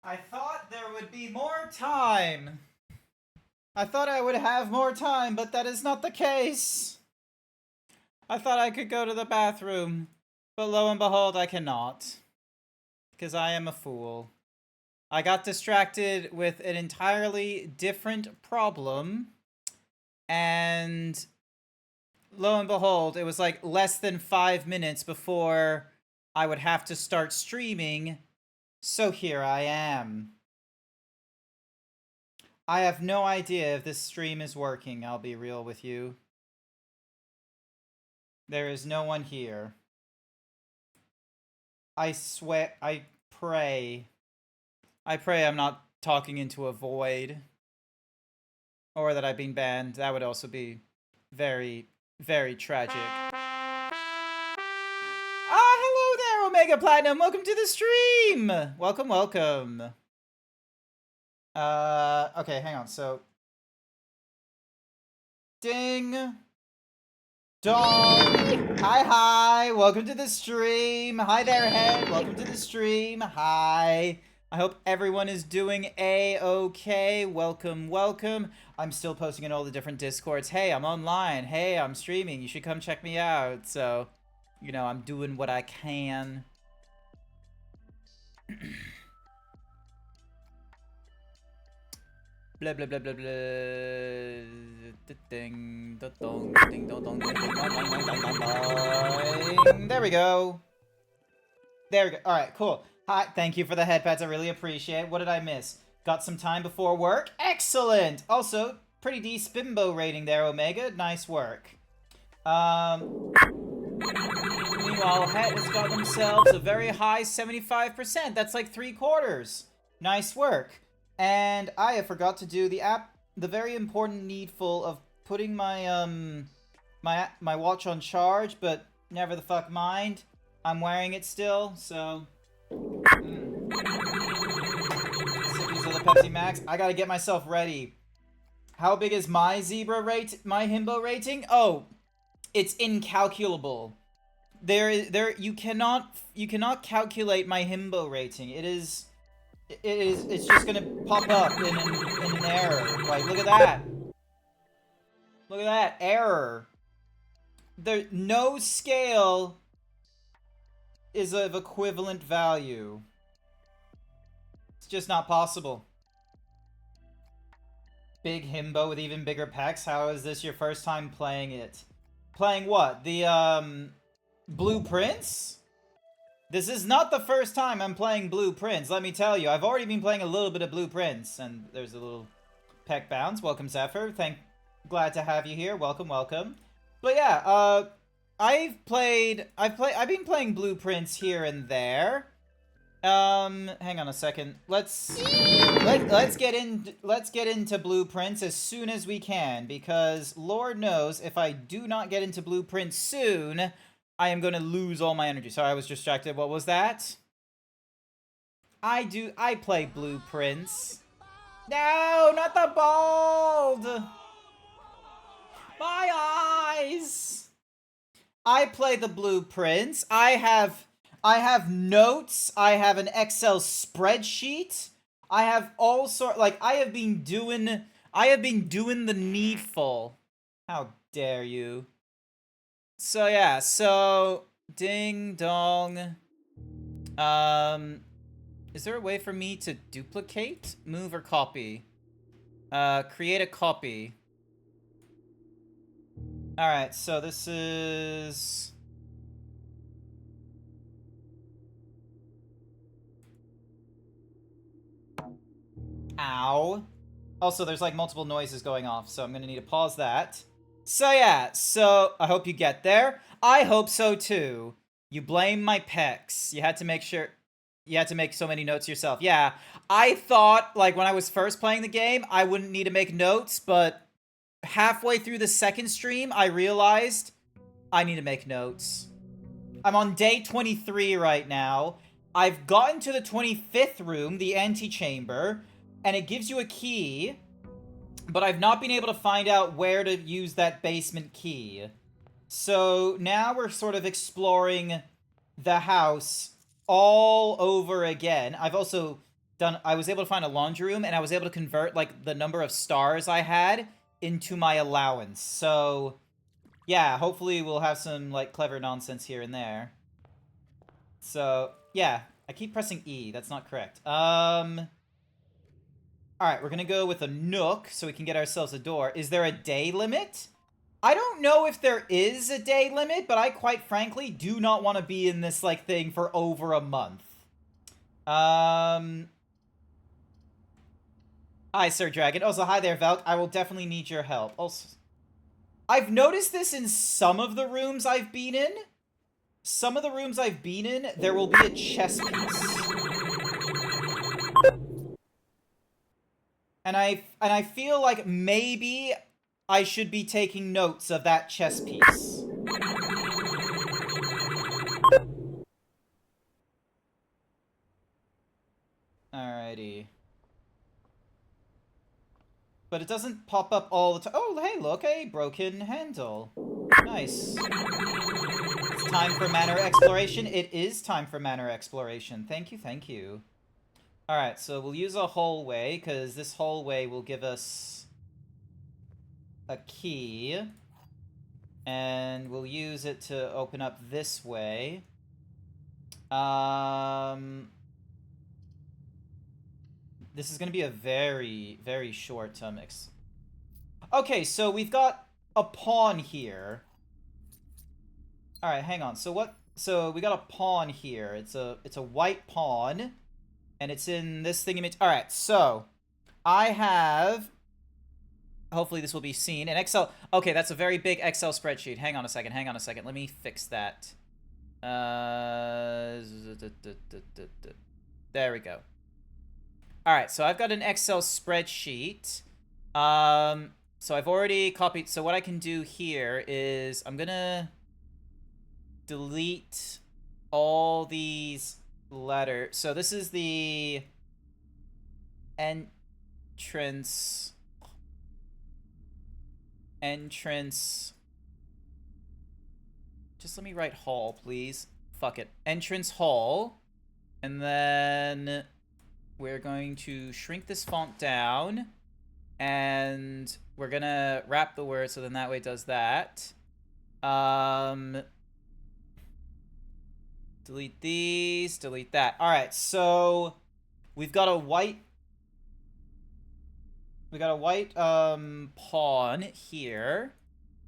I thought there would be more time. I thought I would have more time, but that is not the case. I thought I could go to the bathroom, but lo and behold, I cannot. Because I am a fool. I got distracted with an entirely different problem, and lo and behold, it was like less than 5 minutes before I would have to start streaming, so here I am. I have no idea if this stream is working, I'll be real with you. There is no one here. I swear, I pray. I pray I'm not talking into a void. Or that I've been banned. That would also be very, very tragic. Ah, hello there, Omega Platinum! Welcome to the stream! Welcome, welcome. Okay, hang on, so... Ding! Dong! Hi, welcome to the stream! Hi there, Head! Welcome to the stream! Hi! I hope everyone is doing a-okay. Welcome, welcome. I'm still posting in all the different Discords. Hey, I'm online. Hey, I'm streaming. You should come check me out. So, you know, I'm doing what I can. Blah, blah, blah, blah, blah. Ding, dong, ding, dong, dong, ding, dong, dong, dong, dong, dong. There we go. There we go. All right, cool. Hi, thank you for the headpads. I really appreciate it. What did I miss? Got some time before work? Excellent! Also, pretty decent bimbo rating there, Omega. Nice work. Meanwhile, Het has got themselves a very high 75%. That's like 3/4. Nice work. And I forgot to do the very important needful of putting my, my watch on charge, but never the fuck mind. I'm wearing it still, so... Sippies of the Pepsi Max. I gotta get myself ready. How big is my himbo rating? Oh, it's incalculable. You cannot calculate my himbo rating. It's just gonna pop up in an error. Like, look at that. Look at that, error. No scale is of equivalent value. It's just not possible. Big himbo with even bigger pecs? How is this your first time playing it? Playing what? The, Blueprints? This is not the first time I'm playing Blueprints, let me tell you. I've already been playing a little bit of Blueprints, and there's a little peck bounce. Welcome, Zephyr. Glad to have you here. Welcome, welcome. But yeah, I've been playing Blueprints here and there. Hang on a second. Let's get into Blueprints as soon as we can, because Lord knows if I do not get into Blueprints soon, I am gonna lose all my energy. Sorry, I was distracted. What was that? I play Blueprints. No, not the bald! My eyes! I play the Blueprints. I have notes. I have an Excel spreadsheet. I have all sort, like, I have been doing the needful. How dare you? So yeah, ding dong. Is there a way for me to duplicate, move, or copy? Create a copy. Alright, so this is... Ow. Also, there's like multiple noises going off, so I'm gonna need to pause that. So yeah, I hope you get there. I hope so too. You blame my pecs. You had to make so many notes yourself. Yeah, I thought, like, when I was first playing the game, I wouldn't need to make notes, but halfway through the second stream, I realized I need to make notes. I'm on day 23 right now. I've gotten to the 25th room, the antechamber, and it gives you a key, but I've not been able to find out where to use that basement key. So now we're sort of exploring the house all over again. I've also I was able to find a laundry room, and I was able to convert, like, the number of stars I had into my allowance. So, yeah, hopefully we'll have some, like, clever nonsense here and there. So, yeah, I keep pressing E. That's not correct. Alright, we're gonna go with a nook so we can get ourselves a door. Is there a day limit? I don't know if there is a day limit, but I quite frankly do not want to be in this, like, thing for over a month. Hi, Sir Dragon. Also, hi there, Valk. I will definitely need your help. Also, I've noticed this in some of the rooms I've been in. Some of the rooms I've been in, there will be a chess piece. And I feel like maybe I should be taking notes of that chess piece. Alrighty. But it doesn't pop up all the time. Oh, hey, look, a broken handle. Nice. It's time for manor exploration. It is time for manor exploration. Thank you, thank you. Alright, so we'll use a hallway, because this hallway will give us a key. And we'll use it to open up this way. This is going to be a very, very short mix. Okay, so we've got a pawn here. Alright, hang on. So what? So we got a pawn here. It's a white pawn. And it's in this thingamajig. Alright, so I have... Hopefully this will be seen. An Excel... Okay, that's a very big Excel spreadsheet. Hang on a second, hang on a second. Let me fix that. There we go. Alright, so I've got an Excel spreadsheet. So I've already copied... So what I can do here is I'm gonna delete all these letters. So this is the entrance... Just let me write hall, please. Fuck it. Entrance hall. And then we're going to shrink this font down. And we're gonna wrap the word so then that way it does that. Delete these, delete that. Alright, so we've got a white... pawn here.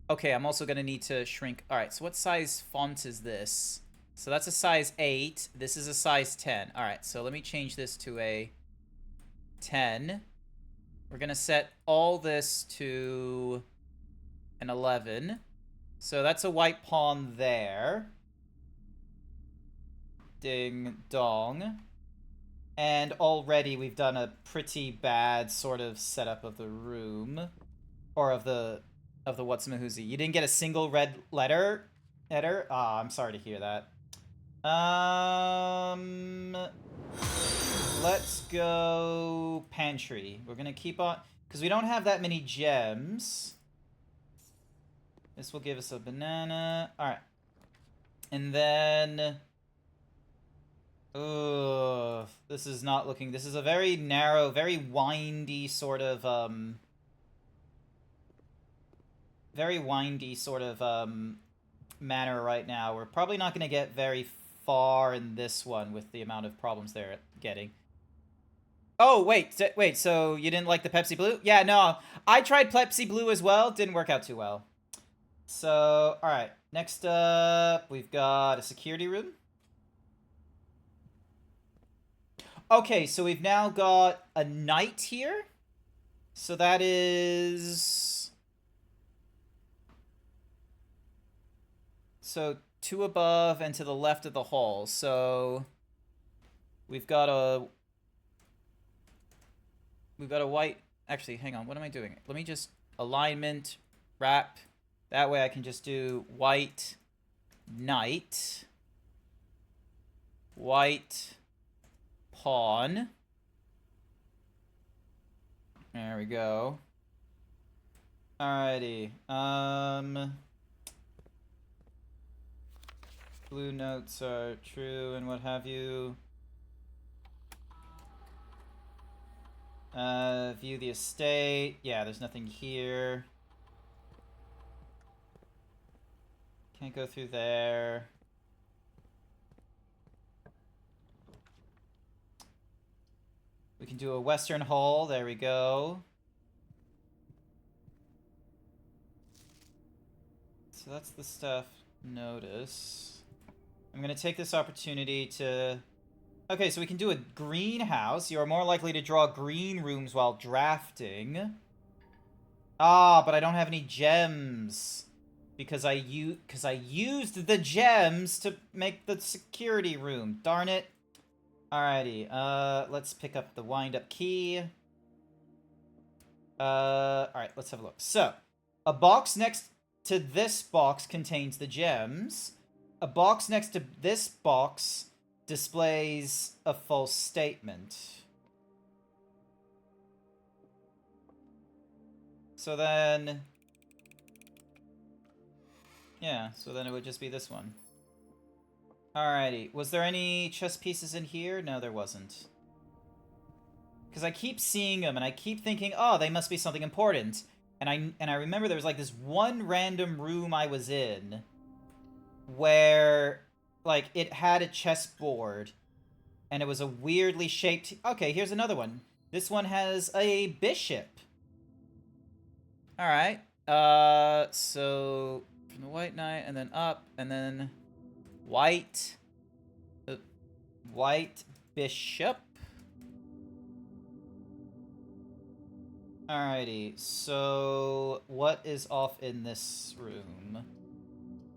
Okay, I'm also gonna need to shrink... Alright, so what size font is this? So that's a size 8. This is a size 10. Alright, so let me change this to a 10. We're gonna set all this to an 11. So that's a white pawn there. Ding dong. And already we've done a pretty bad sort of setup of the room. Or of the Whatsamahuzi. You didn't get a single red letter? Ah, I'm sorry to hear that. Let's go pantry. We're gonna keep on... Because we don't have that many gems. This will give us a banana. Alright. And then... Ugh. This is not looking... This is a very narrow, very windy sort of, manner right now. We're probably not going to get very far in this one with the amount of problems they're getting. Oh, wait, so you didn't like the Pepsi Blue? Yeah, no, I tried Pepsi Blue as well. Didn't work out too well. So, alright. Next up, we've got a security room. Okay, so we've now got a knight here. So that is... So 2 above and to the left of the hall. So we've got a white... Actually, hang on. What am I doing? Let me just alignment, wrap. That way I can just do white knight, white pawn. There we go. Alrighty. Blue notes are true and what have you. View the estate. Yeah, there's nothing here. Can't go through there. We can do a western hall. There we go. So that's the stuff. Notice. I'm going to take this opportunity to... Okay, so we can do a greenhouse. You are more likely to draw green rooms while drafting. Ah, but I don't have any gems. Because I used the gems to make the security room. Darn it. Alrighty, let's pick up the wind-up key. Alright, let's have a look. So, a box next to this box contains the gems. A box next to this box displays a false statement. So then... Yeah, so then it would just be this one. Alrighty, was there any chess pieces in here? No, there wasn't. Because I keep seeing them, and I keep thinking, oh, they must be something important. And I remember there was like this one random room I was in where, like, it had a chessboard, and it was a weirdly shaped... Okay, here's another one. This one has a bishop. Alright, so from the white knight, and then up, and then white bishop. Alrighty, so what is off in this room?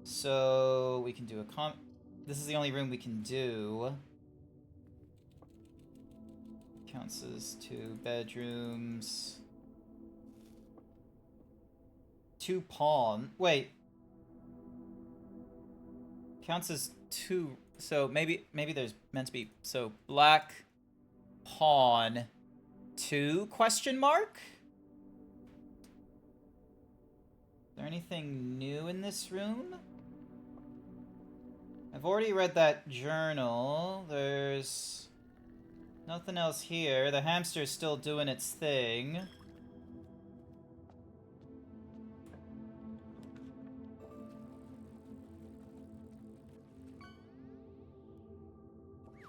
So we can do a this is the only room we can do. Counts as 2 bedrooms. 2 pawn. Wait. Counts as 2. So maybe there's meant to be, so black pawn 2 question mark? Is there anything new in this room? I've already read that journal. There's nothing else here. The hamster's still doing its thing.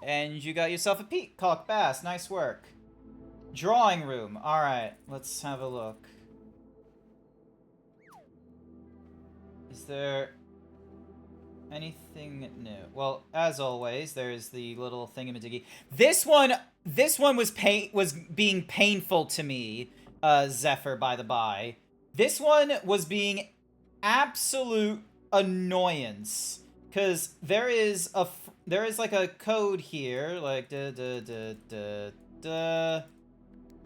And you got yourself a peacock bass. Nice work. Drawing room. Alright, let's have a look. Is there anything new? Well, as always, there's the little thingamadiggy. This one was being painful to me, Zephyr, by the by. This one was being absolute annoyance. Because there is like a code here, like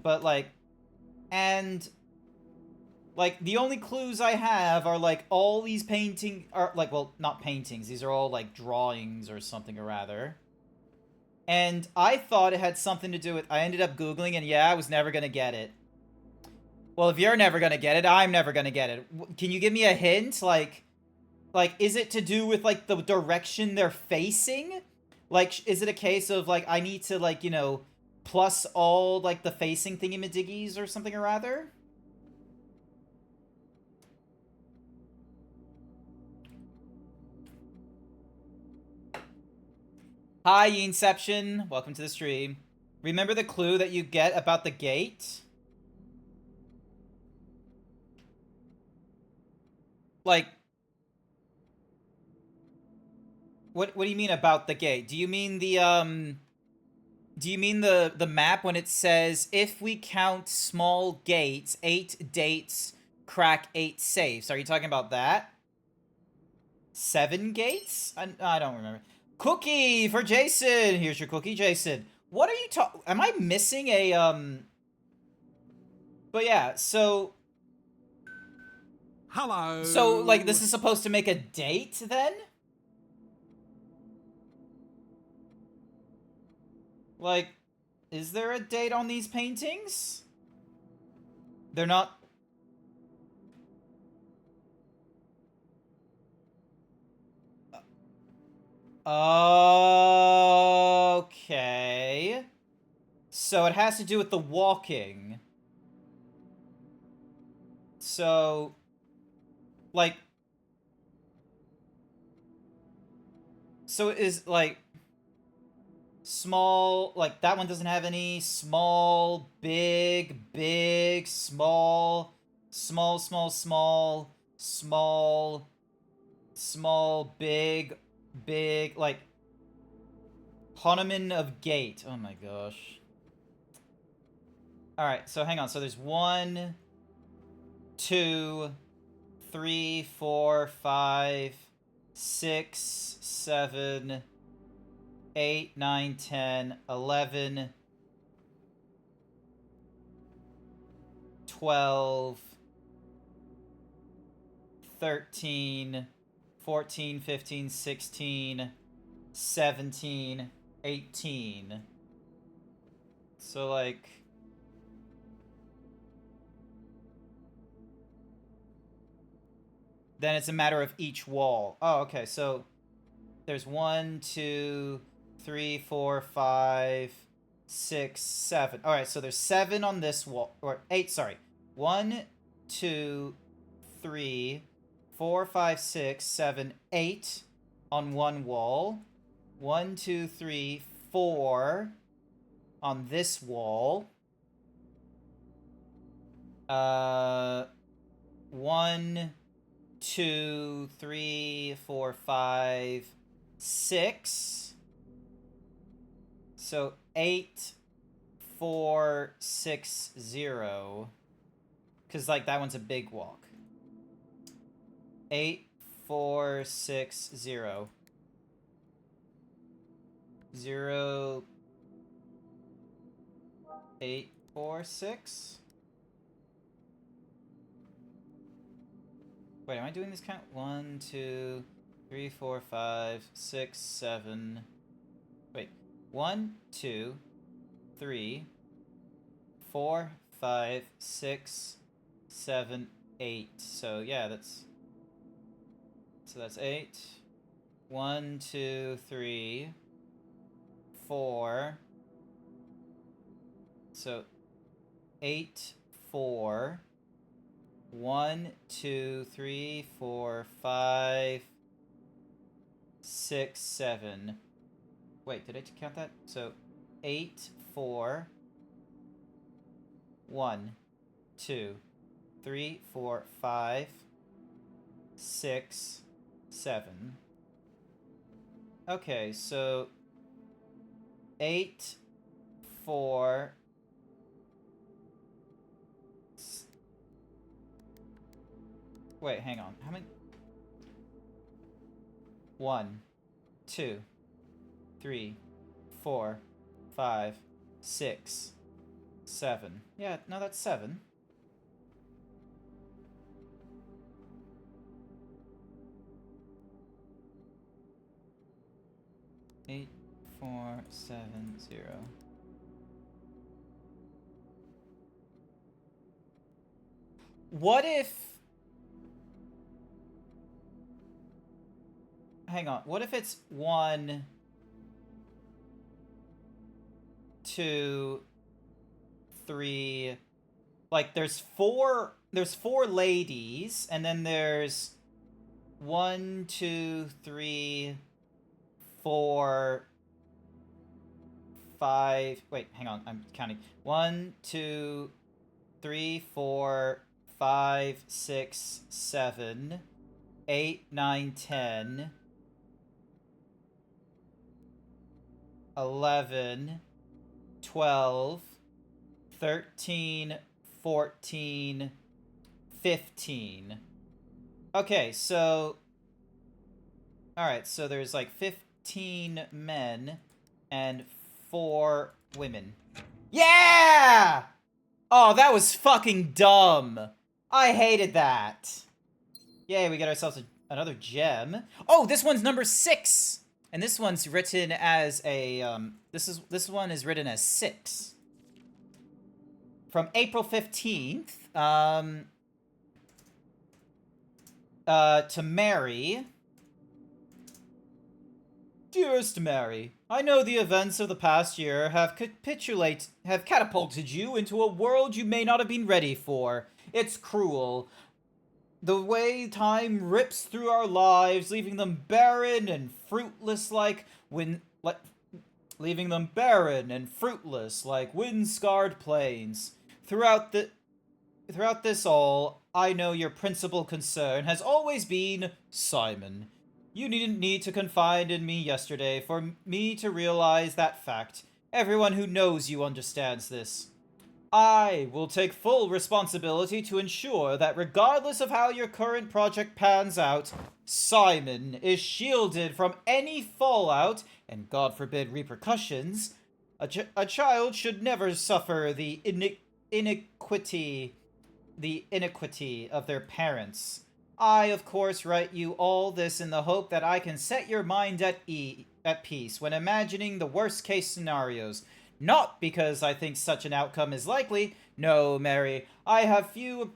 but like, and like the only clues I have are like all these are like, well, not paintings, these are all like drawings or something or rather. And I thought it had something to do with, I ended up Googling, and yeah, I was never gonna get it. Well, if you're never gonna get it, I'm never gonna get it. Can you give me a hint? Like, is it to do with, like, the direction they're facing? Like, is it a case of, like, I need to, like, you know, plus all, like, the facing thingamadiggies or something or rather? Hi, Inception. Welcome to the stream. Remember the clue that you get about the gate? Like... What do you mean about the gate? Do you mean the, do you mean the map when it says, if we count small gates, 8 dates, crack 8 safes? Are you talking about that? 7 gates? I don't remember. Cookie for Jason! Here's your cookie, Jason. What are you am I missing a, But yeah, so... Hello! So, like, this is supposed to make a date, then? Like, is there a date on these paintings? They're not... Okay. So it has to do with the walking. So, like... So is, like... Small, like, that one doesn't have any. Small, big, big, small, small, small, small, small, small, big, big, like, Hanuman of Gate. Oh my gosh. Alright, so hang on. So there's 1, 2, 3, 4, 5, 6, 7, 8, 9, 10, 11, 12, 13, 14, 15, 16, 17, 18. So, like... Then it's a matter of each wall. Oh, okay, so... There's 1, 2, 3, 4, 5, 6, 7. Alright, so there's 7 on this wall. Or 8, sorry. 1, 2, 3, 4, 5, 6, 7, 8 on one wall. 1, 2, 3, 4 on this wall. 1, 2, 3, 4, 5, 6. So 8, 4, 6, 0. Because, like, that one's a big walk. 8, 4, 6, 0. 0, 8, 4, 6. Wait, am I doing this count? 1, 2, 3, 4, 5, 6, 7. Wait. 1, 2, 3, 4, 5, 6, 7, 8. So, yeah, that's... So that's 8. 1, 2, 3, 4. So 8, 4. 1, 2, 3, 4, 5, 6, 7. Wait, did I count that? So 8, 4. 1, 2, 3, 4, 5, 6, 7. Okay, so 8, 4. Wait, hang on. How many? 1, 2, 3, 4, 5, 6, 7. Yeah, no, that's 7. Eight, 4, 7, 0. What if... Hang on. What if it's 1, 2, 3... Like, there's 4 ladies, and then there's 1, 2, 3, 4, 5... Wait, hang on. I'm counting. 1, 2, 3, 4, 5, 6, 7, 8, 9, 10, 11, 12, 13, 14, 15. Okay, so... Alright, so there's like 15 men and 4 women. Yeah! Oh, that was fucking dumb. I hated that. Yay, we got ourselves another gem. Oh, this one's number 6. And this one's written as a, this one is written as 6. From April 15th, to Mary. Dearest Mary, I know the events of the past year have catapulted you into a world you may not have been ready for. It's cruel. The way time rips through our lives, leaving them barren and fruitless like wind-scarred plains. Throughout this all, I know your principal concern has always been Simon. You didn't need to confide in me yesterday for me to realize that fact. Everyone who knows you understands this. I will take full responsibility to ensure that regardless of how your current project pans out, Simon is shielded from any fallout, and God forbid repercussions. A child should never suffer the iniquity of their parents. I, of course, write you all this in the hope that I can set your mind at peace when imagining the worst-case scenarios. Not because I think such an outcome is likely. No, Mary, I have few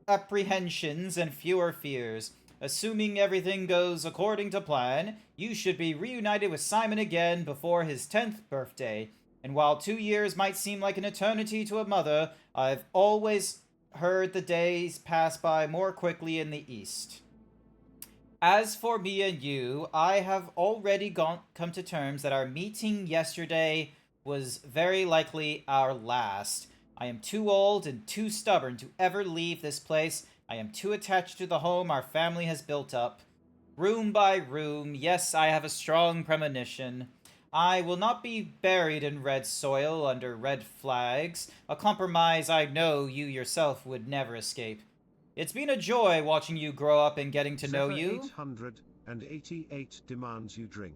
apprehensions and fewer fears. Assuming everything goes according to plan, you should be reunited with Simon again before his 10th birthday. And while 2 years might seem like an eternity to a mother, I've always heard the days pass by more quickly in the East. As for me and you, I have already come to terms that our meeting yesterday was very likely our last. I am too old and too stubborn to ever leave this place. I am too attached to the home our family has built up. Room by room, yes, I have a strong premonition. I will not be buried in red soil under red flags, a compromise I know you yourself would never escape. It's been a joy watching you grow up and getting to know you. 888 demands you drink.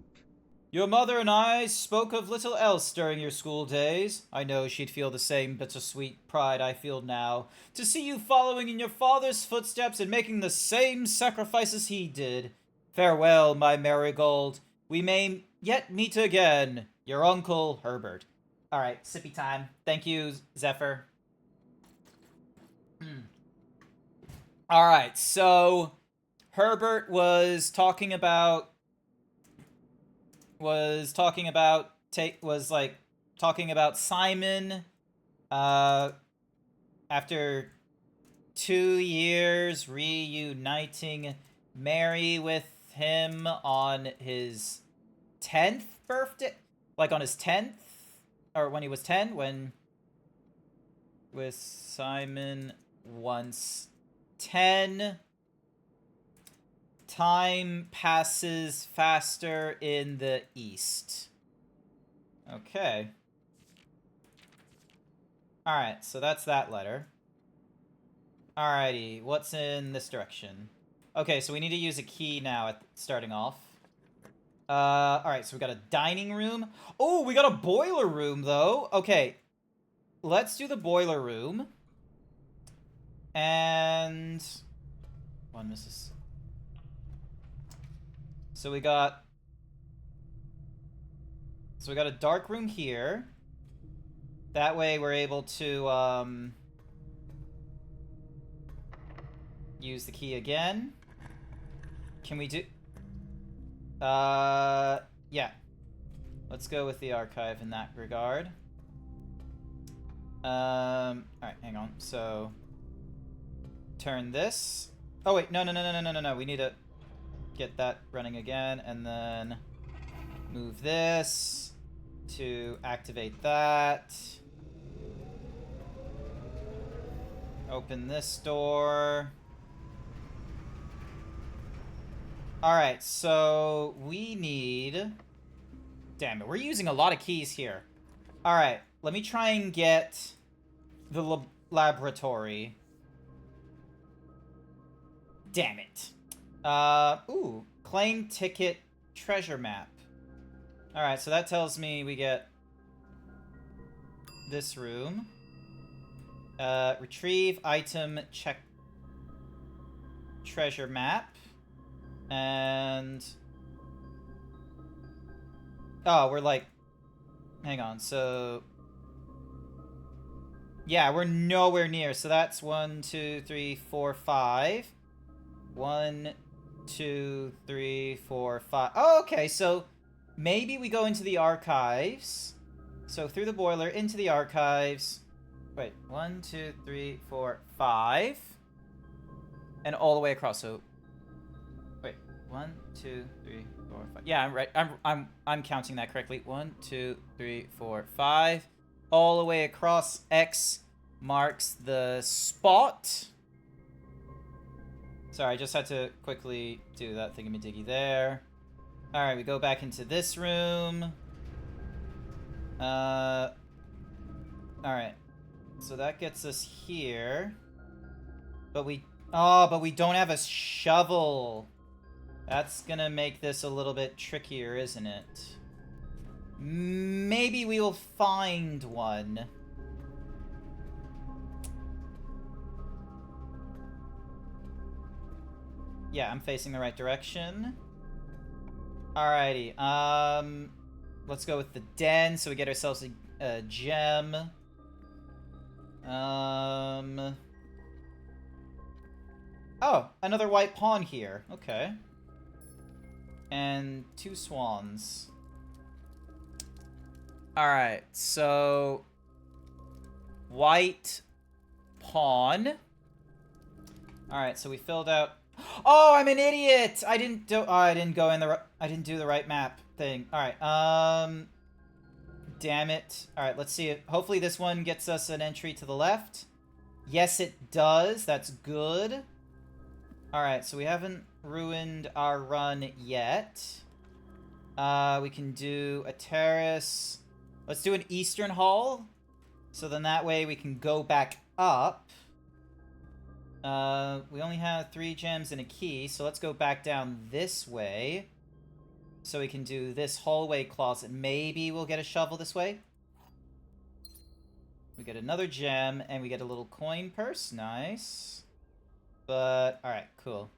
Your mother and I spoke of little else during your school days. I know she'd feel the same bittersweet pride I feel now, to see you following in your father's footsteps and making the same sacrifices he did. Farewell, my marigold. We may yet meet again. Your uncle, Herbert. Alright, sippy time. Thank you, Zephyr. Alright, so Herbert was talking about Simon after 2 years reuniting Mary with him on his 10th birthday, like on his 10th, or when he was 10, when with Simon once 10. Time passes faster in the East. Okay. Alright, so that's that letter. Alrighty, what's in this direction? Okay, so we need to use a key now at starting off. Alright, so we got a dining room. Oh, we got a boiler room, though. Okay, let's do the boiler room. And... one misses. So we got a dark room here. That way we're able to use the key again. Can we do... yeah. Let's go with the archive in that regard. Alright, hang on. So turn this. Oh wait, no. We need to get that running again, and then move this to activate that. Open this door. Alright, so we need... damn it, we're using a lot of keys here. Alright, let me try and get the laboratory. Damn it. Ooh, claim ticket treasure map. Alright, so that tells me we get this room. Retrieve item, check treasure map. And... oh, we're like... hang on, so... yeah, we're nowhere near, so that's 1, 2, 3, 4, 5. 1, 2, 3, 4, 5. Oh, okay, so maybe we go into the archives. So through the boiler, into the archives. Wait, 1, 2, 3, 4, 5. And all the way across, so... Wait, 1, 2, 3, 4, 5. Yeah, I'm right. I'm counting that correctly. 1, 2, 3, 4, 5. All the way across. X marks the spot. Sorry, I just had to quickly do that thingamadiggy there. Alright, we go back into this room. Alright. So that gets us here. But we... Oh, but we don't have a shovel. That's gonna make this a little bit trickier, isn't it? Maybe we will find one. Yeah, I'm facing the right direction. Alrighty, let's go with the den, so we get ourselves a gem. Oh, another white pawn here. Okay. And 2 swans. Alright, so... White pawn. Alright, so we filled out... Oh, I'm an idiot! I didn't do... Oh, I didn't go in the... I didn't do the right map thing. Alright, damn it. Alright, let's see. Hopefully this one gets us an entry to the left. Yes, it does. That's good. Alright, so we haven't ruined our run yet. We can do a terrace. Let's do an eastern hall. So then that way we can go back up. We only have 3 gems and a key, so let's go back down this way. So we can do this hallway closet. Maybe we'll get a shovel this way. We get another gem, and we get a little coin purse. Nice. But, alright, cool.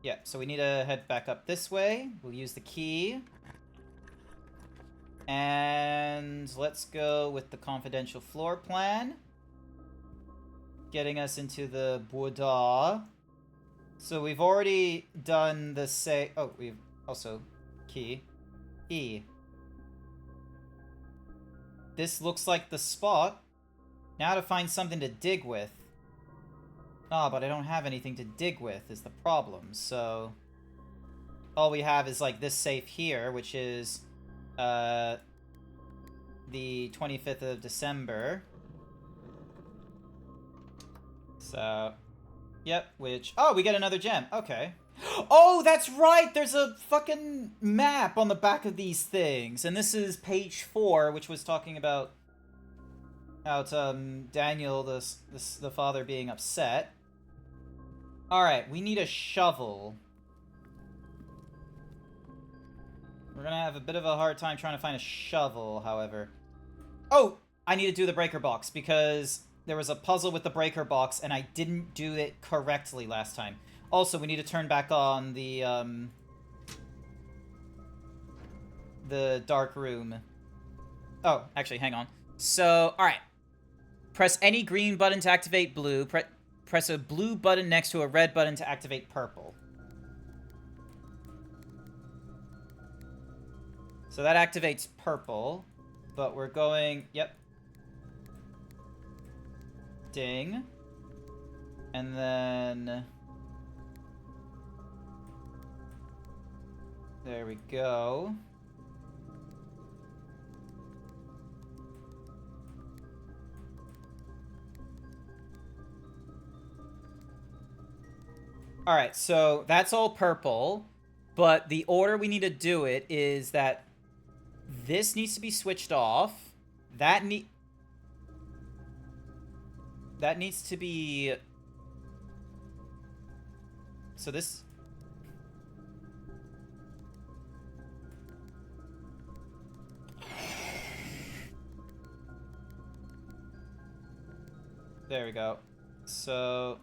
Yeah, so we need to head back up this way. We'll use the key. And let's go with the confidential floor plan. Getting us into the boudoir. So we've already done the say... Oh, we've also... Key. E. This looks like the spot. Now to find something to dig with. Oh, but I don't have anything to dig with is the problem, so... All we have is, like, this safe here, which is, the 25th of December. So... Yep, which... Oh, we get another gem. Okay. Oh, that's right! There's a fucking map on the back of these things. And this is page 4, which was talking about... Daniel, the father, being upset. Alright, we need a shovel. We're gonna have a bit of a hard time trying to find a shovel, however. Oh! I need to do the breaker box, because there was a puzzle with the breaker box, and I didn't do it correctly last time. Also, we need to turn back on the dark room. Oh, actually, hang on. So, alright. Press any green button to activate blue. Press a blue button next to a red button to activate purple. So that activates purple. But we're going... Yep. Ding. And then... There we go. Alright, so that's all purple, but the order we need to do it is that this needs to be switched off, that needs to be... So this... There we go. So...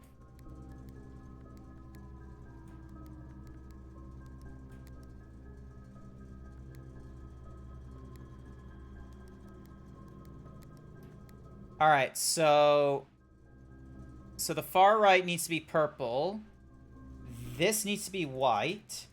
Alright, so the far right needs to be purple. This needs to be white.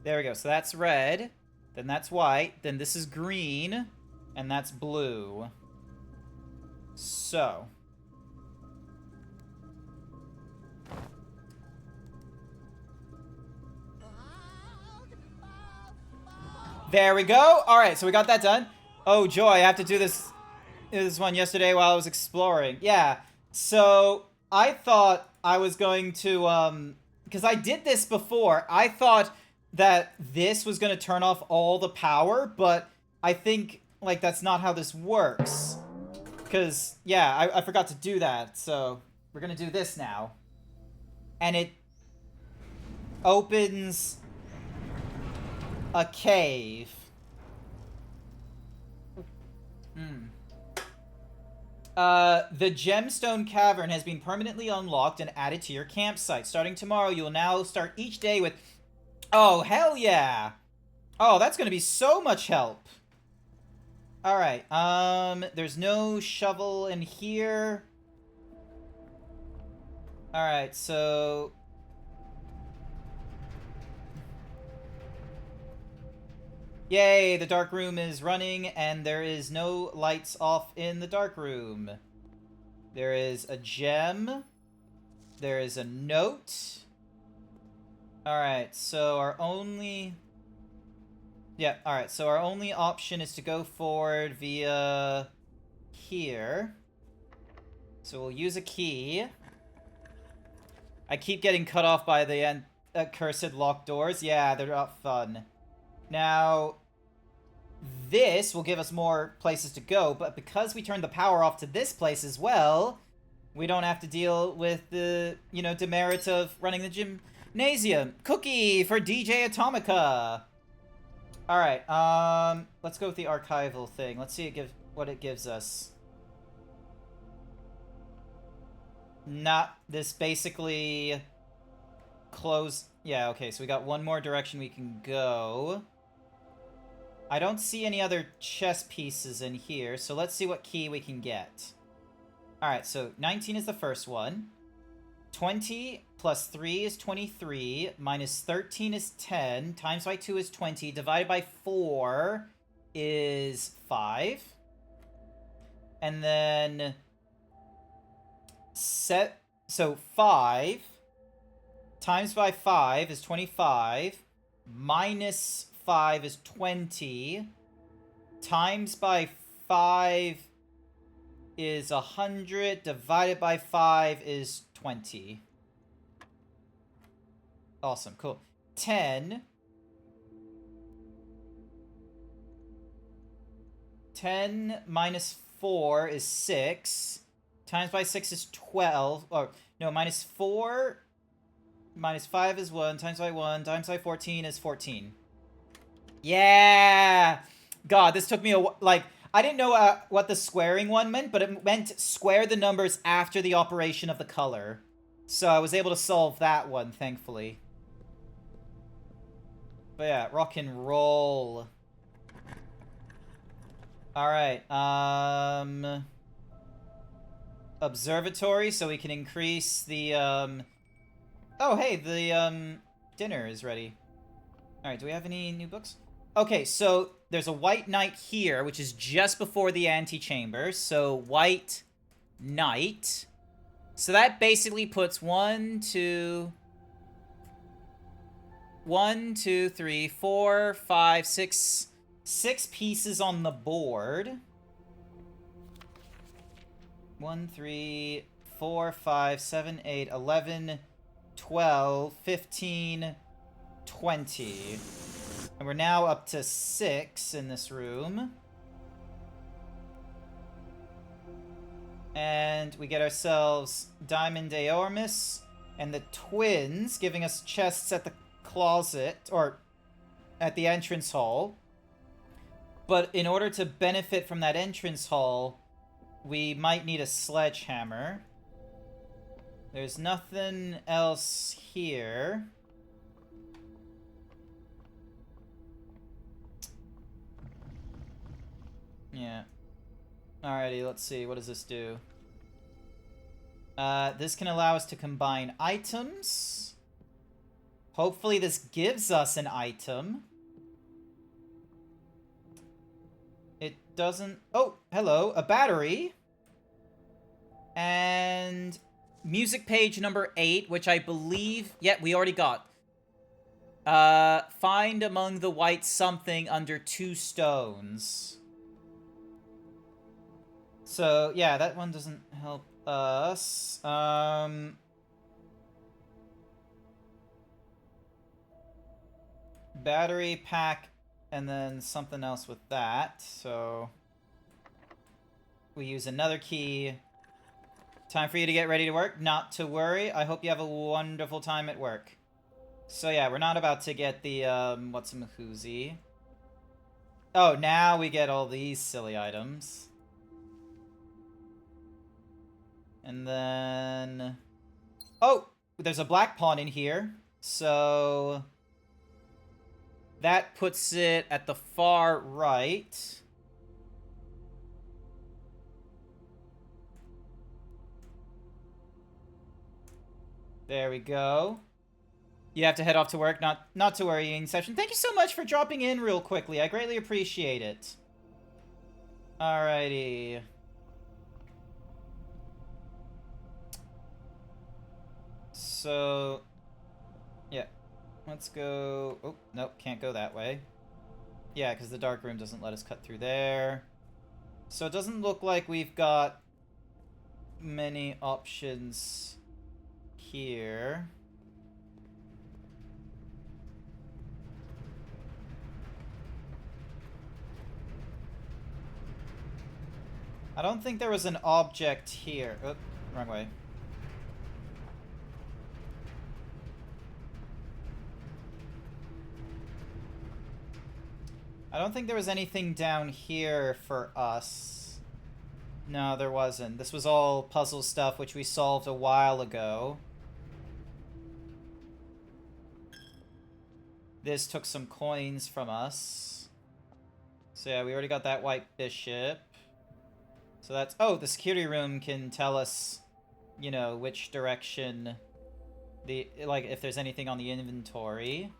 There we go. So that's red. Then that's white. Then this is green. And that's blue. So. There we go. Alright, so we got that done. Oh, joy. I have to do this one yesterday while I was exploring. Yeah. So, I thought I was going to, because I did this before. I thought that this was going to turn off all the power, but I think, like, that's not how this works. Because, yeah, I forgot to do that, so we're going to do this now. And it opens a cave. The Gemstone Cavern has been permanently unlocked and added to your campsite. Starting tomorrow, you will now start each day with... Oh, hell yeah! Oh, that's gonna be so much help. Alright, there's no shovel in here. Alright, so... Yay, the dark room is running, and there is no lights off in the dark room. There is a gem. There is a note. Alright, so our only... Yeah, alright, so our only option is to go forward via here. So we'll use a key. I keep getting cut off by the cursed locked doors. Yeah, they're not fun. Now, this will give us more places to go, but because we turned the power off to this place as well, we don't have to deal with the, you know, demerit of running the gymnasium. Cookie for DJ Atomica! Alright, let's go with the archival thing. Let's see what it gives us. This basically close... Yeah, okay, so we got one more direction we can go. I don't see any other chess pieces in here, so let's see what key we can get. Alright, so 19 is the first one. 20 plus 3 is 23, minus 13 is 10, times by 2 is 20, divided by 4 is 5. And then... So 5 times by 5 is 25, minus 5 is 20, times by 5 is 100, divided by 5 is 20. Awesome, cool. 10 minus 4 is 6. Times by 6 is 12. Or, no, minus 4. Minus 5 is 1. Times by 1. Times by 14 is 14. Yeah! God, this took me like... I didn't know what the squaring one meant, but it meant square the numbers after the operation of the color. So I was able to solve that one, thankfully. But yeah, rock and roll. Alright, observatory, so we can increase the, Oh, hey, the, dinner is ready. Alright, do we have any new books? Okay, so there's a white knight here, which is just before the antechamber. So, white knight. So that basically puts 1, 2, 3, 4, 5, 6 pieces on the board. 1, 3, 4, 5, 7, 8, 11, 12, 15, 20. And we're now up to 6 in this room. And we get ourselves Diamond Aormus and the twins, giving us chests at the closet, or at the entrance hall. But in order to benefit from that entrance hall, we might need a sledgehammer. There's nothing else here. Yeah. Alrighty, let's see. What does this do? This can allow us to combine items. Hopefully this gives us an item. It doesn't... Oh, hello. A battery. And music page number 8, which I believe... Yeah, we already got. Find among the white something under 2 stones. So, yeah, that one doesn't help us. Battery pack, and then something else with that. So, we use another key. Time for you to get ready to work. Not to worry. I hope you have a wonderful time at work. So, yeah, we're not about to get the, what's-a-mahoozy. Oh, now we get all these silly items. And then... Oh! There's a black pawn in here. So... that puts it at the far right. There we go. You have to head off to work. Not to worry, Inception. Thank you so much for dropping in real quickly. I greatly appreciate it. Alrighty. So, yeah. Let's go... Oh, nope, can't go that way. Yeah, because the dark room doesn't let us cut through there. So it doesn't look like we've got many options here. I don't think there was an object here. Oh, wrong way. I don't think there was anything down here for us. No, there wasn't. This was all puzzle stuff, which we solved a while ago. This took some coins from us. So yeah, we already got that white bishop. So that's... Oh, the security room can tell us, you know, which direction the... Like, if there's anything on the inventory.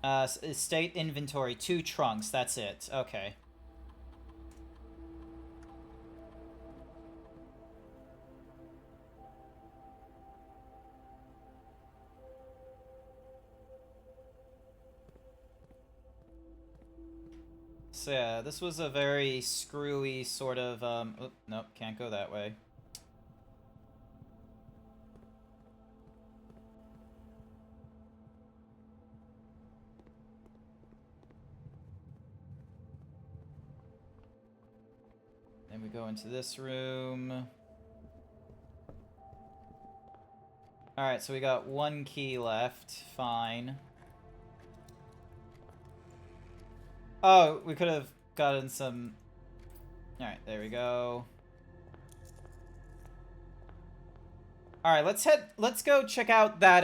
Estate inventory, 2 trunks, that's it. Okay. So yeah, this was a very screwy sort of, oh, nope, can't go that way. Then we go into this room. Alright, so we got 1 key left. Fine. Oh, we could have gotten some... Alright, there we go. Alright, let's go check out that,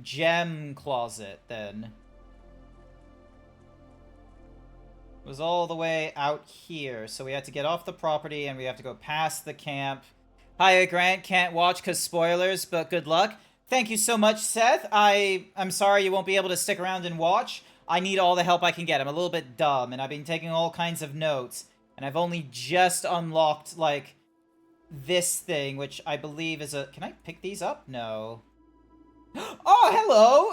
gem closet, then. It was all the way out here, so we had to get off the property, and we have to go past the camp. Hiya, Grant. Can't watch because spoilers, but good luck. Thank you so much, Seth. I'm sorry you won't be able to stick around and watch. I need all the help I can get. I'm a little bit dumb, and I've been taking all kinds of notes. And I've only just unlocked, like, this thing, which I believe is a... Can I pick these up? No. Oh, hello!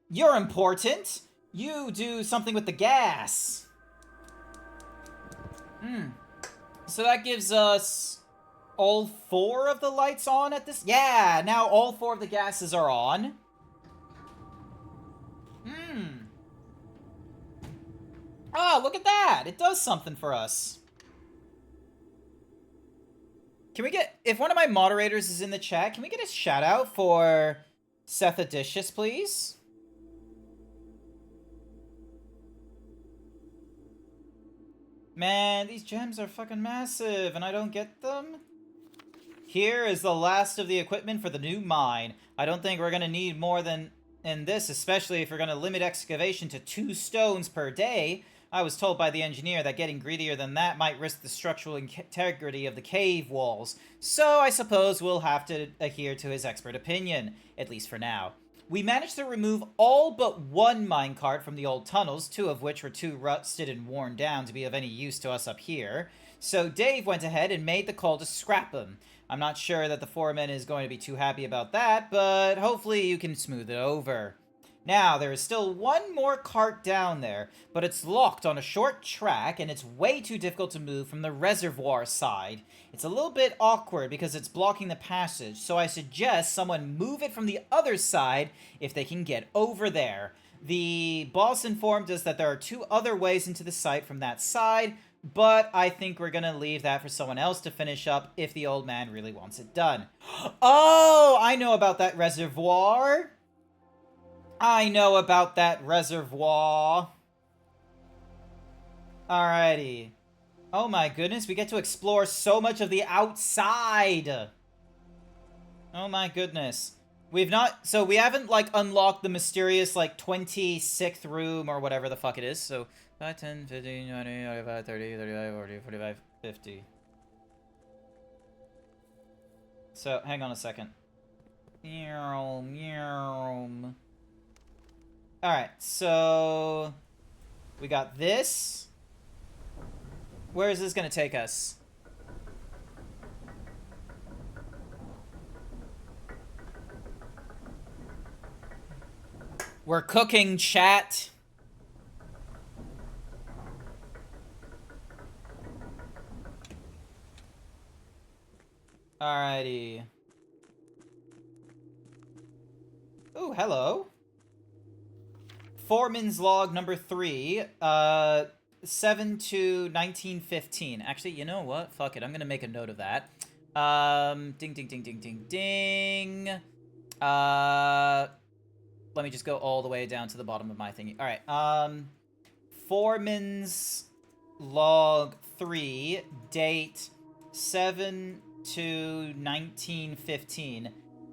You're important. You do something with the gas. So that gives us all 4 of the lights on at this... Yeah, now all 4 of the gases are on. Ah, look at that! It does something for us. Can we get... If one of my moderators is in the chat, can we get a shout out for Seth Adicious, please? Man, these gems are fucking massive, and I don't get them? Here is the last of the equipment for the new mine. I don't think we're gonna need more than in this, especially if we're gonna limit excavation to 2 stones per day. I was told by the engineer that getting greedier than that might risk the structural integrity of the cave walls. So I suppose we'll have to adhere to his expert opinion, at least for now. We managed to remove all but one minecart from the old tunnels, 2 of which were too rusted and worn down to be of any use to us up here. So Dave went ahead and made the call to scrap them. I'm not sure that the foreman is going to be too happy about that, but hopefully you can smooth it over. Now, there is still one more cart down there, but it's locked on a short track, and it's way too difficult to move from the reservoir side. It's a little bit awkward because it's blocking the passage, so I suggest someone move it from the other side if they can get over there. The boss informed us that there are 2 other ways into the site from that side, but I think we're gonna leave that for someone else to finish up if the old man really wants it done. Oh, I know about that reservoir! I know about that reservoir. Alrighty. Oh my goodness, we get to explore so much of the outside. Oh my goodness. We haven't, like, unlocked the mysterious, like, 26th room or whatever the fuck it is. So, 5, 10, 15, 20, 25, 30, 35, 40, 45, 50. So, hang on a second. Meow, meow. Alright, so... we got this. Where is this gonna take us? We're cooking, chat. Alrighty. Ooh, hello. Foreman's log number 3, 7/2/1915. Actually, you know what? Fuck it. I'm gonna make a note of that. Ding, ding, ding, ding, ding, ding. Let me just go all the way down to the bottom of my thingy. All right. Foreman's log 3, date 7/2/1915.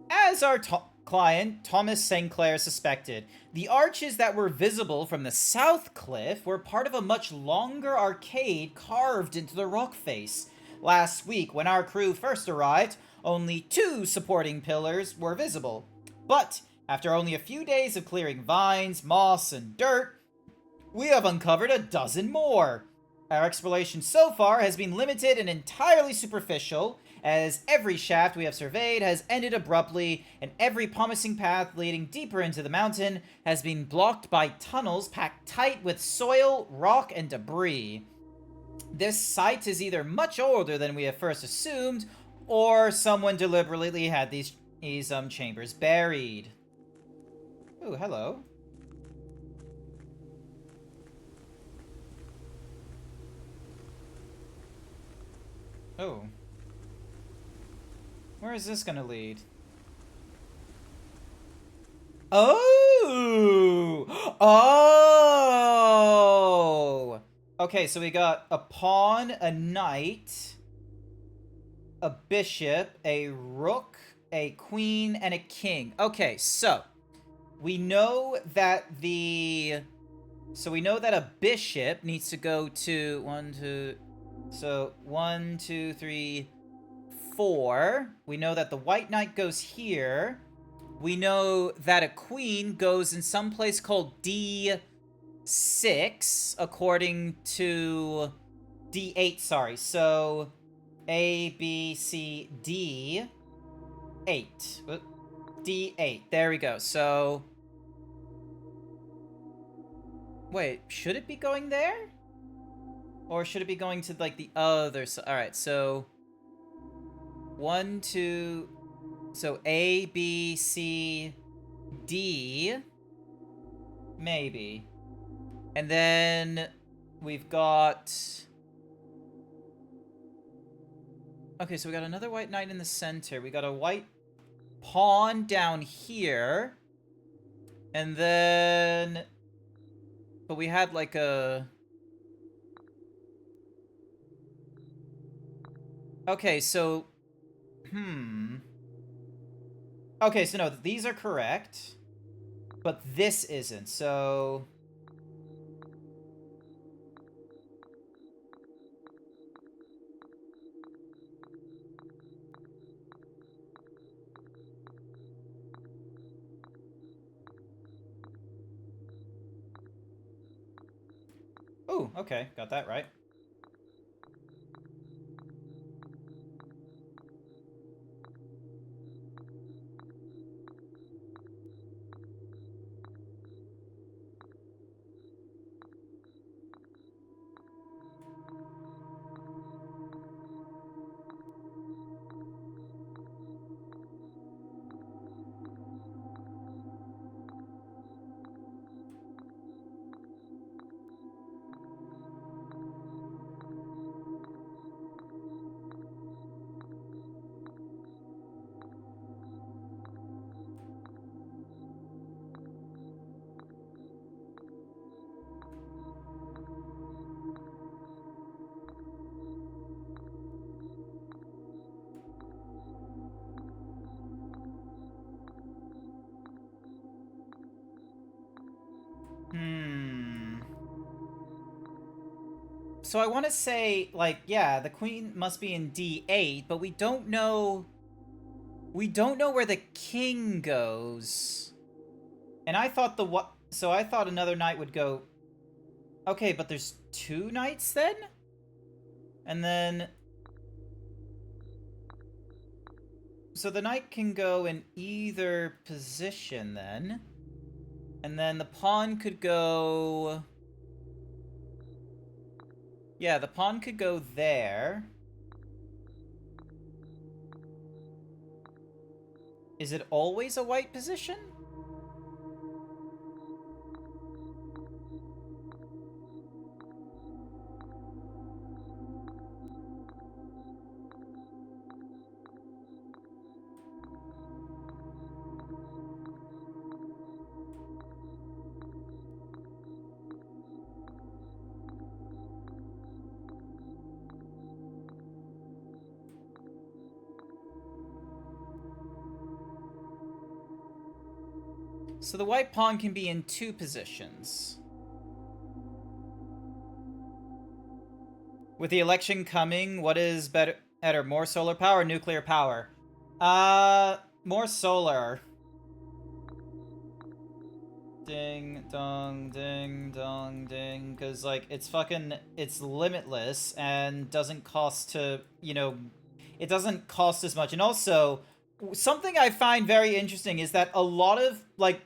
As our client, Thomas Sinclair, suspected, the arches that were visible from the south cliff were part of a much longer arcade carved into the rock face. Last week, when our crew first arrived, only 2 supporting pillars were visible. But after only a few days of clearing vines, moss, and dirt, we have uncovered a dozen more. Our exploration so far has been limited and entirely superficial, as every shaft we have surveyed has ended abruptly, and every promising path leading deeper into the mountain has been blocked by tunnels packed tight with soil, rock, and debris. This site is either much older than we have first assumed, or someone deliberately had these chambers buried. Ooh, hello. Oh. Where is this gonna lead? Oh! Oh! Okay, so we got a pawn, a knight, a bishop, a rook, a queen, and a king. Okay, so we know that a bishop needs to go to 1, 2. So 1, 2, 3, 4. We know that the white knight goes here. We know that a queen goes in some place called D6, according to D8, sorry. So A, B, C, D, 8. D8. There we go. So wait, should it be going there? Or should it be going to, like, the other side? Alright, so 1, 2... So A, B, C, D... maybe. And then we've got... okay, so we got another white knight in the center. We got a white pawn down here. And then... but we had, like, a... okay, so... okay, so no, these are correct. But this isn't, so... Ooh, okay, got that right. So I want to say, like, yeah, the queen must be in D8, but we don't know... We don't know where the king goes. And I thought the what... So I thought another knight would go... Okay, but there's 2 knights then? And then... So the knight can go in either position then. And then the pawn could go... Yeah, the pawn could go there. Is it always a white position? So the white pawn can be in 2 positions. With the election coming, what is better, more solar power or nuclear power? More solar. Ding, dong, ding, dong, ding. Because, like, it's limitless and doesn't cost to, you know, it doesn't cost as much. And also, something I find very interesting is that a lot of, like,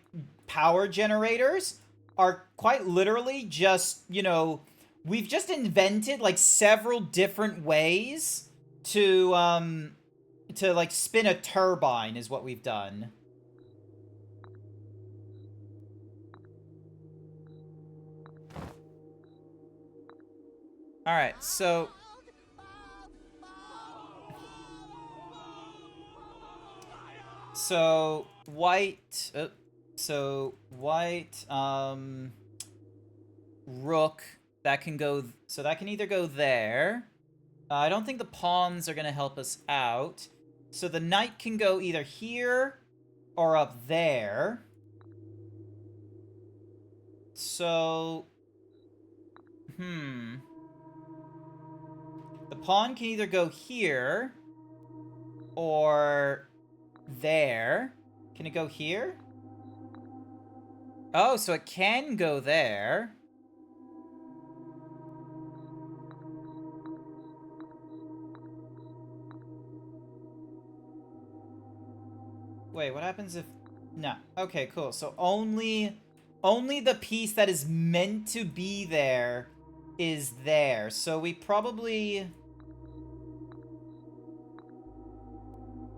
power generators are quite literally just, you know, we've just invented, like, several different ways to like, spin a turbine is what we've done. Alright, so... So, white... white, rook, that can go... So that can either go there. I don't think the pawns are gonna help us out. So the knight can go either here or up there. So... The pawn can either go here or there. Can it go here? Oh, so it can go there. Wait, what happens if... No. Okay, cool. So only the piece that is meant to be there is there. So we probably...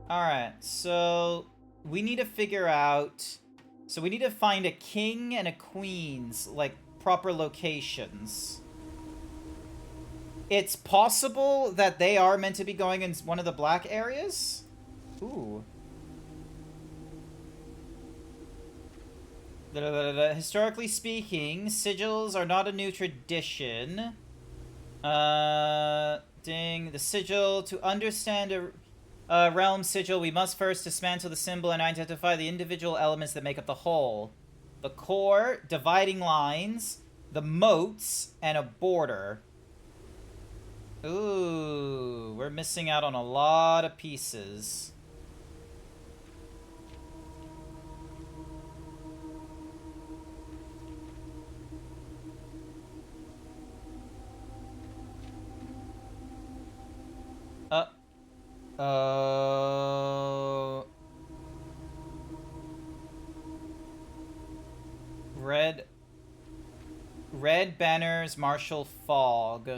Alright, so we need to figure out... So we need to find a king and a queen's, like, proper locations. It's possible that they are meant to be going in one of the black areas? Ooh. Historically speaking, sigils are not a new tradition. Ding. The sigil. To understand a realm sigil, we must first dismantle the symbol and identify the individual elements that make up the whole. The core, dividing lines, the moats, and a border. Ooh, we're missing out on a lot of pieces. Uh... Red banners, martial fog.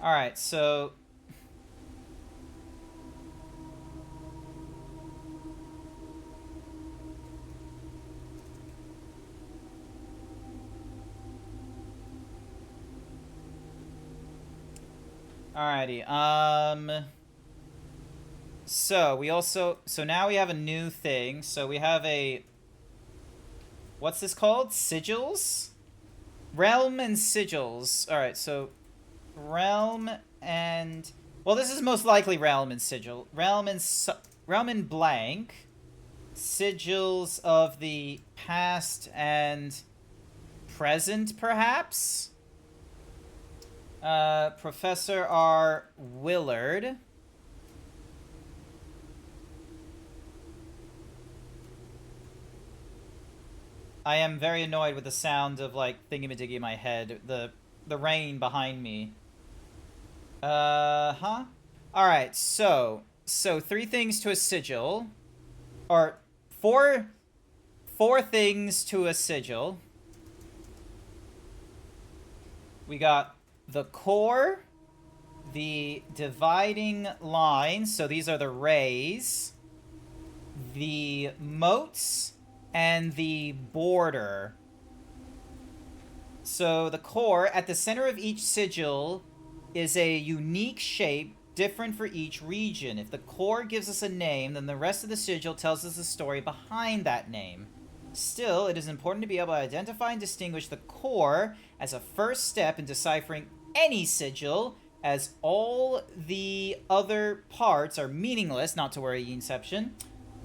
Alright, so... Alrighty, so we also, so now we have a new thing. So we have a, what's this called? Sigils? Realm and sigils. Alright, so realm and, well, this is most likely realm and sigil. Realm and blank. Sigils of the past and present, perhaps? Professor R. Willard. I am very annoyed with the sound of, like, thingy-majiggy in my head. The rain behind me. Huh? Alright, so 3 things to a sigil. Or, 4 things to a sigil. We got the core, the dividing lines, so these are the rays, the moats, and the border. So the core, at the center of each sigil, is a unique shape different for each region. If the core gives us a name, then the rest of the sigil tells us the story behind that name. Still, it is important to be able to identify and distinguish the core as a first step in deciphering any sigil, as all the other parts are meaningless, not to worry, Inception,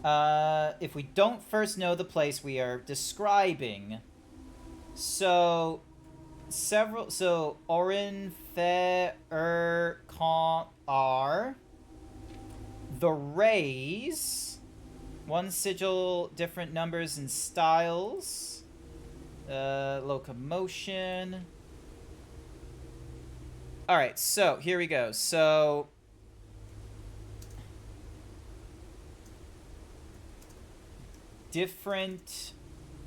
if we don't first know the place we are describing. So, Orin, Fe, Con, R. The rays. 1 sigil, different numbers and styles. Locomotion. Alright, so, here we go. So... different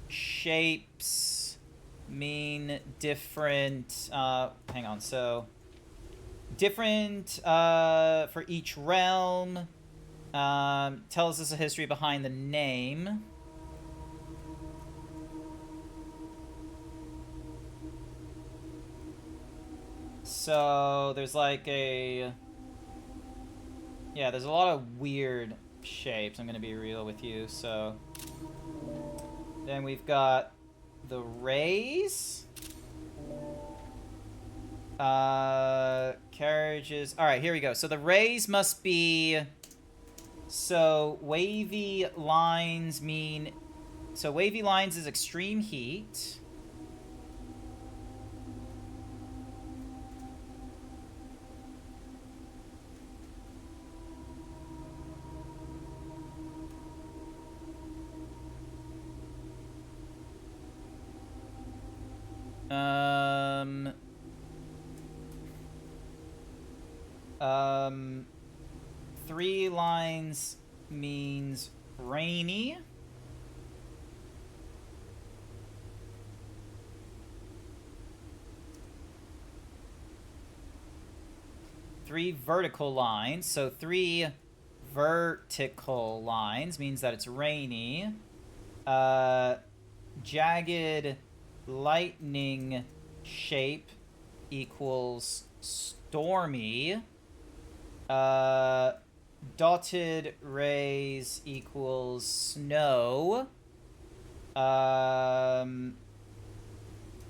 shapes mean different... hang on, so... different, for each realm. Tells us a history behind the name. So, there's like a... yeah, there's a lot of weird shapes, I'm gonna be real with you, so... then we've got the rays. Carriages... alright, here we go. So the rays must be... so, wavy lines mean... so, wavy lines is extreme heat. Three lines means rainy. Three vertical lines, so 3 vertical lines means that it's rainy. Jagged lightning shape equals stormy. Dotted rays equals snow.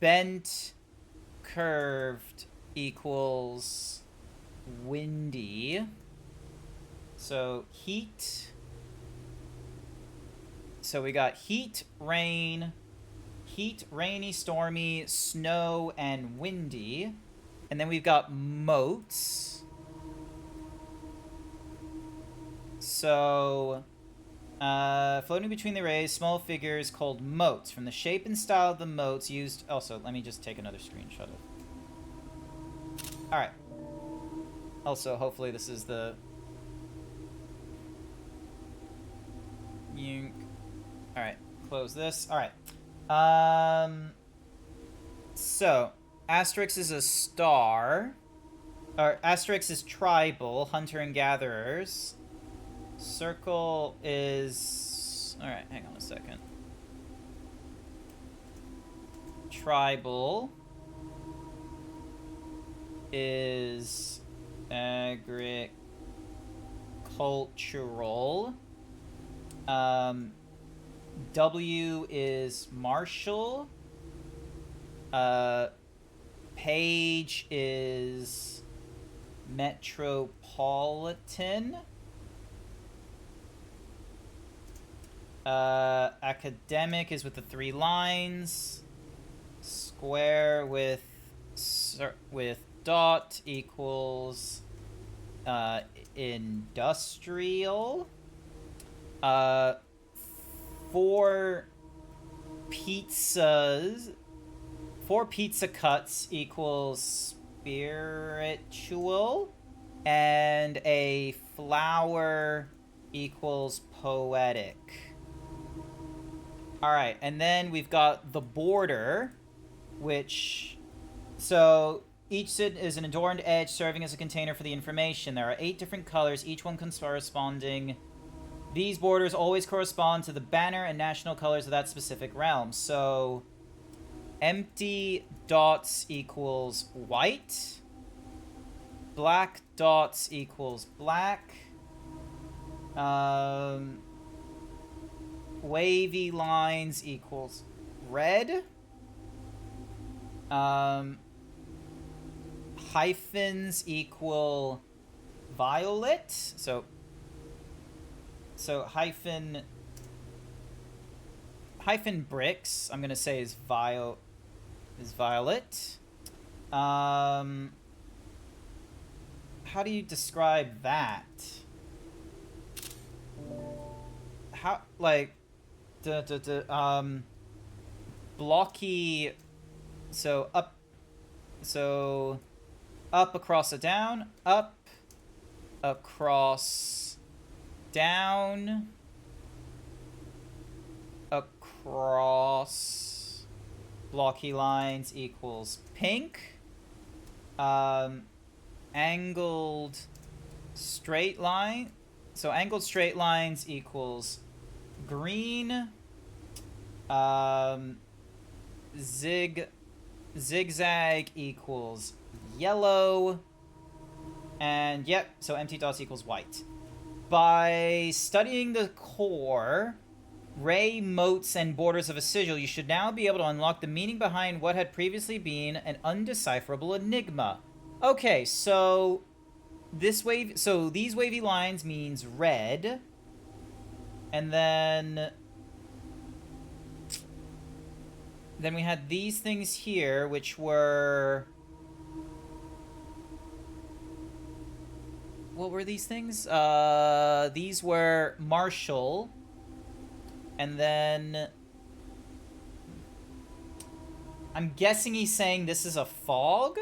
Bent curved equals windy. So heat. So we got heat, rain, rainy, stormy, snow, and windy. And then we've got moats. So, floating between the rays, small figures called motes. From the shape and style of the motes used... Also, let me just take another screenshot of... Alright. Also, hopefully this is the... Yink. Alright, close this. Alright. So, Asterix is a star. Or, Asterix is tribal, hunter and gatherers. Circle is... Alright, hang on a second. Tribal is agricultural. W is martial. Page is metropolitan. Academic is with the 3 lines. Square with dot equals industrial. 4 pizza cuts equals spiritual, and a flower equals poetic. Alright, and then we've got the border, which... So, each cid is an adorned edge serving as a container for the information. There are 8 different colors, each one corresponding... These borders always correspond to the banner and national colors of that specific realm. So, empty dots equals white. Black dots equals black. Wavy lines equals red. Hyphens equal violet. So hyphen bricks, I'm gonna say is violet. How do you describe that? How, like, blocky, so up across a down, up across down, across blocky lines equals pink. Angled straight line, so angled straight lines equals green. Zigzag equals yellow. And yep, so empty dots equals white. By studying the core, ray, motes, and borders of a sigil, you should now be able to unlock the meaning behind what had previously been an undecipherable enigma. Okay, so these wavy lines means red. And then we had these things here, which were... What were these things? These were martial. And then... I'm guessing he's saying this is a fog?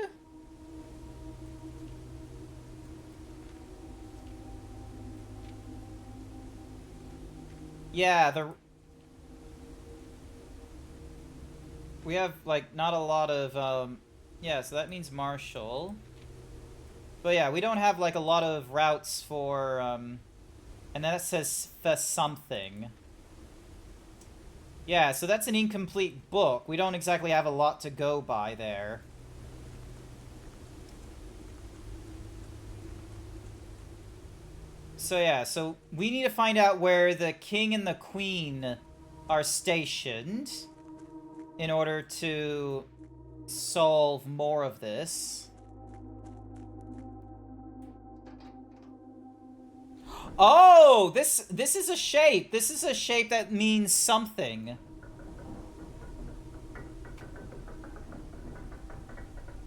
Yeah, we have, like, not a lot of, yeah, so that means martial. But yeah, we don't have, like, a lot of routes for, and that says the something. Yeah, so that's an incomplete book. We don't exactly have a lot to go by there. So yeah, so we need to find out where the king and the queen are stationed in order to solve more of this. Oh, this is a shape. This is a shape that means something.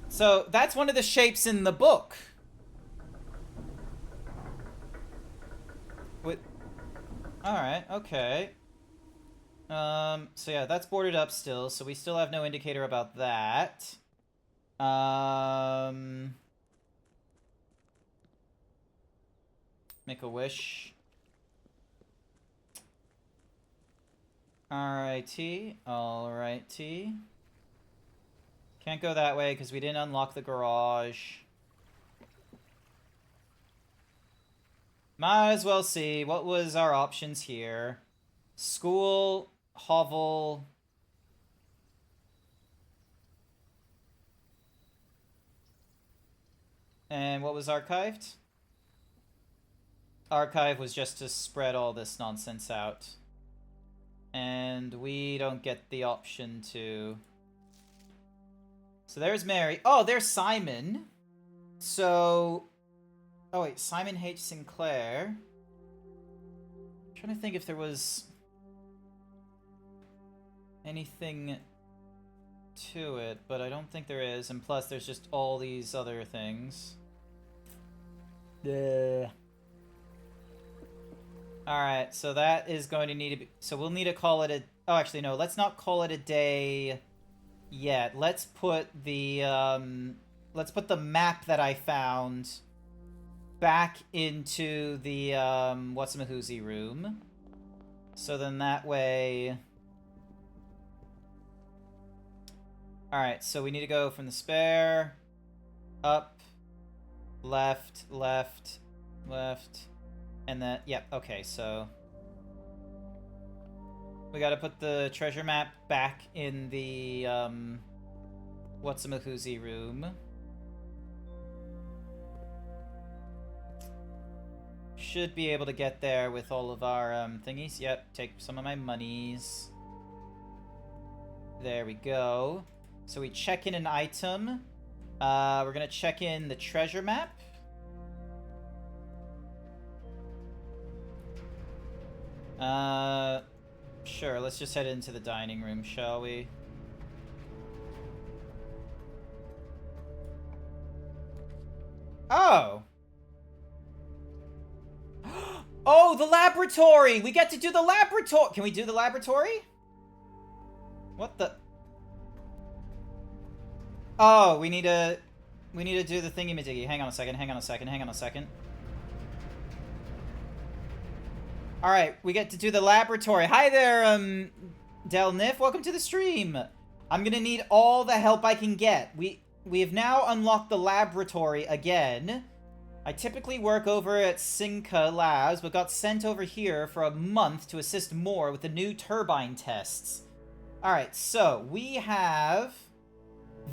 So that's one of the shapes in the book. Alright, okay. So yeah, that's boarded up still, so we still have no indicator about that. Make a wish. Alrighty, alrighty. Can't go that way because we didn't unlock the garage. Might as well see. What was our options here? School, hovel. And what was archived? Archive was just to spread all this nonsense out. And we don't get the option to... So there's Mary. Oh, there's Simon. So... Oh wait, Simon H. Sinclair. I'm trying to think if there was... anything to it, but I don't think there is. And plus, there's just all these other things. Alright, so that is going to need to be... So we'll need to call it a... Oh, actually, no. Let's not call it a day yet. Let's put the map that I found back into the, whatsamahoozy room. So then that way... Alright, so we need to go from the spare, up, left, left, left, and then, yep, okay, so we gotta put the treasure map back in the, whatsamahoozy room. Should be able to get there with all of our, thingies. Yep, take some of my monies. There we go. So we check in an item. We're gonna check in the treasure map. Sure, let's just head into the dining room, shall we? Oh! Oh, the laboratory! We get to do the laboratory! Can we do the laboratory? What the... Oh, we need to do the thingy-majiggy. Hang on a second. Alright, we get to do the laboratory. Hi there, Delnif. Welcome to the stream. I'm gonna need all the help I can get. We have now unlocked the laboratory again. I typically work over at Sinka Labs, but got sent over here for a month to assist more with the new turbine tests. Alright, so we have...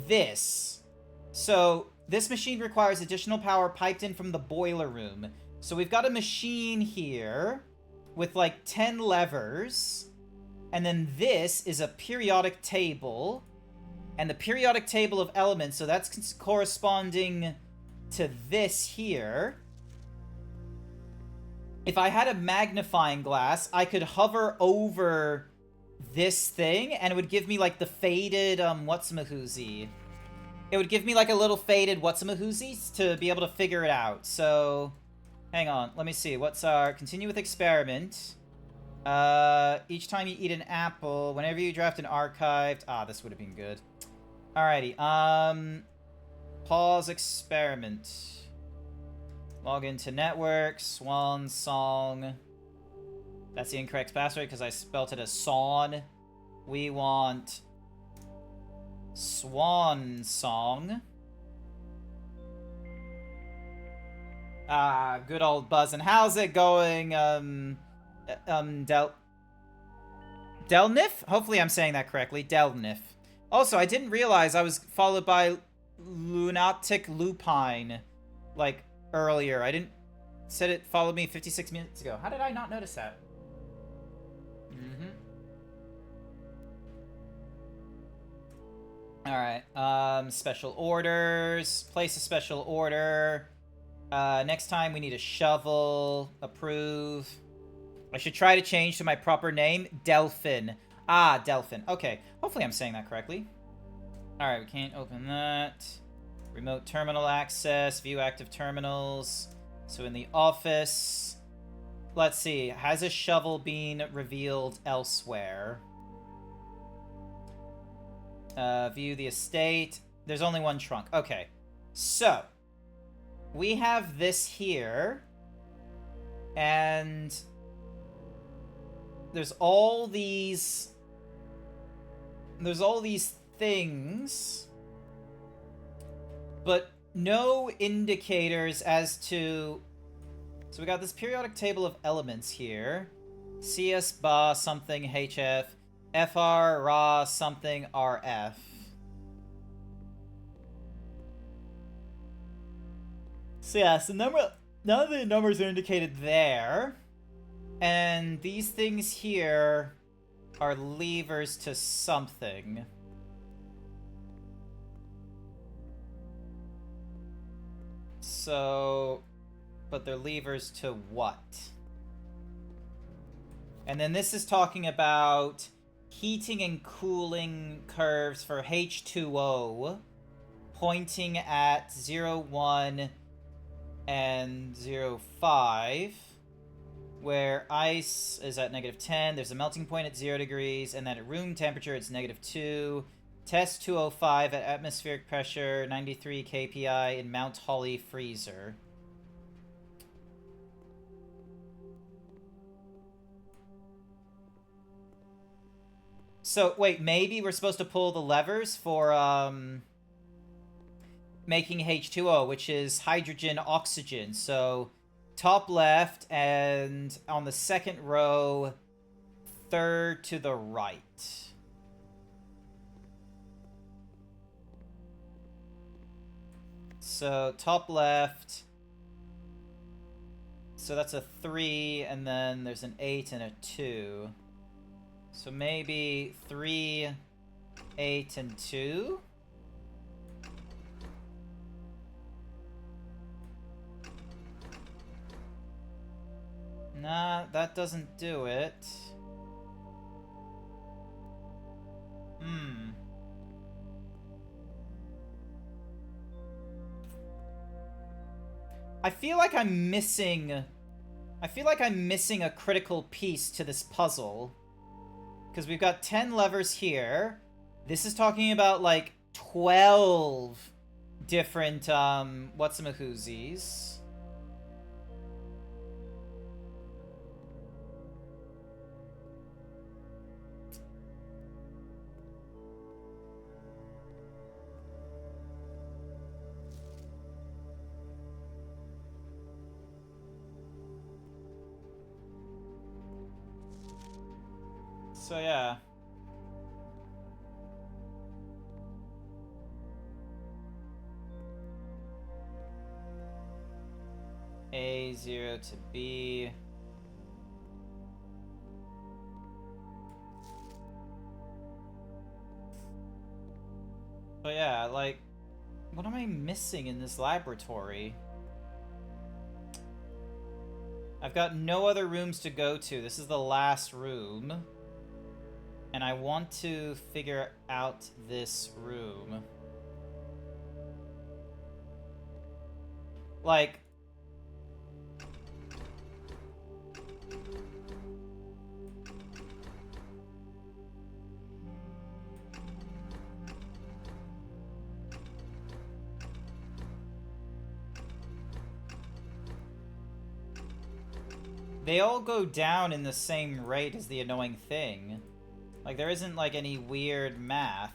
this. So, this machine requires additional power piped in from the boiler room. So we've got a machine here with like 10 levers. And then this is a periodic table. And the periodic table of elements, so that's corresponding to this here. If I had a magnifying glass, I could hover over this thing, and it would give me, like, the faded, whatsamahoozy. It would give me, like, a little faded whatsamahoozy to be able to figure it out. So, hang on. Let me see. What's our... Continue with experiment. Each time you eat an apple, whenever you draft an archived... Ah, this would have been good. Alrighty. Pause experiment. Log into network. Swan song. That's the incorrect password because I spelt it as Sawn. We want Swan Song. Ah, good old buzzin'. How's it going, Delnif? Hopefully I'm saying that correctly. Delnif. Also, I didn't realize I was followed by Lunatic Lupine, like, earlier. I didn't... Said it followed me 56 minutes ago. How did I not notice that? Alright, special orders. Place a special order. Next time we need a shovel. Approve. I should try to change to my proper name. Delphin. Ah, Delphin. Okay. Hopefully I'm saying that correctly. Alright, we can't open that. Remote terminal access. View active terminals. So in the office. let's see. Has a shovel been revealed elsewhere? View the estate. There's only one trunk. Okay. So, we have this here. And there's all these things, but no indicators as to... So we got this periodic table of elements here. CS Ba something HF, FR Ra something RF. So yeah, so none of the numbers are indicated there. And these things here are levers to something. So, but they're levers to what? And then this is talking about heating and cooling curves for H2O, pointing at 0, 1, and 0, 5. Where ice is at -10, there's a melting point at 0 degrees, and then at room temperature it's -2. Test 205 at atmospheric pressure, 93 kPi in Mount Holly freezer. So, wait, maybe we're supposed to pull the levers for, making H2O, which is hydrogen, oxygen, so... Top left, and on the second row, third to the right. So, top left. So that's a 3, and then there's an 8 and a 2. So maybe 3, 8, and 2? Nah, that doesn't do it. I feel like I'm missing a critical piece to this puzzle. Because we've got 10 levers here. This is talking about, like, 12 different, whatsamahoozies. So, yeah. A0 to B. But yeah, like, what am I missing in this laboratory? I've got no other rooms to go to. This is the last room. And I want to figure out this room. Like... They all go down in the same rate as the annoying thing. Like, there isn't, like, any weird math.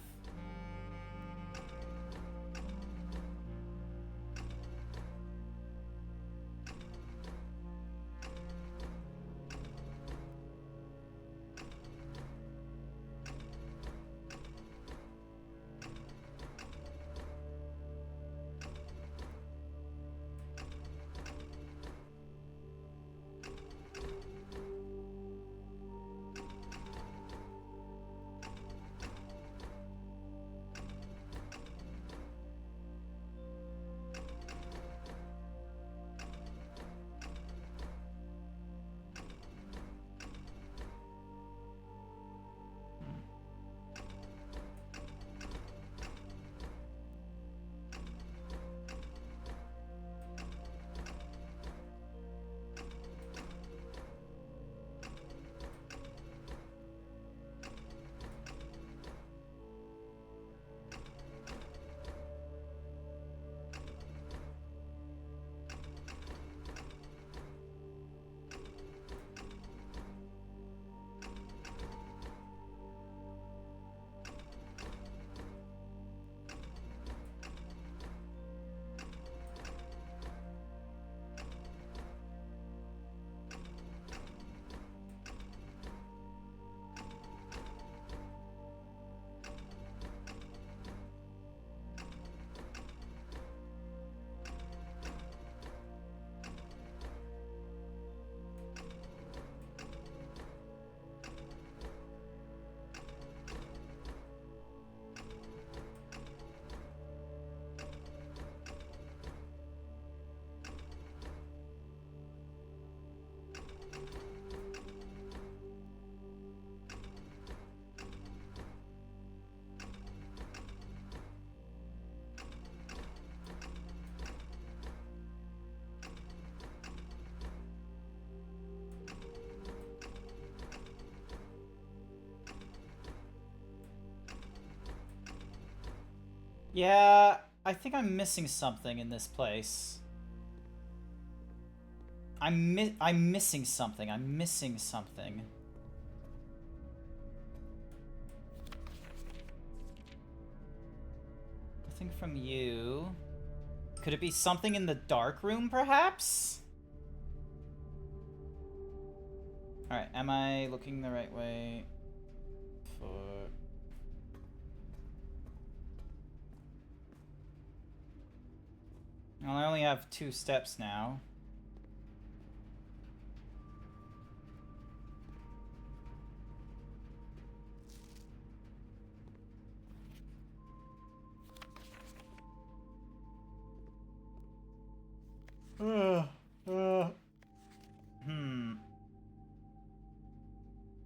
Yeah, I think I'm missing something in this place. I'm missing something. I'm missing something. Nothing from you. Could it be something in the dark room, perhaps? Alright, am I looking the right way? Well, I only have 2 steps now.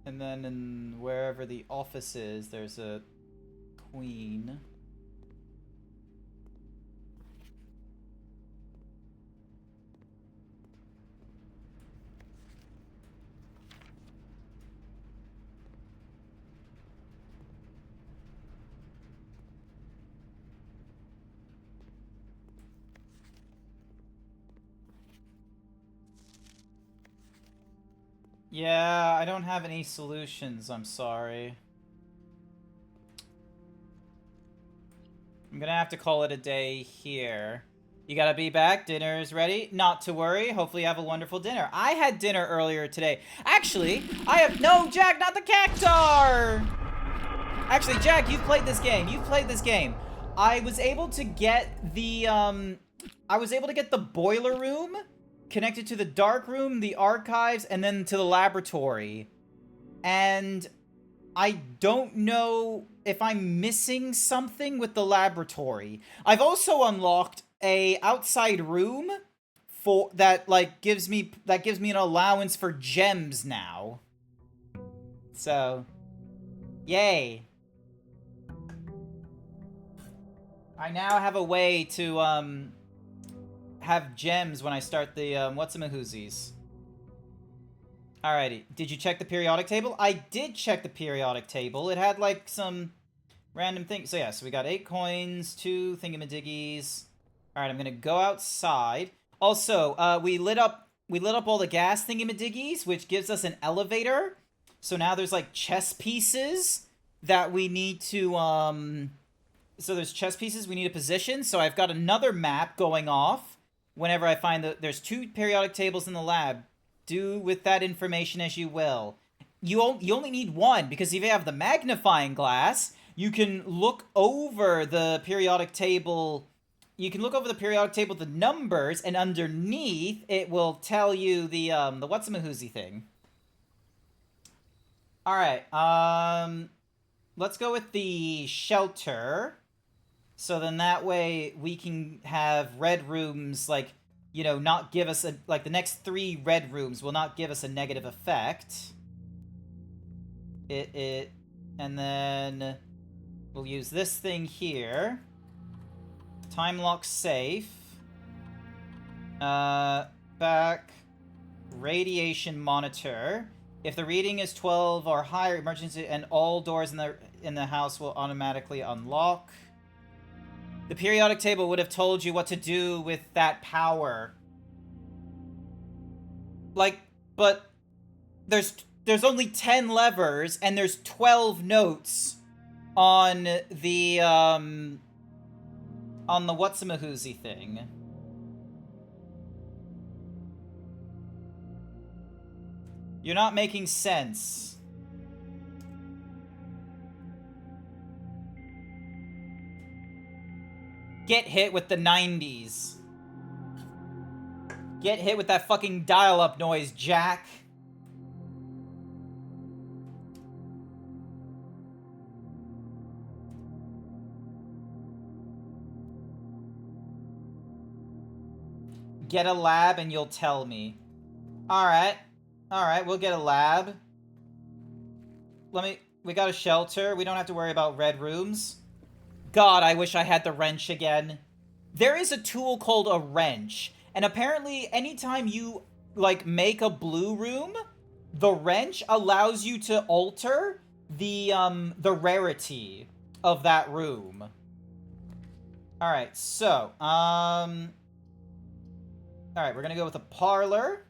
And then in wherever the office is, there's a queen. Yeah, I don't have any solutions, I'm sorry. I'm gonna have to call it a day here. You gotta be back, dinner is ready. Not to worry, hopefully you have a wonderful dinner. I had dinner earlier today. Actually, no, Jack, not the cactar! Actually, Jack, you've played this game. You've played this game. I was able to get the, boiler room connected to the dark room, the archives, and then to the laboratory. And I don't know if I'm missing something with the laboratory. I've also unlocked a outside room for that gives me an allowance for gems now. So, yay. I now have a way to have gems when I start the whatsamahoozies. Alrighty, did you check the periodic table? I did check the periodic table. It had like some random things. So yeah, so we got 8 coins, 2 thingamadiggies. Alright, I'm gonna go outside. Also, we lit up all the gas thingamadiggies, which gives us an elevator. So now there's like chess pieces that we need to so there's chess pieces we need to position. So I've got another map going off whenever I find that there's 2 periodic tables in the lab. Do with that information as you will. You only need 1, because if you have the magnifying glass, you can look over the periodic table. You can look over the periodic table, the numbers, and underneath it will tell you the whatsamahoozy thing. All right. Let's go with the shelter. So then that way we can have red rooms, like, you know, not give us a, like, the next 3 red rooms will not give us a negative effect. And then we'll use this thing here. Time lock safe. Back. Radiation monitor. If the reading is 12 or higher, emergency, and all doors in the house will automatically unlock. The periodic table would have told you what to do with that power. Like, but there's only 10 levers and there's 12 notes on the whatsamahoozy thing. You're not making sense. Get hit with the 90s. Get hit with that fucking dial-up noise, Jack. Get a lab and you'll tell me. Alright. Alright, we'll get a lab. We got a shelter. We don't have to worry about red rooms. God, I wish I had the wrench again. There is a tool called a wrench. And apparently, anytime you, like, make a blue room, the wrench allows you to alter the rarity of that room. Alright, so, alright, we're gonna go with a parlor.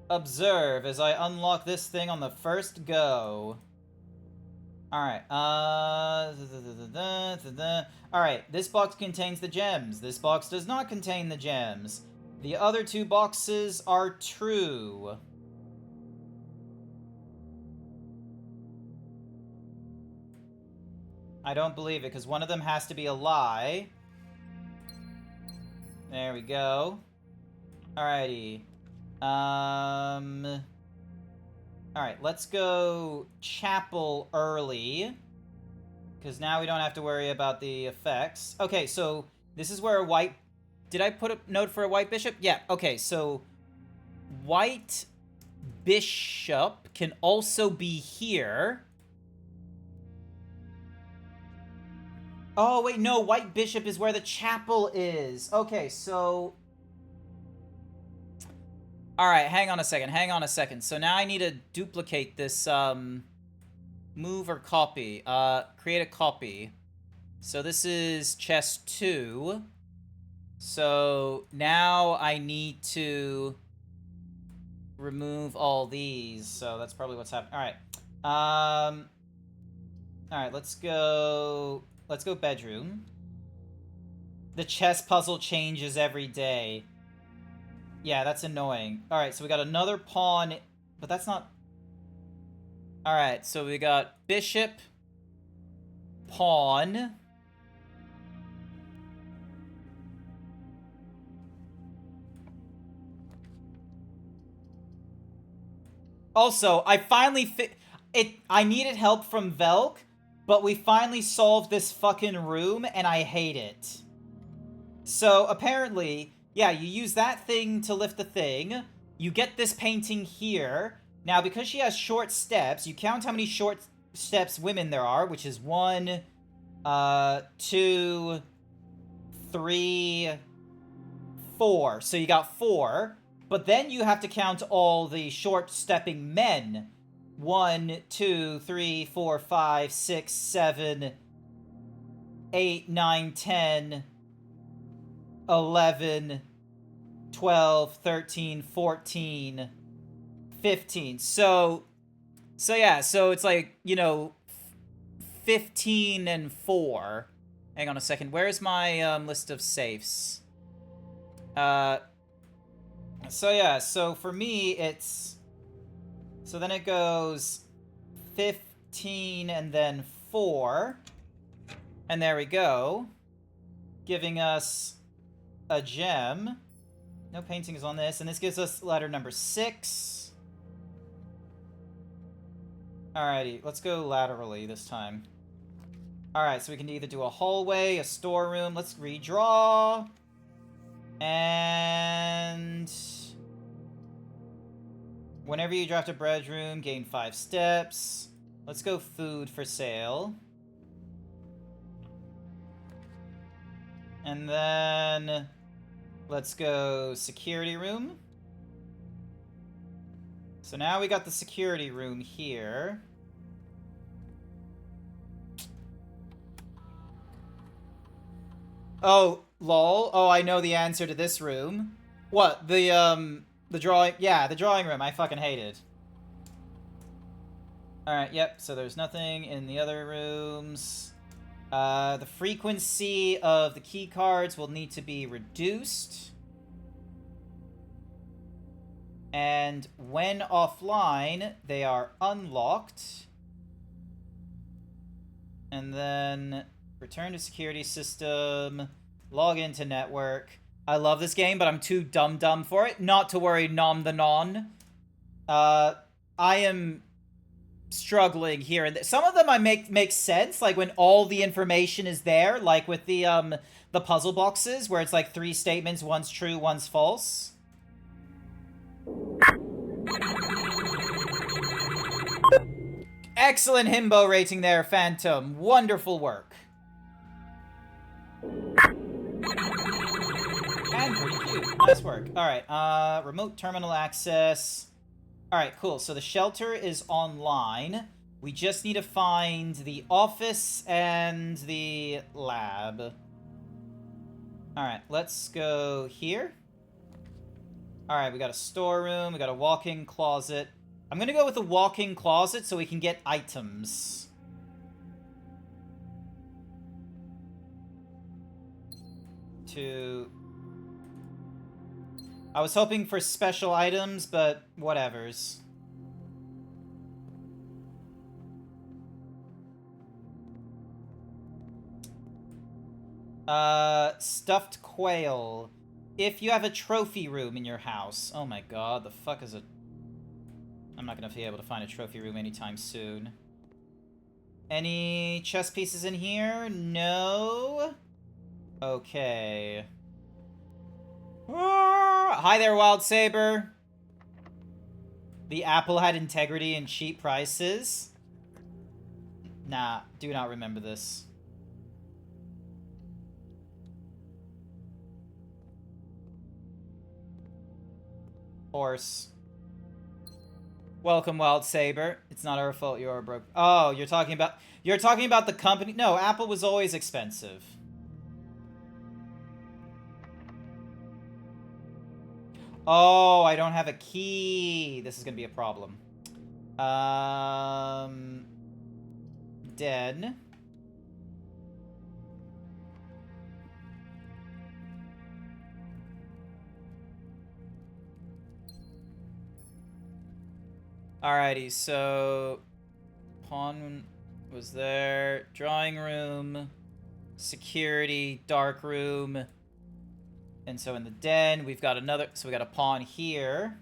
Observe as I unlock this thing on the first go. Alright, alright, this box contains the gems. This box does not contain the gems. The other two boxes are true. I don't believe it, because one of them has to be a lie. There we go. Alrighty. Alright, let's go chapel early. Because now we don't have to worry about the effects. Okay, so this is where a white... Did I put a note for a white bishop? Yeah, okay, so... White bishop can also be here. Oh, wait, no, white bishop is where the chapel is. Okay, so... Alright, hang on a second. So now I need to duplicate this, move or copy. Create a copy. So this is chess 2. So now I need to remove all these. So that's probably what's happening. Alright. Alright, let's go bedroom. The chess puzzle changes every day. Yeah, that's annoying. Alright, so we got another pawn, but that's not... Alright, so we got bishop, pawn. Also, I finally I needed help from Velk, but we finally solved this fucking room, and I hate it. So, apparently... Yeah, you use that thing to lift the thing. You get this painting here. Now, because she has short steps, you count how many short steps women there are, which is 1, 2, 3, 4. So you got 4. But then you have to count all the short-stepping men. 1, 2, 3, 4, 5, 6, 7, 8, 9, 10... 11, 12, 13, 14, 15. So yeah, so it's like, you know, 15 and 4. Hang on a second. Where's my list of safes? So yeah, so for me, it's... So then it goes 15 and then 4. And there we go. Giving us... a gem. No paintings on this. And this gives us ladder number 6. Alrighty, let's go laterally this time. Alright, so we can either do a hallway, a storeroom. Let's redraw. And... whenever you draft a bedroom, gain 5 steps. Let's go food for sale. And then... let's go security room. So now we got the security room here. Oh, lol. Oh, I know the answer to this room. What? The drawing... yeah, the drawing room. I fucking hate it. Alright, yep. So there's nothing in the other rooms. The frequency of the key cards will need to be reduced. And when offline, they are unlocked. And then return to security system, log into network. I love this game, but I'm too dumb for it. Not to worry, nom the non. I am struggling here and some of them I make sense, like when all the information is there, like with the puzzle boxes where it's like 3 statements, one's true, one's false. Excellent himbo rating there, Phantom. Wonderful work. And pretty cute. Nice work. Alright, remote terminal access. Alright, cool. So the shelter is online. We just need to find the office and the lab. Alright, let's go here. Alright, we got a storeroom, we got a walk-in closet. I'm gonna go with the walk-in closet so we can get items. I was hoping for special items, but whatevers. Stuffed quail. If you have a trophy room in your house. Oh my god, the fuck is it? I'm not gonna be able to find a trophy room anytime soon. Any chess pieces in here? No? Okay. Hi there, Wild Saber. The apple had integrity and cheap prices. Nah, do not remember this. Horse. Welcome, Wild Saber. It's not our fault you're broke. Oh, you're talking about the company? No, Apple was always expensive. Oh, I don't have a key. This is gonna be a problem. Den. Alrighty, so pawn was there, drawing room, security, dark room, and so in the den we've got another. So we got a pawn here.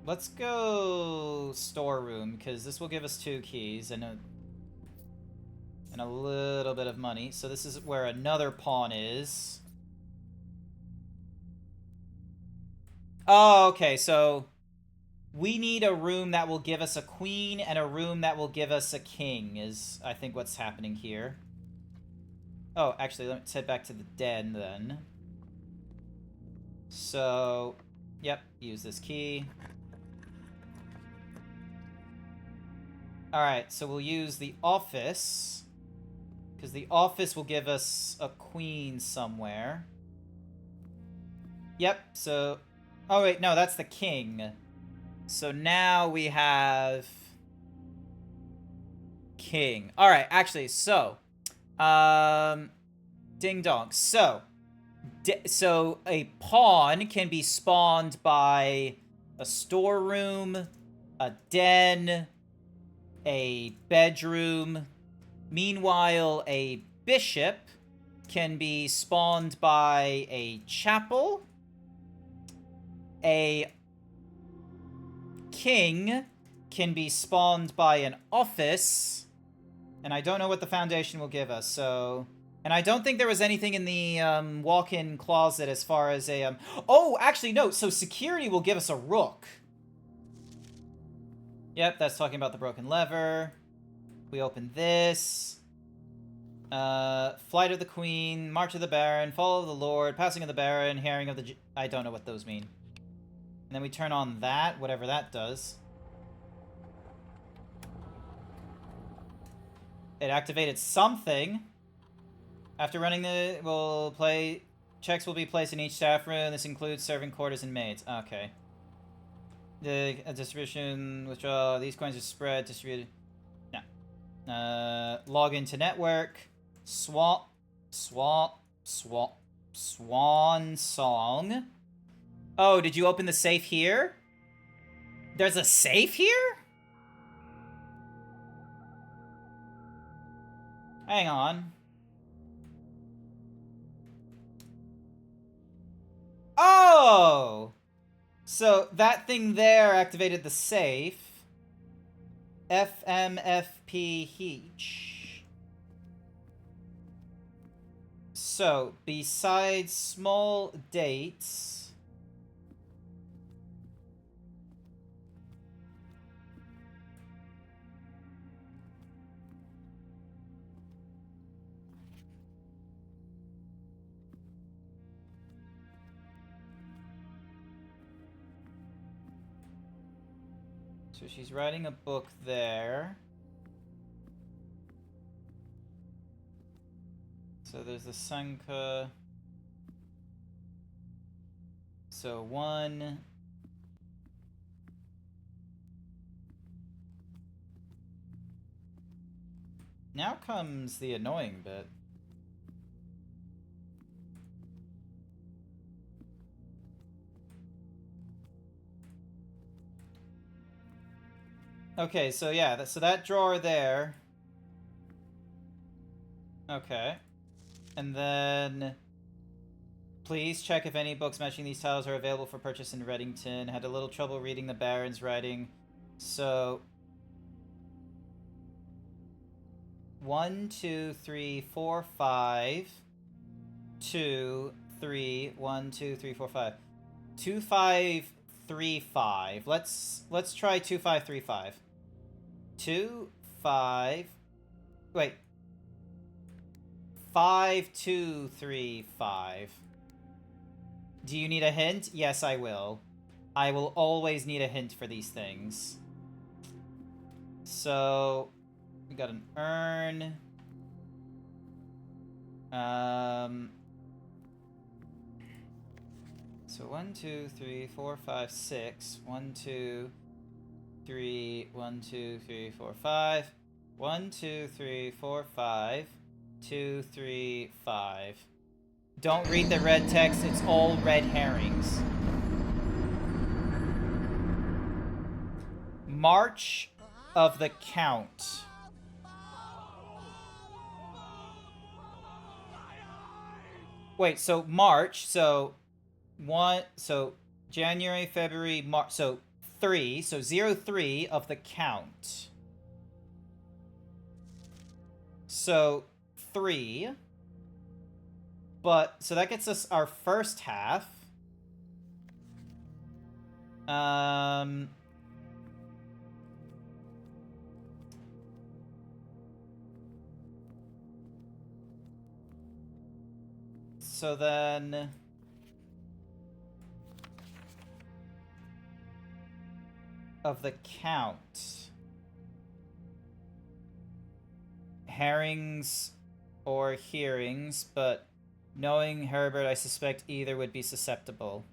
Let's go storeroom because this will give us 2 keys and a little bit of money. So this is where another pawn is. Oh, okay, so we need a room that will give us a queen and a room that will give us a king is, I think, what's happening here. Oh, actually, let's head back to the den then. So, yep, use this key. Alright, so we'll use the office. Because the office will give us a queen somewhere. Yep, so... Oh, wait, no, that's the king. So now we have... king. Alright, actually, so... Ding dong. So a pawn can be spawned by a storeroom, a den, a bedroom. Meanwhile, a bishop can be spawned by a chapel. A king can be spawned by an office. And I don't know what the foundation will give us, so... And I don't think there was anything in the walk-in closet as far as a... Oh, actually, no. So security will give us a rook. Yep, that's talking about the broken lever. We open this. Flight of the Queen, March of the Baron, Fall of the Lord, Passing of the Baron, Herring of the... I don't know what those mean. And then we turn on that, whatever that does. It activated something. After running the... Checks will be placed in each staff room. This includes serving quarters and maids. Okay. The distribution, withdraw. These coins are spread, distributed. No. Log into network. Swan song. Oh, did you open the safe here? There's a safe here? Hang on. Oh! So that thing there activated the safe. FMFP Heech. So, besides small dates... So she's writing a book there. So there's the Sanka. So 1. Now comes the annoying bit. Okay, so yeah, so that drawer there. Okay. And then please check if any books matching these titles are available for purchase in Reddington. Had a little trouble reading the Baron's writing. So 1, 2, 3, 4, 5. 2, 3, 1, 2, 3, 4, 5. 2, 5, 3, 5. Let's try 2, 5, 3, 5. 2, 5. Wait. 5, 2, 3, 5. Do you need a hint? Yes, I will. I will always need a hint for these things. So, we got an urn. So 1, 2, 3, 4, 5, 6. 1, 2, 3, 1, 2, 3, 4, 5. 1, 2, 3, 4, 5. 2, 3, 5. Don't read the red text, it's all red herrings. March of the Count. Wait, so March, so January, February, March, so 3, so 03 of the Count. So 3. But, so that gets us our first half. So then... of the Count. Herrings or hearings, but knowing Herbert, I suspect either would be susceptible.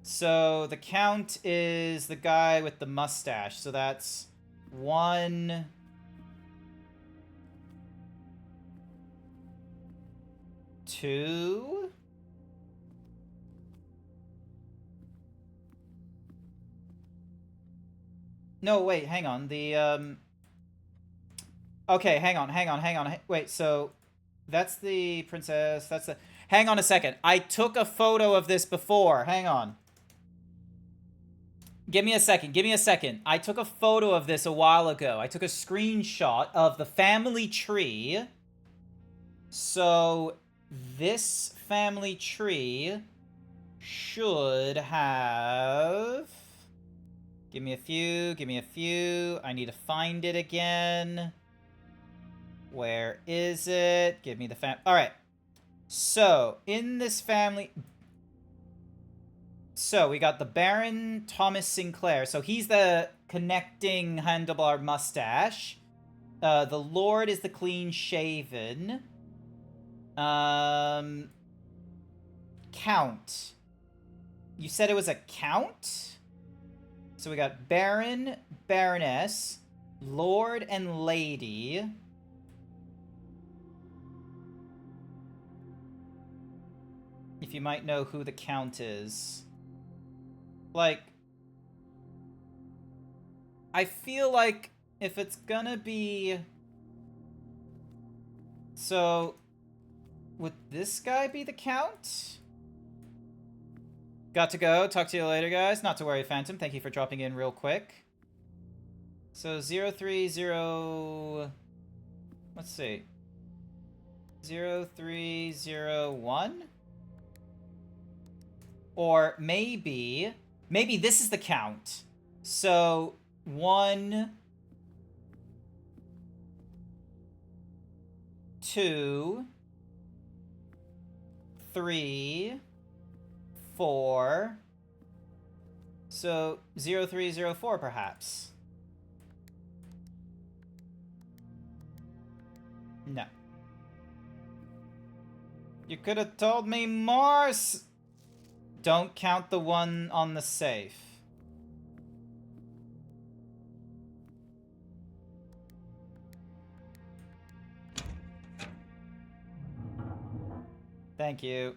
So the Count is the guy with the mustache, so that's 1... 2... No, wait, hang on. The, okay, hang on. Wait, so that's the princess. That's the... Hang on a second. I took a photo of this before. Hang on. Give me a second. I took a photo of this a while ago. I took a screenshot of the family tree. So this family tree should have... Give me a few. I need to find it again. Where is it? Give me the Alright. So, in this family... So, we got the Baron Thomas Sinclair. So, he's the connecting handlebar mustache. The Lord is the clean-shaven. Count. You said it was a count? So we got Baron, Baroness, Lord, and Lady. If you might know who the Count is. Like, I feel like if it's gonna be... So, would this guy be the Count? Got to go. Talk to you later, guys. Not to worry, Phantom. Thank you for dropping in real quick. So, 030... Let's see. 0301? Or maybe... Maybe this is the Count. So, 1... 2... 3, 4. So 0304 perhaps. No. You could have told me more. Don't count the one on the safe. Thank you.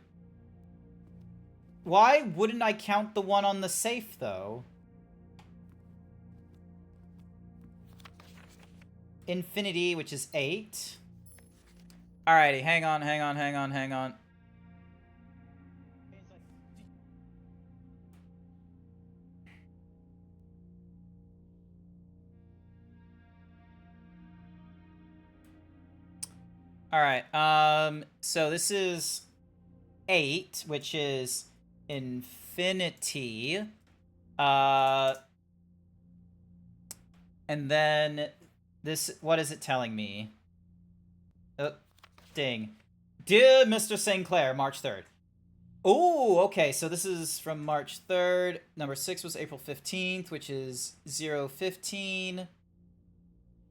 Why wouldn't I count the one on the safe, though? Infinity, which is 8. Alrighty, hang on. Alright, so this is 8, which is infinity. And then this, what is it telling me? Oh, ding. Dear Mr. St. Clair, March 3rd. Oh, okay, so this is from March 3rd. Number 6 was April 15th, which is 015.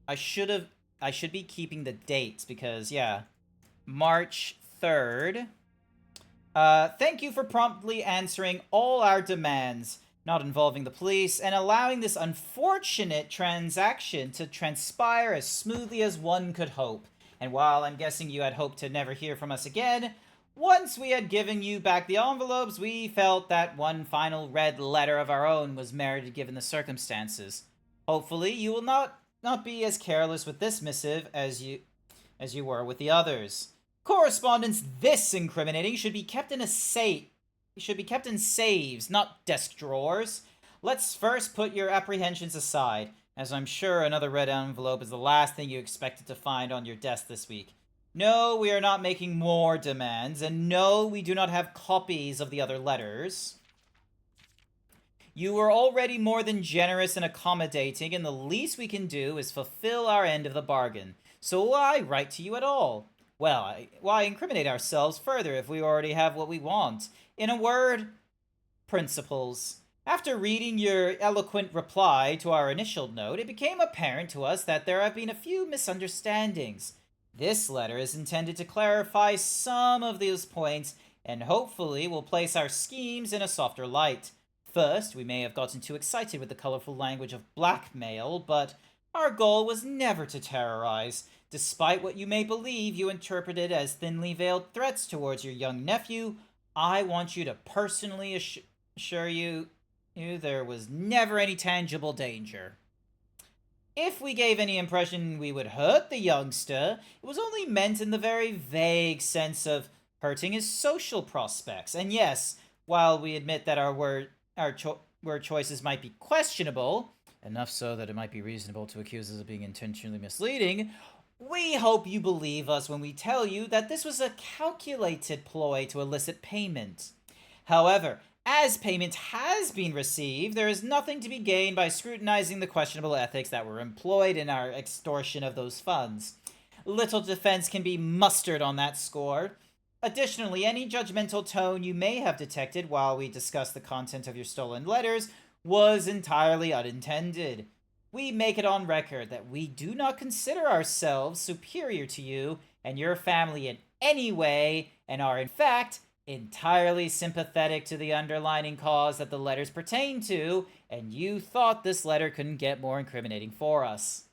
I should be keeping the dates because, yeah. March 3rd. Thank you for promptly answering all our demands, not involving the police, and allowing this unfortunate transaction to transpire as smoothly as one could hope. And while I'm guessing you had hoped to never hear from us again, once we had given you back the envelopes, we felt that one final red letter of our own was merited given the circumstances. Hopefully, you will not be as careless with this missive as you were with the others. Correspondence this incriminating should be kept in a safe. Should be kept in safes, not desk drawers. Let's first put your apprehensions aside, as I'm sure another red envelope is the last thing you expected to find on your desk this week. No, we are not making more demands, and no, we do not have copies of the other letters. You were already more than generous and accommodating, and the least we can do is fulfill our end of the bargain. So why write to you at all? Well, why incriminate ourselves further if we already have what we want? In a word, principles. After reading your eloquent reply to our initial note, it became apparent to us that there have been a few misunderstandings. This letter is intended to clarify some of those points, and hopefully will place our schemes in a softer light. First, we may have gotten too excited with the colorful language of blackmail, but our goal was never to terrorize. Despite what you may believe you interpreted as thinly veiled threats towards your young nephew, I want you to personally assure you there was never any tangible danger. If we gave any impression we would hurt the youngster, it was only meant in the very vague sense of hurting his social prospects. And yes, while we admit that our word choices might be questionable, enough so that it might be reasonable to accuse us of being intentionally misleading, we hope you believe us when we tell you that this was a calculated ploy to elicit payment. However, as payment has been received, there is nothing to be gained by scrutinizing the questionable ethics that were employed in our extortion of those funds. Little defense can be mustered on that score. Additionally, any judgmental tone you may have detected while we discuss the content of your stolen letters was entirely unintended. We make it on record that we do not consider ourselves superior to you and your family in any way, and are in fact entirely sympathetic to the underlying cause that the letters pertain to, and you thought this letter couldn't get more incriminating for us.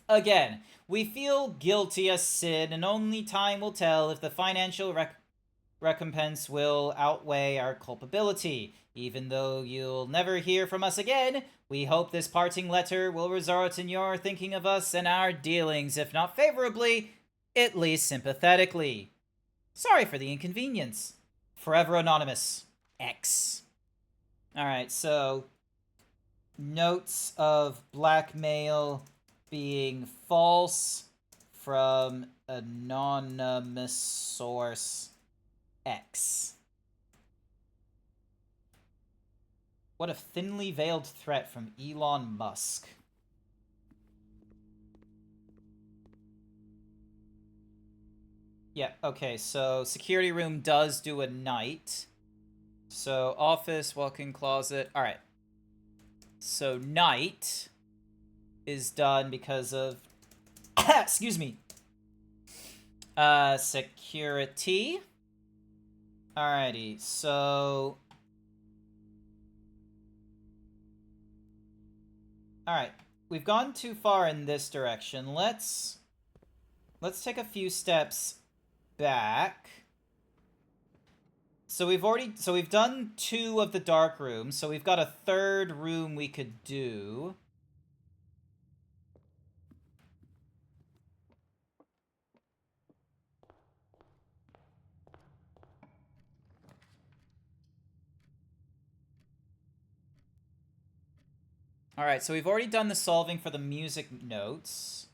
Again, we feel guilty as sin, and only time will tell if the financial recompense will outweigh our culpability. Even though you'll never hear from us again, we hope this parting letter will result in your thinking of us and our dealings, if not favorably, at least sympathetically. Sorry for the inconvenience. Forever Anonymous, X. Alright, so notes of blackmail being false from anonymous source X. What a thinly veiled threat from Elon Musk. Yeah, okay, so security room does do a night. So office, walk-in closet. Alright. So night is done because of excuse me. Security. Alrighty, so alright. We've gone too far in this direction. Let's take a few steps back. So we've done 2 of the dark rooms, so we've got a 3rd room we could do. Alright, so we've already done the solving for the music notes.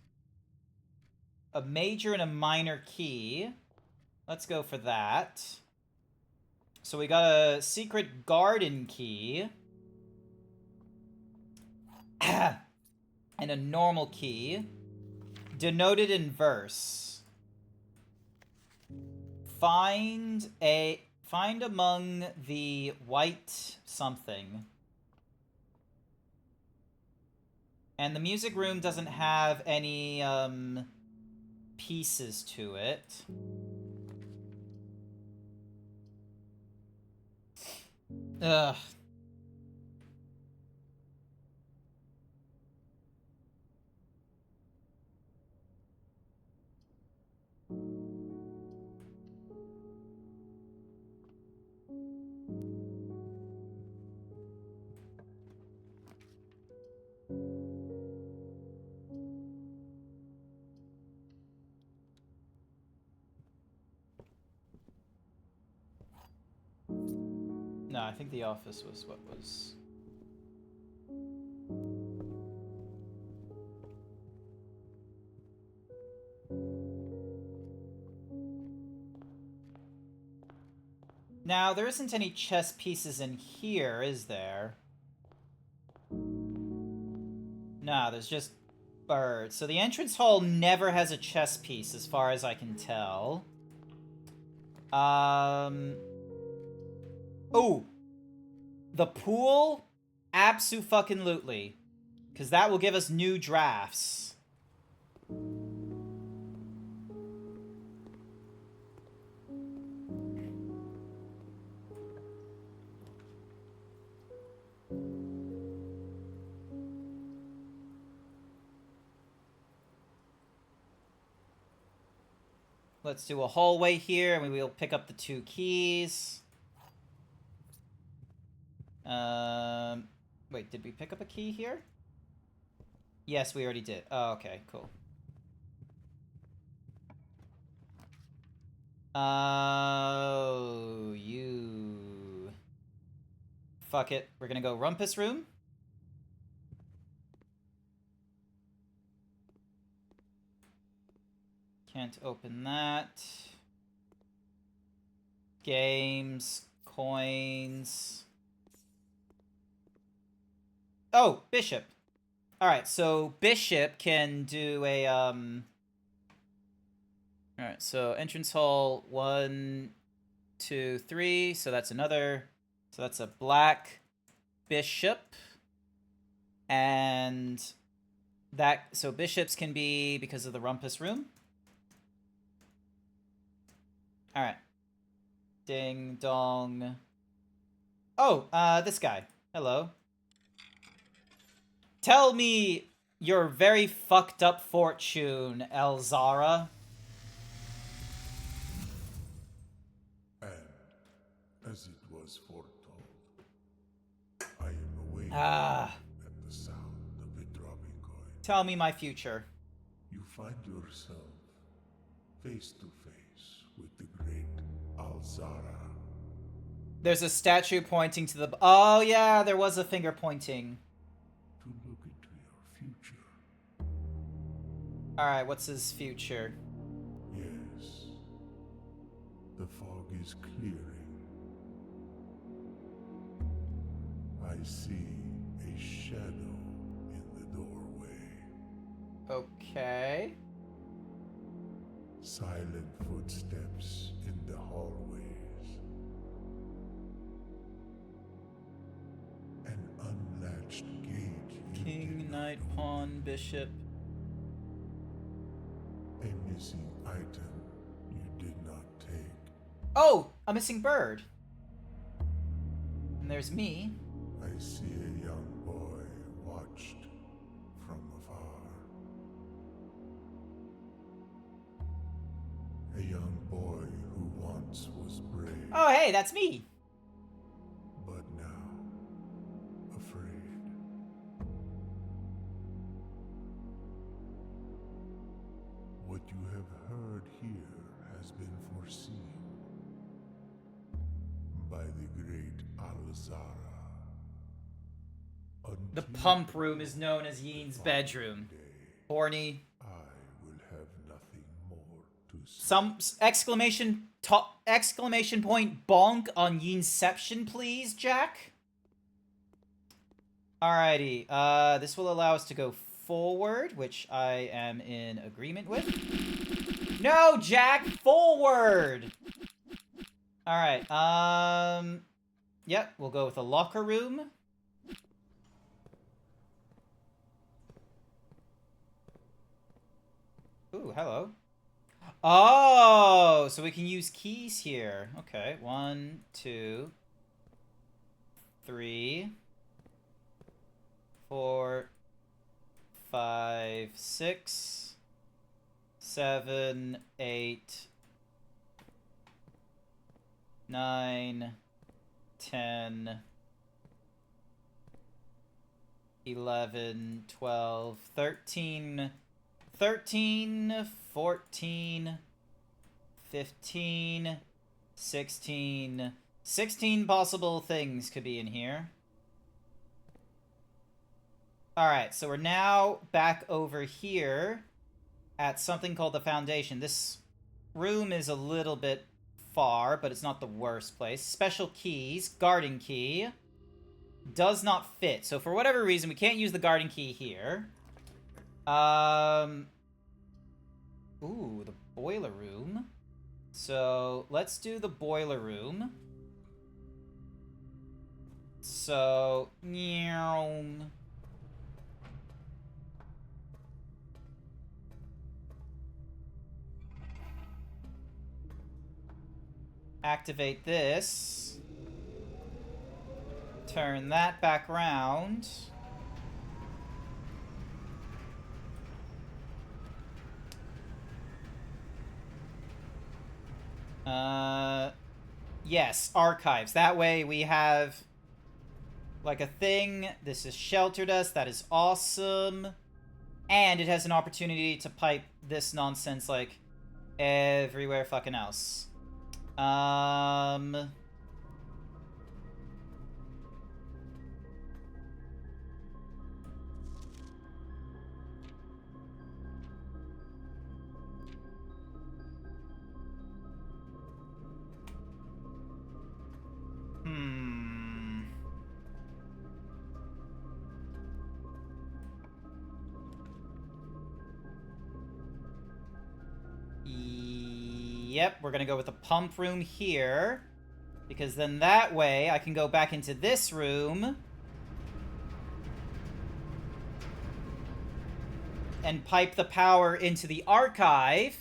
A major and a minor key. Let's go for that. So we got a secret garden key. And a normal key. Denoted in verse. Find among the white something. And the music room doesn't have any pieces to it. Ugh. No, I think the office was what was... Now, there isn't any chess pieces in here, is there? No, there's just birds. So the entrance hall never has a chess piece, as far as I can tell. Oh! The pool? Abso-fucking-lutely. Because that will give us new drafts. Let's do a hallway here, and we will pick up the 2 keys. Wait, did we pick up a key here? Yes, we already did. Oh, okay, cool. Oh, you... Fuck it. We're gonna go Rumpus Room. Can't open that. Games. Coins. Oh, Bishop. Alright, so Bishop can do a, Alright, so entrance hall 1, 2, 3. So that's another... So that's a black Bishop. And... that... So Bishops can be because of the Rumpus Room. Alright. Ding dong. Oh, this guy. Hello. Tell me your very fucked up fortune, Elzara. And, as it was foretold, I am awake Ah. at the sound of a dropping coin. Tell me my future. You find yourself face to face with the great Alzara. There's a statue pointing to the... Oh, yeah, there was a finger pointing. To look into your future. Alright, what's his future? Yes. The fog is clearing. I see a shadow in the doorway. Okay. Silent footsteps in the hallways. An unlatched gate. You King, did not knight, open. pawn, bishop. A missing item you did not take. Oh, a missing bird. And there's me. I see a young boy watched from afar. A young boy who once was brave, Oh, hey, that's me. but now afraid. What you have heard here has been foreseen by the great Alzara. The Until pump room is known as Yin's bedroom. day, Horny. I will have nothing more to say. Some exclamation point bonk on Yinception, please, Jack. Alrighty, this will allow us to go forward, which I am in agreement with. No, Jack, forward! Alright, yep, we'll go with a locker room. Ooh, hello. Oh, so we can use keys here. Okay, 1, 2, 3, 4, 5, 6, 7, 8, 9, 10, 11, 12, 13, 14, 15, 16. 16 possible things could be in here. Alright, so we're now back over here at something called the Foundation. This room is a little bit far, but it's not the worst place. Special keys. Garden key. Does not fit. So for whatever reason, we can't use the garden key here. Ooh, the boiler room. So, let's do the boiler room. So, activate this. Turn that back around. Yes, archives. That way we have, like, a thing. This has sheltered us. That is awesome. And it has an opportunity to pipe this nonsense, like, everywhere fucking else. Yep, we're gonna go with the pump room here. Because then that way I can go back into this room and pipe the power into the archive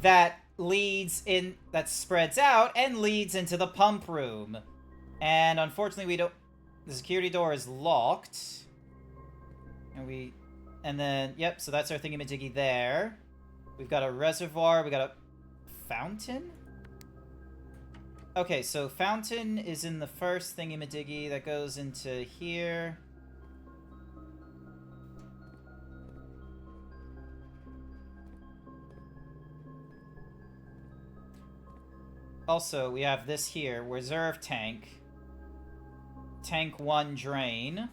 that leads in, that spreads out and leads into the pump room. And unfortunately we don't, the security door is locked. And then, yep, so that's our thingamajiggy there. We've got a reservoir, we got a fountain? Okay, so fountain is in the first thingamadiggy that goes into here. Also, we have this here, reserve tank. Tank 1 drain.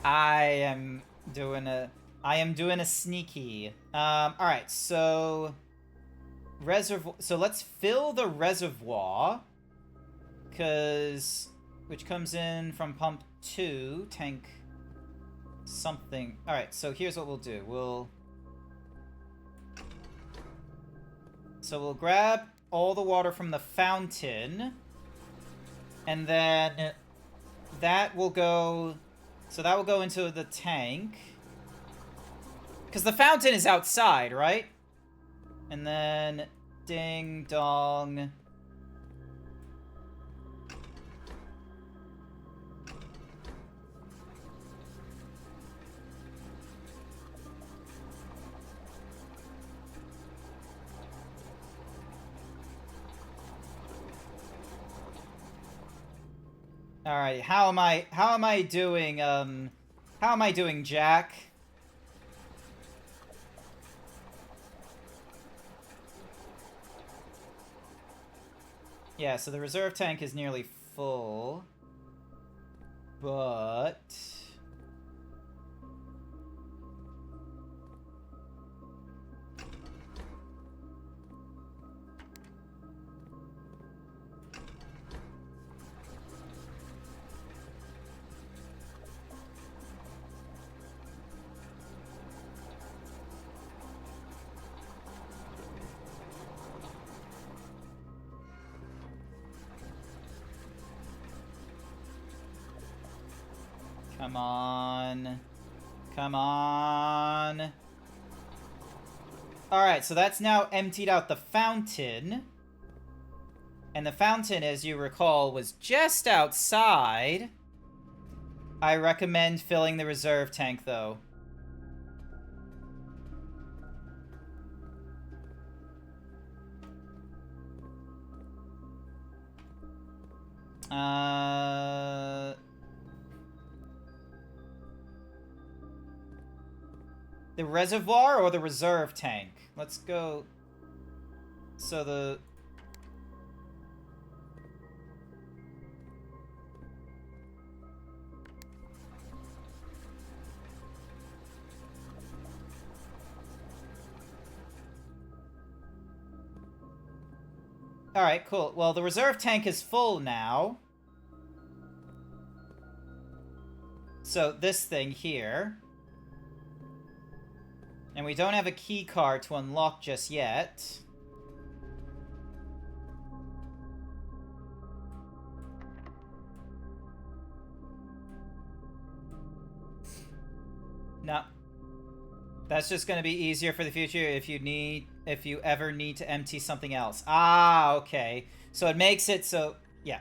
I am doing a sneaky. Alright, so reservoir, so let's fill the reservoir, cause which comes in from pump 2, tank something. Alright, so here's what we'll do. We'll grab all the water from the fountain, and then that will go... So that will go into the tank. Because the fountain is outside, right? And then... Ding dong. Alright, how am I doing, Jack? Yeah, so the reserve tank is nearly full. But... Come on. Come on. Alright, so that's now emptied out the fountain. And the fountain, as you recall, was just outside. I recommend filling the reserve tank, though. The reservoir or the reserve tank? Let's go... So the... Alright, cool. Well, the reserve tank is full now. So this thing here... And we don't have a key card to unlock just yet. No. That's just going to be easier for the future if you ever need to empty something else. Ah, okay. So it makes it so... Yeah.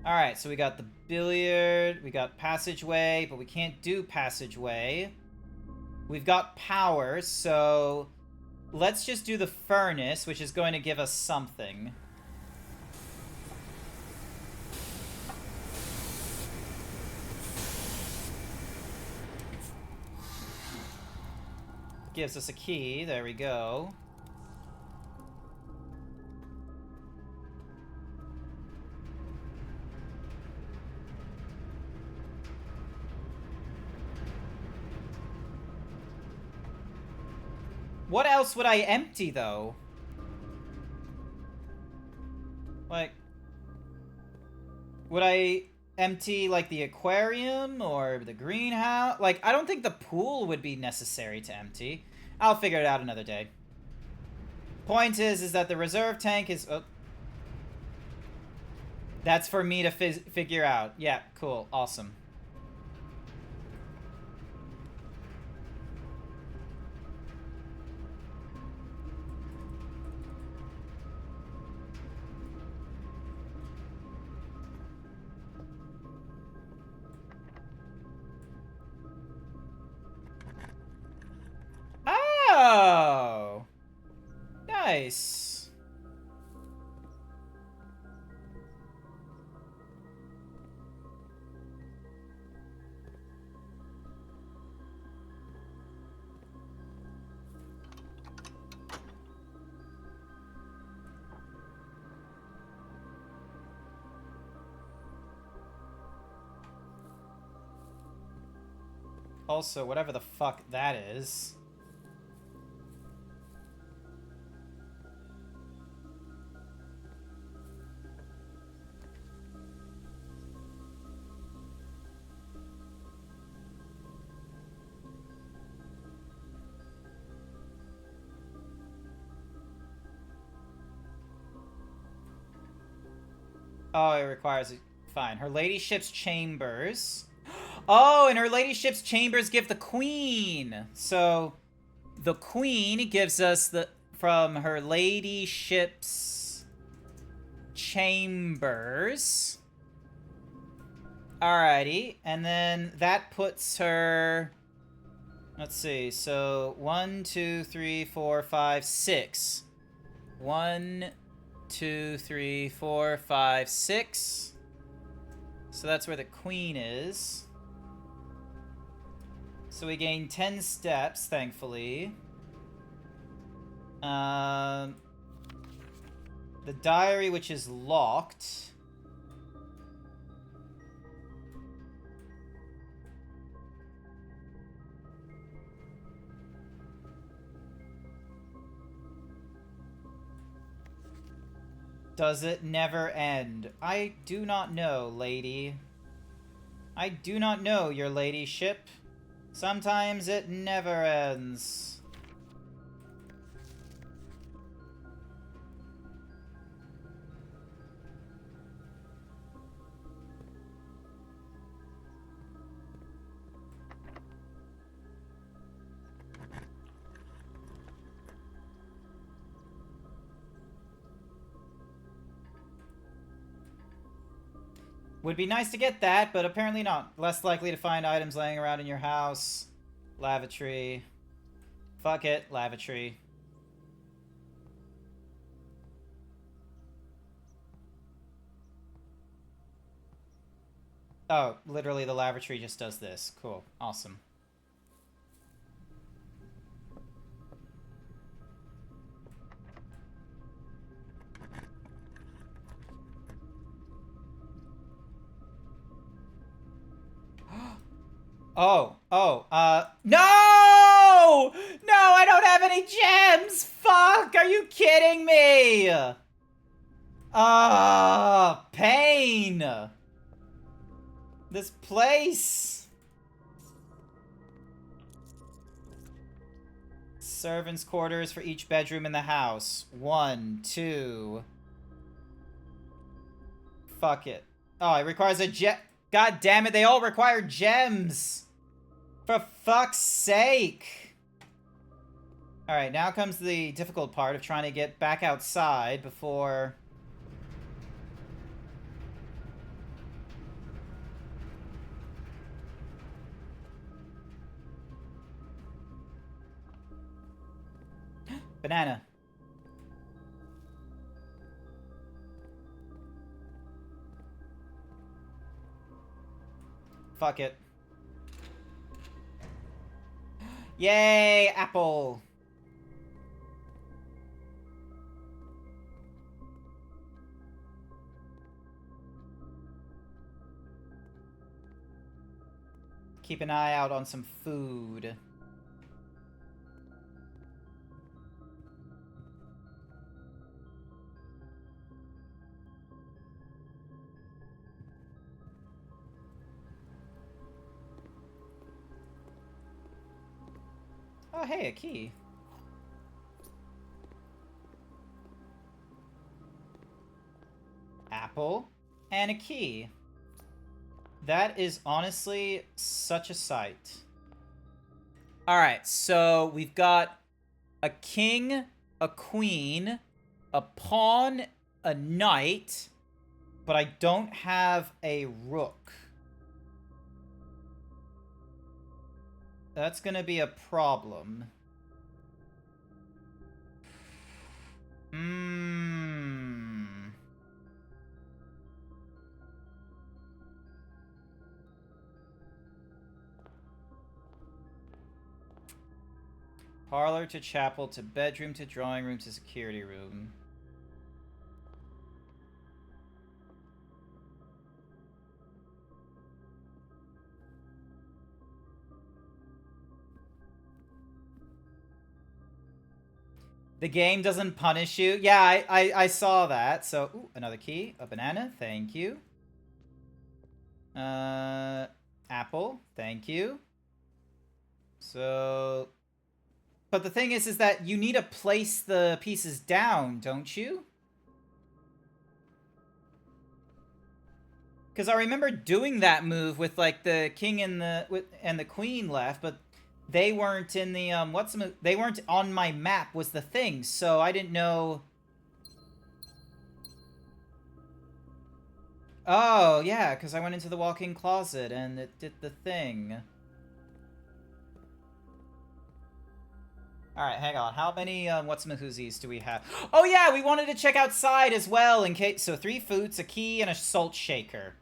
Alright, so we got the billiard, we got passageway, but we can't do passageway. We've got power, so let's just do the furnace, which is going to give us something. Gives us a key, there we go. What else would I empty, though? Like... Would I empty, like, the aquarium or the greenhouse? Like, I don't think the pool would be necessary to empty. I'll figure it out another day. Point is that the reserve tank is... Oh. That's for me to figure out. Yeah, cool. Awesome. Oh! Nice. Also, whatever the fuck that is. Oh, it requires it. Fine. Her ladyship's chambers. Oh, and her ladyship's chambers give the queen. So, the queen gives us the from her ladyship's chambers. Alrighty, and then that puts her. Let's see. So 1, 2, 3, 4, 5, 6. 1, 2, 3, 4, 5, 6. So that's where the queen is. So we gain 10 steps, thankfully. The diary, which is locked. Does it never end? I do not know, lady. I do not know, your ladyship. Sometimes it never ends. Would be nice to get that, but apparently not. Less likely to find items laying around in your house. Lavatory. Fuck it, lavatory. Oh, literally the lavatory just does this. Cool. Awesome. No! No! I don't have any gems! Fuck! Are you kidding me? Pain! This place! Servants' quarters for each bedroom in the house. 1, 2. Fuck it. Oh, it requires a gem. God damn it, they all require gems! For fuck's sake! Alright, now comes the difficult part of trying to get back outside before... Banana. Fuck it. Yay, apple. Keep an eye out on some food. Oh, hey, a key. Apple and a key. That is honestly such a sight. Alright, so we've got a king, a queen, a pawn, a knight, but I don't have a rook. That's gonna be a problem. Parlor to chapel to bedroom to drawing room to security room. The game doesn't punish you. Yeah, I saw that. So, ooh, another key. A banana. Thank you. Apple. Thank you. So... But the thing is that you need to place the pieces down, don't you? Because I remember doing that move with, like, the king and the queen left, but they weren't in the, they weren't on my map was the thing, so I didn't know... Oh, yeah, because I went into the walk-in closet and it did the thing. Alright, hang on. How many, what's-mahoozies do we have? Oh, yeah, we wanted to check outside as well in case... So, 3 foods, a key, and a salt shaker.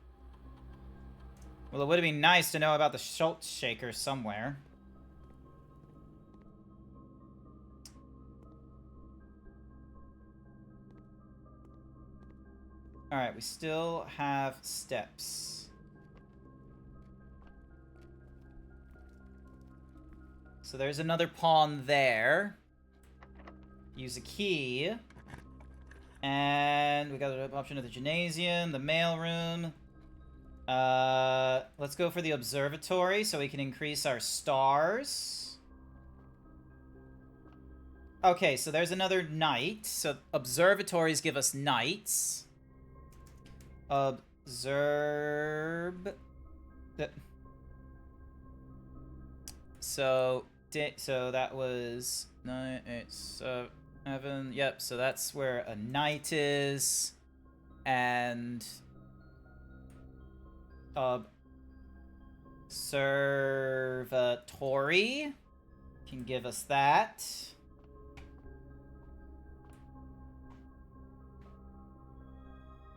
Well, it would have been nice to know about the salt shaker somewhere. Alright, we still have steps. So there's another pawn there. Use a key. And we got an option of the gymnasium, the mailroom. Let's go for the observatory so we can increase our stars. Okay, so there's another knight. So observatories give us knights. So that was 9, 8, 7. Yep, so that's where a knight is. And observatory can give us that.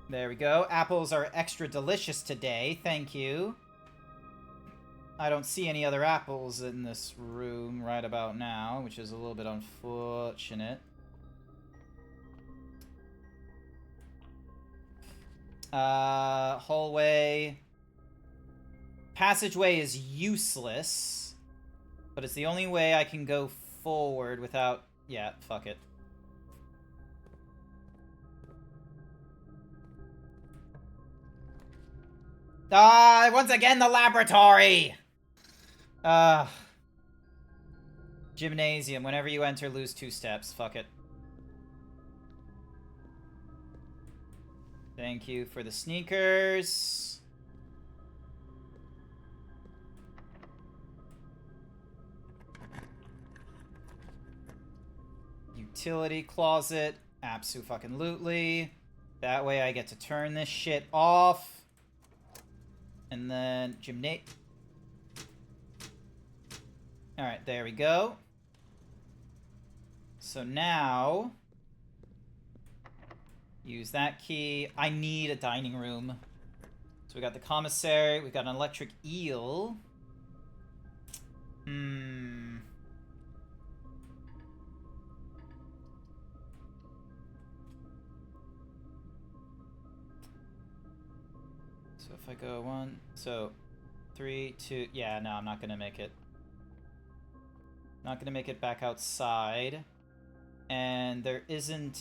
There we go. Apples are extra delicious today. Thank you. I don't see any other apples in this room right about now, which is a little bit unfortunate. Hallway. Passageway is useless, but it's the only way I can go forward without... Yeah, fuck it. Once again, the laboratory! Gymnasium. Whenever you enter, lose 2 steps. Fuck it. Thank you for the sneakers. Utility closet. Abso-fucking-lutely. That way I get to turn this shit off. And then Alright, there we go. So now... use that key. I need a dining room. So we got the commissary. We got an electric eel. So if I go 1... So, 3, 2... Yeah, no, I'm not gonna make it. Not gonna make it back outside. And there isn't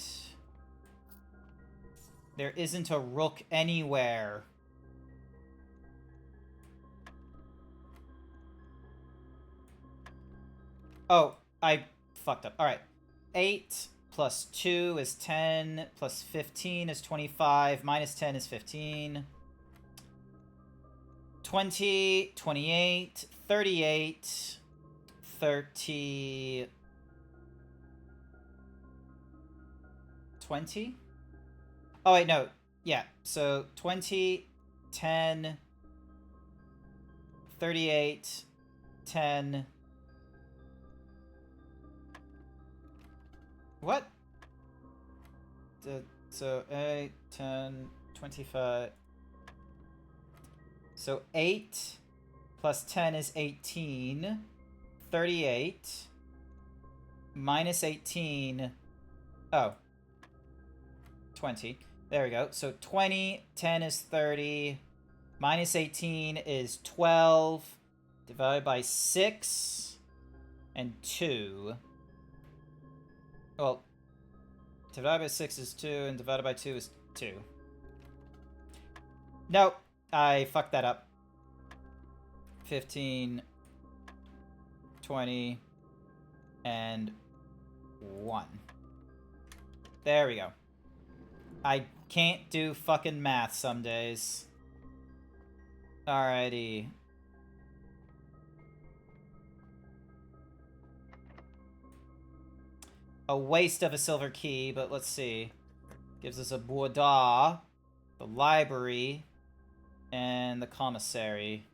a rook anywhere. Oh, I fucked up. Alright. 8 plus 2 is 10, plus 15 is 25, minus 10 is 15. 20, 28, 38, 30... 20? Oh, wait, no. Yeah, so 20, 10, 38, 10... What? So 8, 10, 25... So 8 plus 10 is 18. 38 minus 18. Oh. 20. There we go. So 20, 10 is 30. Minus 18 is 12. Divided by 6 and 2. Well, divided by 6 is 2 and divided by 2 is 2. Nope. I fucked that up. 15, 20, and 1. There we go. I can't do fucking math some days. Alrighty. A waste of a silver key, but let's see. Gives us a boudoir, the library, and the commissary.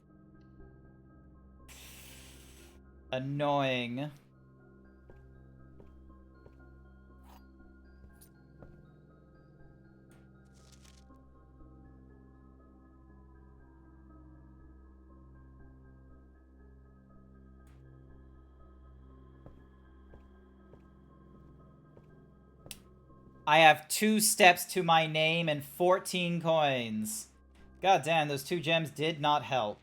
Annoying. I have 2 steps to my name and 14 coins. God damn, those 2 gems did not help.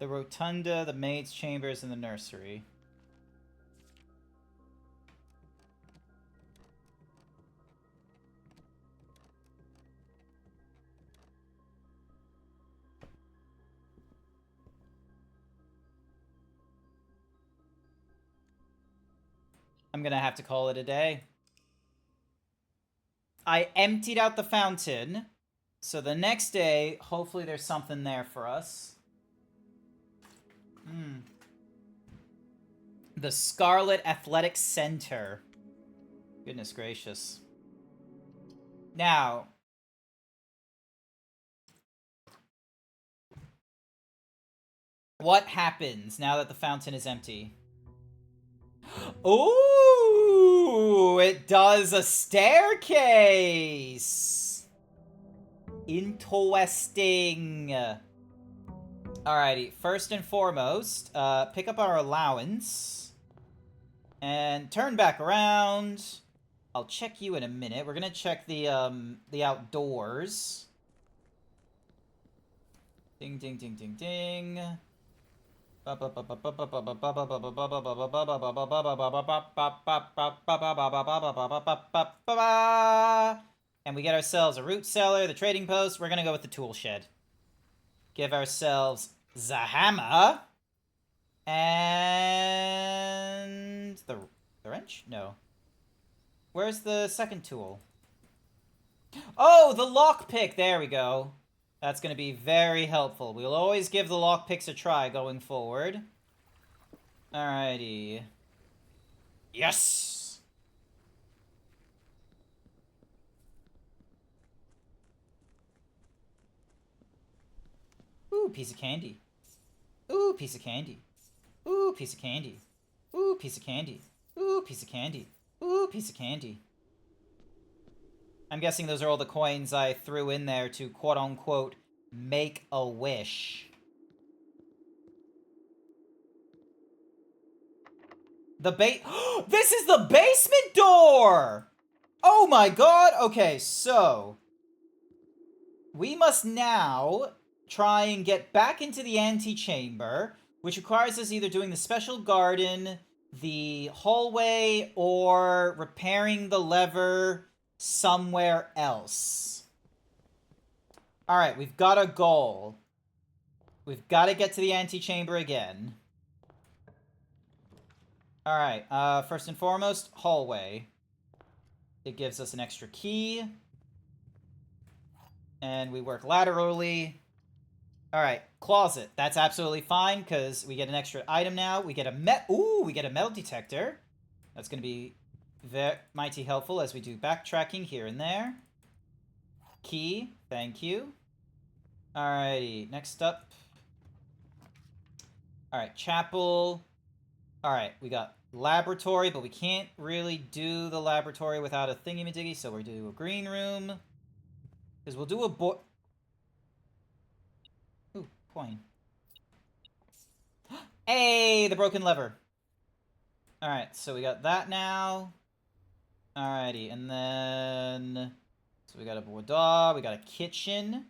The rotunda, the maid's chambers, and the nursery. I'm gonna have to call it a day. I emptied out the fountain, so the next day, hopefully there's something there for us. The Scarlet Athletic Center. Goodness gracious. Now, what happens now that the fountain is empty? Ooh, it does a staircase. Interesting. Alrighty, first and foremost, pick up our allowance. And turn back around. I'll check you in a minute. We're gonna check the outdoors. Ding, ding, ding, ding, ding. And we get ourselves a root cellar, the trading post. We're gonna go with the tool shed. Give ourselves the hammer. And the wrench? No. Where's the second tool? Oh, the lockpick! There we go. That's going to be very helpful. We'll always give the lockpicks a try going forward. Alrighty. Yes! Ooh, piece of candy. Ooh, piece of candy. Ooh, piece of candy. Ooh, piece of candy. Ooh, piece of candy. Ooh, piece of candy. I'm guessing those are all the coins I threw in there to quote-unquote make a wish. This is the basement door! Oh my god! Okay, so we must now try and get back into the antechamber, which requires us either doing the special garden, the hallway, or repairing the lever somewhere else. Alright, we've got a goal. We've got to get to the antechamber again. Alright, first and foremost, hallway. It gives us an extra key. And we work laterally. Alright, closet. That's absolutely fine, because we get an extra item now. We get a we get a metal detector. That's going to be mighty helpful as we do backtracking here and there. Key, thank you. Alrighty, next up. Alright, chapel. Alright, we got laboratory, but we can't really do the laboratory without a thingy-majiggy, so we'll do a green room. Because we'll do a Ooh, coin. Hey, the broken lever. Alright, so we got that now. Alrighty, and then... So we got a boudoir, we got a kitchen.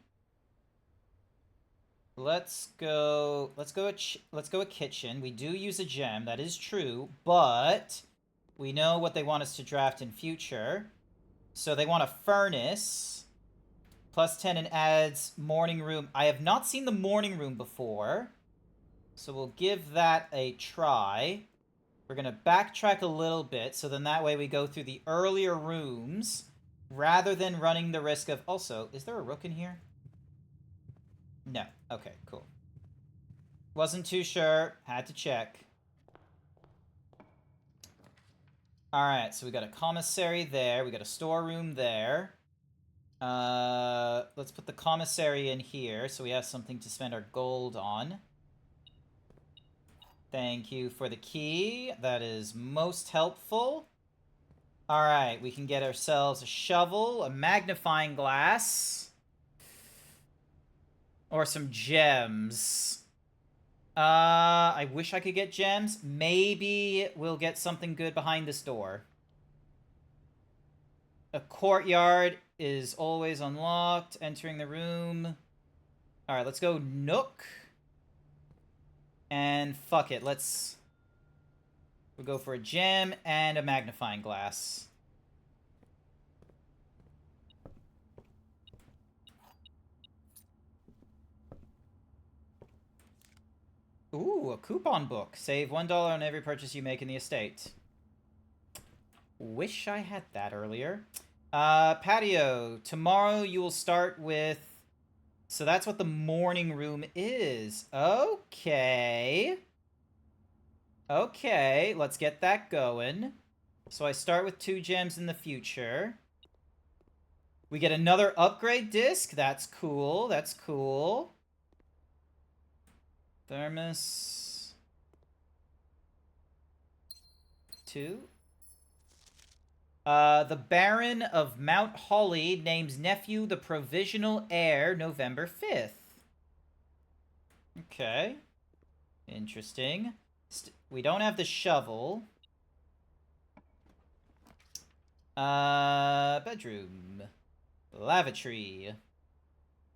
Let's go a kitchen. We do use a gem, that is true, but we know what they want us to draft in future. So they want a furnace. Plus 10 and adds morning room. I have not seen the morning room before, so we'll give that a try. We're going to backtrack a little bit, so then that way we go through the earlier rooms, rather than running the risk of... Also, is there a rook in here? No. Okay, cool. Wasn't too sure. Had to check. Alright, so we got a commissary there. We got a storeroom there. Let's put the commissary in here so we have something to spend our gold on. Thank you for the key. That is most helpful. Alright, we can get ourselves a shovel, a magnifying glass, or some gems. I wish I could get gems. Maybe we'll get something good behind this door. A courtyard is always unlocked. Entering the room. Alright, let's go Nook. And fuck it, we'll go for a gem and a magnifying glass. Ooh, a coupon book. Save $1 on every purchase you make in the estate. Wish I had that earlier. Patio. Tomorrow you will start with... So that's what the morning room is. Okay. Okay, let's get that going. So I start with 2 gems in the future. We get another upgrade disc. That's cool. That's cool. Thermos. 2. The Baron of Mount Holly names nephew the provisional heir November 5th. Okay. Interesting. We don't have the shovel. Bedroom. Lavatory.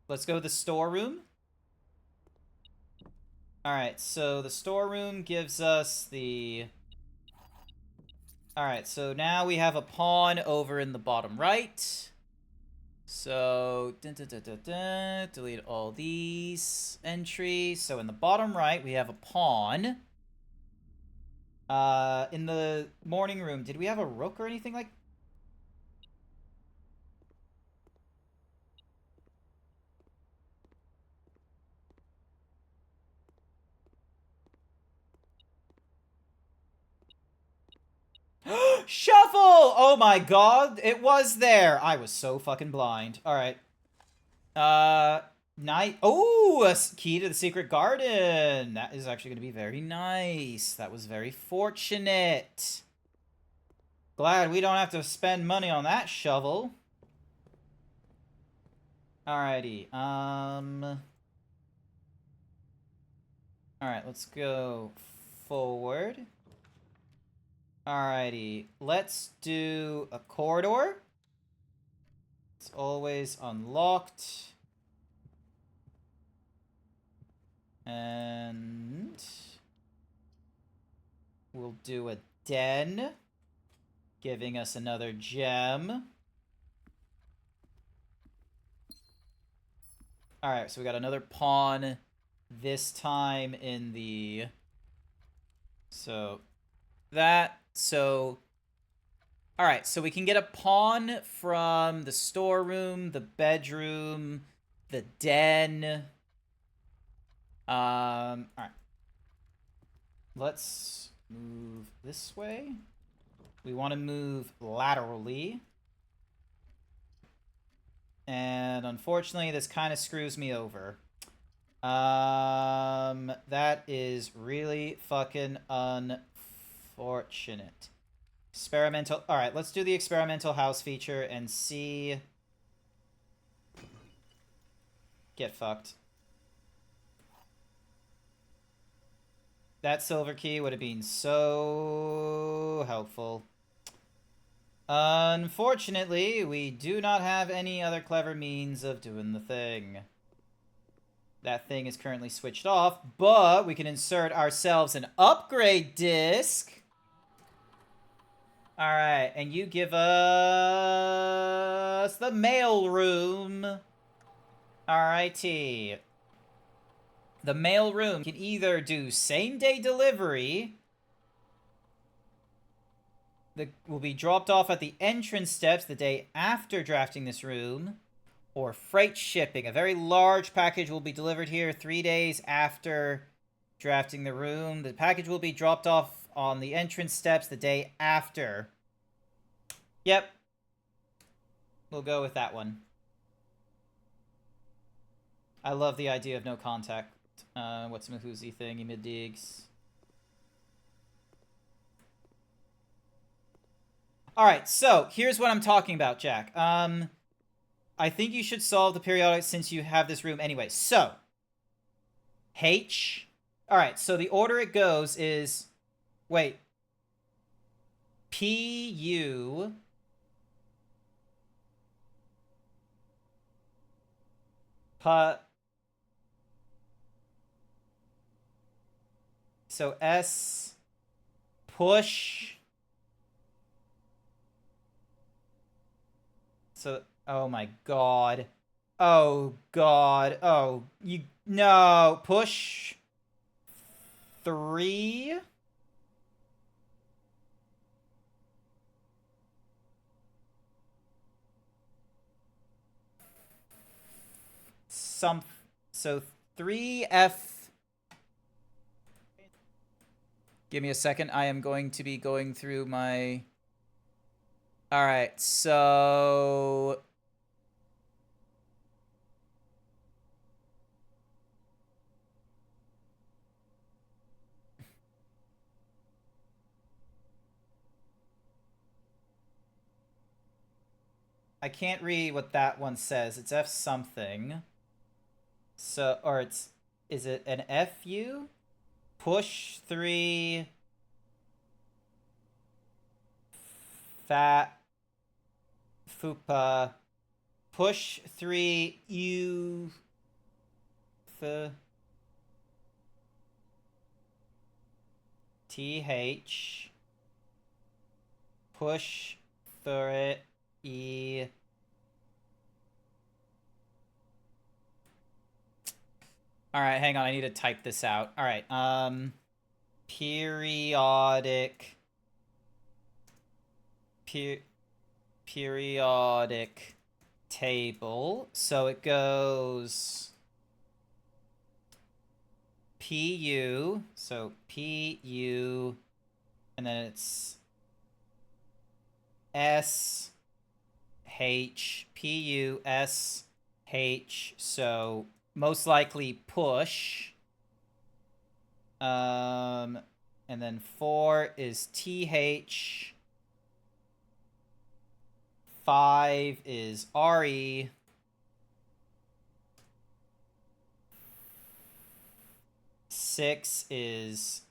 Let's go to the storeroom. Alright, so the storeroom gives us the... Alright, so now we have a pawn over in the bottom right. So, delete all these entries. So in the bottom right, we have a pawn. In the morning room, did we have a rook or anything like... Shuffle! Oh my god, it was there. I was so fucking blind. Alright. Night. Oh, a key to the secret garden. That is actually going to be very nice. That was very fortunate. Glad we don't have to spend money on that shovel. Alrighty. Alright, let's go forward. Alrighty. Let's do a corridor. It's always unlocked. And we'll do a den, giving us another gem. Alright, so we got another pawn, this time in the... So, that... So... Alright, so we can get a pawn from the storeroom, the bedroom, the den... Alright. Let's move this way. We want to move laterally. And unfortunately, this kind of screws me over. That is really fucking unfortunate. Experimental... Alright, let's do the experimental house feature and see... Get fucked. That silver key would have been so helpful. Unfortunately, we do not have any other clever means of doing the thing. That thing is currently switched off, but we can insert ourselves an upgrade disc. Alright, and you give us the mail room. Alrighty. The mail room can either do same-day delivery, that will be dropped off at the entrance steps the day after drafting this room, or freight shipping. A very large package will be delivered here 3 days after drafting the room. The package will be dropped off on the entrance steps the day after. Yep. We'll go with that one. I love the idea of no contact. What's Mahoozy thing? Mid digs. Alright, so here's what I'm talking about, Jack. I think you should solve the periodic since you have this room anyway. So, H. Alright, so the order it goes is... Wait. P-U... So S... Push... So... Oh my god. Oh god. Oh, you... No. Push... 3... So 3F... Give me a second. I am going to be going through my... Alright, so... I can't read what that one says. It's F something. So, or it's... Is it an FU? Push 3... Fat... Fupa... Push 3... U... TH... Push 3... E... Alright, hang on, I need to type this out. Alright, periodic... periodic table. So it goes... PU, so PU, and then it's S... H, P-U, S, H, so most likely push. And then 4 is TH. 5 is RE. 6 is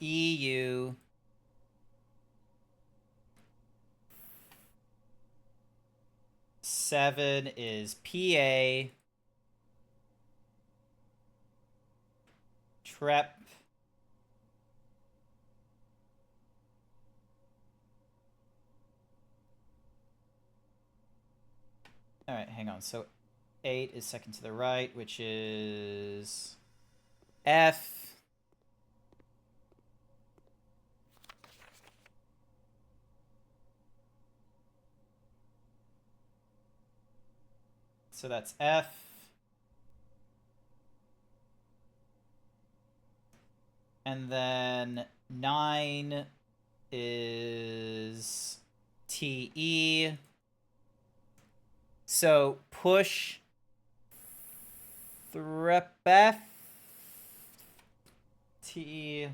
EU. 7 is PA. Trep. Alright, hang on. So 8 is second to the right, which is F. So that's F. And then 9 is TE. So push Threpef T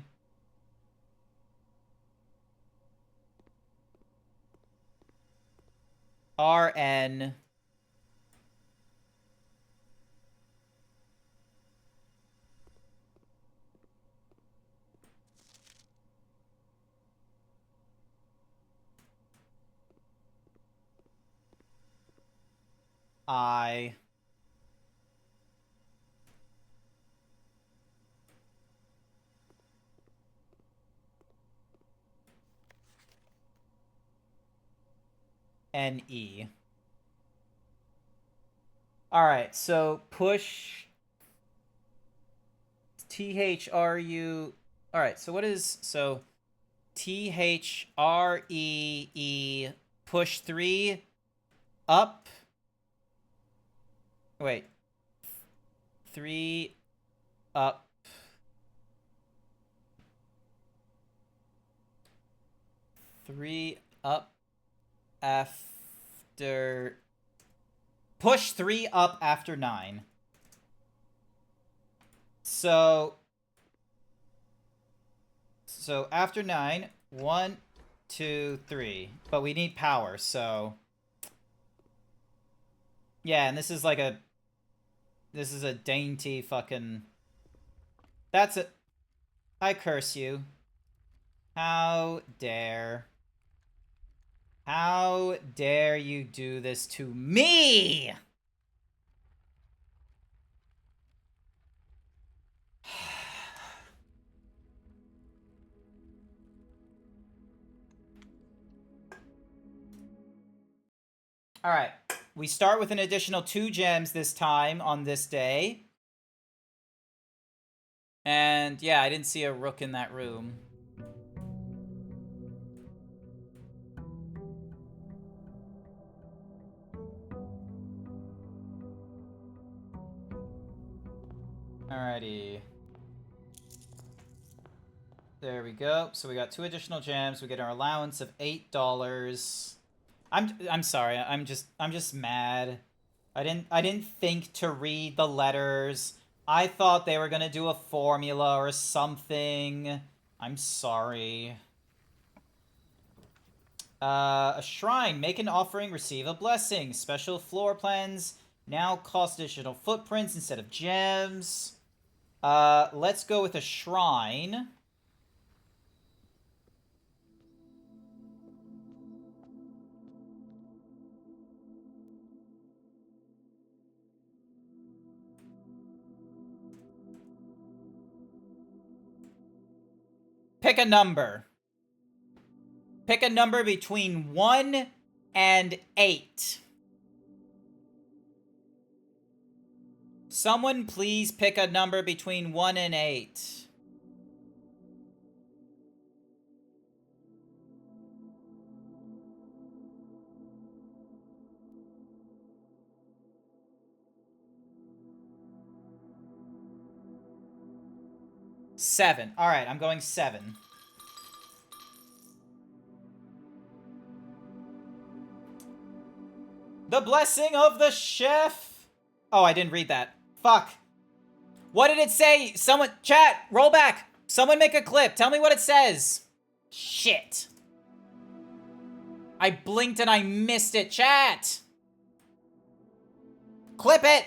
RN I. N-E. Alright, so push T-H-R-U... Alright, so what is... So, T-H-R-E-E push 3 up... Wait. 3 up... 3 up after... Push 3 up after 9. So after 9, 1, 2, 3. But we need power, so... Yeah, and this is like a... This is a dainty fucking... That's it. I curse you. How dare... How dare you do this to me? Alright. We start with an additional 2 gems this time on this day. And yeah, I didn't see a rook in that room. Alrighty. There we go. So we got 2 additional gems. We get our allowance of $8. I'm sorry. I'm just mad. I didn't think to read the letters. I thought they were gonna do a formula or something. I'm sorry. A shrine. Make an offering, receive a blessing. Special floor plans now cost additional footprints instead of gems. Let's go with a shrine. Pick a number. Pick a number between 1 and 8. Someone please pick a number between 1 and 8. Seven. Alright, I'm going 7. The blessing of the chef! Oh, I didn't read that. Fuck. What did it say? Someone... Chat, roll back! Someone make a clip. Tell me what it says. Shit. I blinked and I missed it. Chat! Clip it!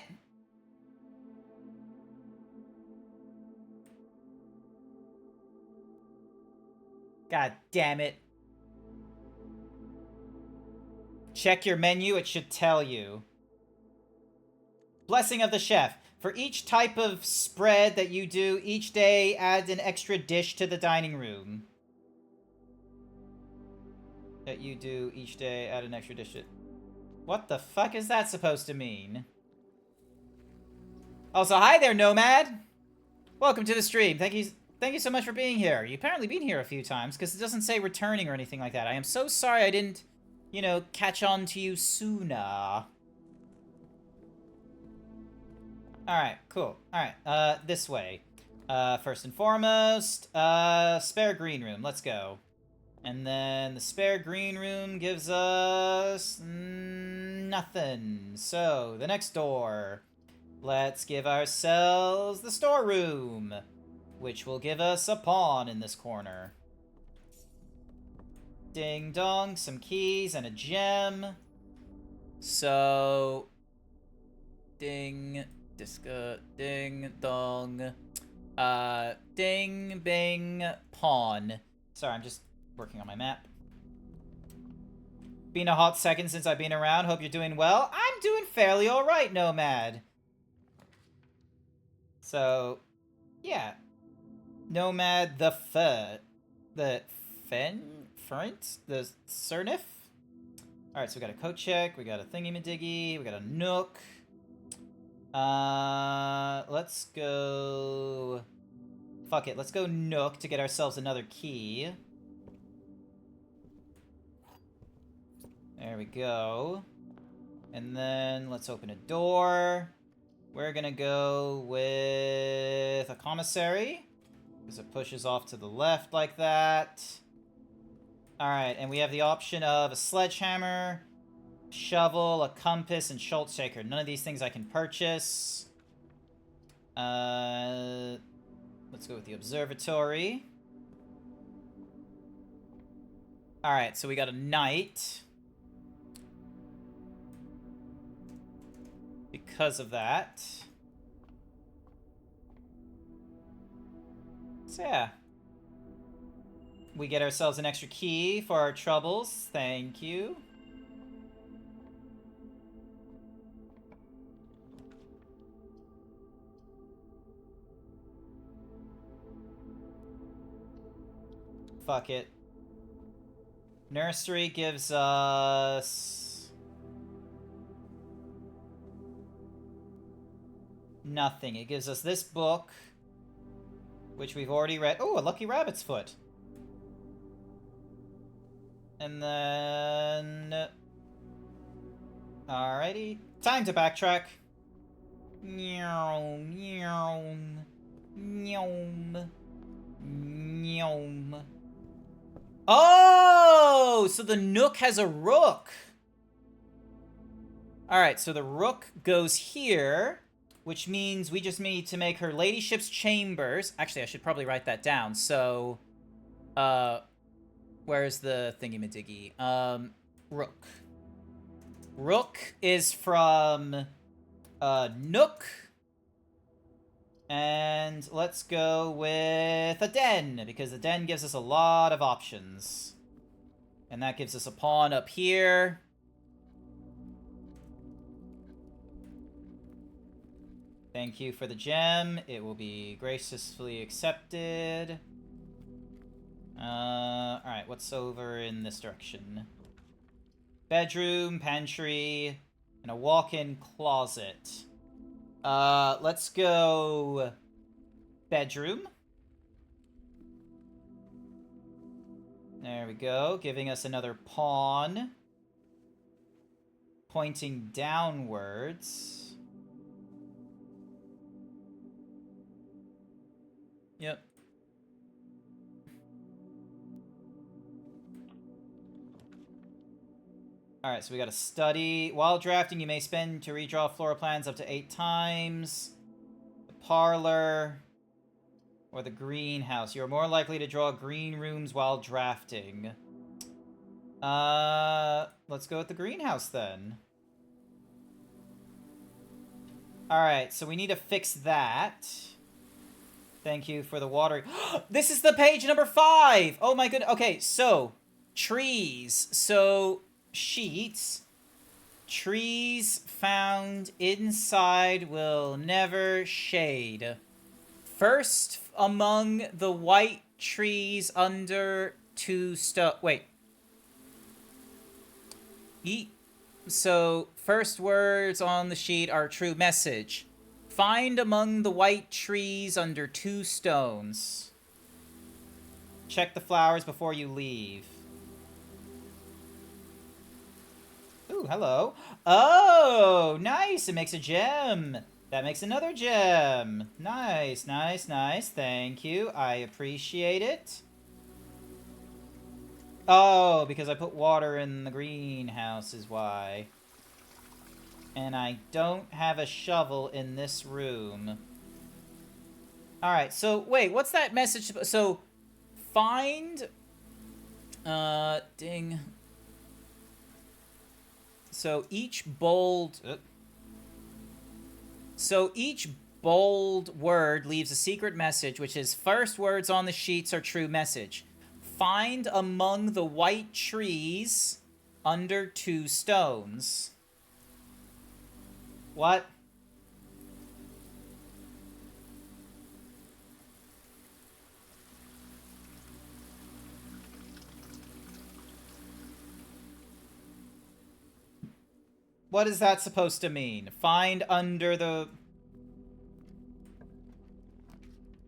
God damn it. Check your menu, it should tell you. Blessing of the chef. For each type of spread that you do each day, add an extra dish to the dining room. That you do each day, add an extra dish to... What the fuck is that supposed to mean? Also, hi there, Nomad! Welcome to the stream. Thank you so much for being here. You've apparently been here a few times, because it doesn't say returning or anything like that. I am so sorry I didn't, you know, catch on to you sooner. Alright, cool. Alright, this way. First and foremost, spare green room. Let's go. And then the spare green room gives us... nothing. So, the next door. Let's give ourselves the storeroom, which will give us a pawn in this corner. Ding dong, some keys and a gem. So... Ding... Disca, ding, dong, ding, bing, pawn. Sorry, I'm just working on my map. Been a hot second since I've been around. Hope you're doing well. I'm doing fairly alright, Nomad. So, yeah. Nomad the Cernif? Alright, so we got a coat check, we got a thingy-madiggy, we got a nook. Let's go... Fuck it, let's go nook to get ourselves another key. There we go. And then let's open a door. We're gonna go with a commissary, because it pushes off to the left like that. Alright, and we have the option of a sledgehammer, shovel, a compass, and Schultz shaker. None of these things I can purchase. Let's go with the observatory. Alright, so we got a knight. Because of that. So yeah. We get ourselves an extra key for our troubles. Thank you. Fuck it. Nursery gives us... nothing. It gives us this book, which we've already read. Oh, a lucky rabbit's foot. And then... alrighty. Time to backtrack. Meow, meow, meow, meow. Oh! So the nook has a rook. Alright, so the rook goes here, which means we just need to make her ladyship's chambers. Actually, I should probably write that down. So, where's the thingy-madiggy? Rook. Rook is from, nook. And let's go with a den, because the den gives us a lot of options. And that gives us a pawn up here. Thank you for the gem. It will be graciously accepted. Alright, what's over in this direction? Bedroom, pantry, and a walk-in closet. Let's go... bedroom. There we go, giving us another pawn. Pointing downwards. Yep. Alright, so we got a study. While drafting, you may spend to redraw floor plans up to 8 times. The parlor. Or the greenhouse. You're more likely to draw green rooms while drafting. Let's go with the greenhouse then. Alright, so we need to fix that. Thank you for the watering. This is the page number 5! Oh my goodness. Okay, so, trees. So, sheets. Trees found inside will never shade. First among the white trees under 2 wait. So, first words on the sheet are true message. Find among the white trees under 2 stones. Check the flowers before you leave. Ooh, hello. Oh, nice. It makes a gem. That makes another gem. Nice, nice, nice. Thank you. I appreciate it. Oh, because I put water in the greenhouse is why. And I don't have a shovel in this room. Alright, so, wait, what's that message? So, find... ding. So, each bold... So, each bold word leaves a secret message, which is first words on the sheets are true message. Find among the white trees Under 2 stones. What? What is that supposed to mean? Find under the...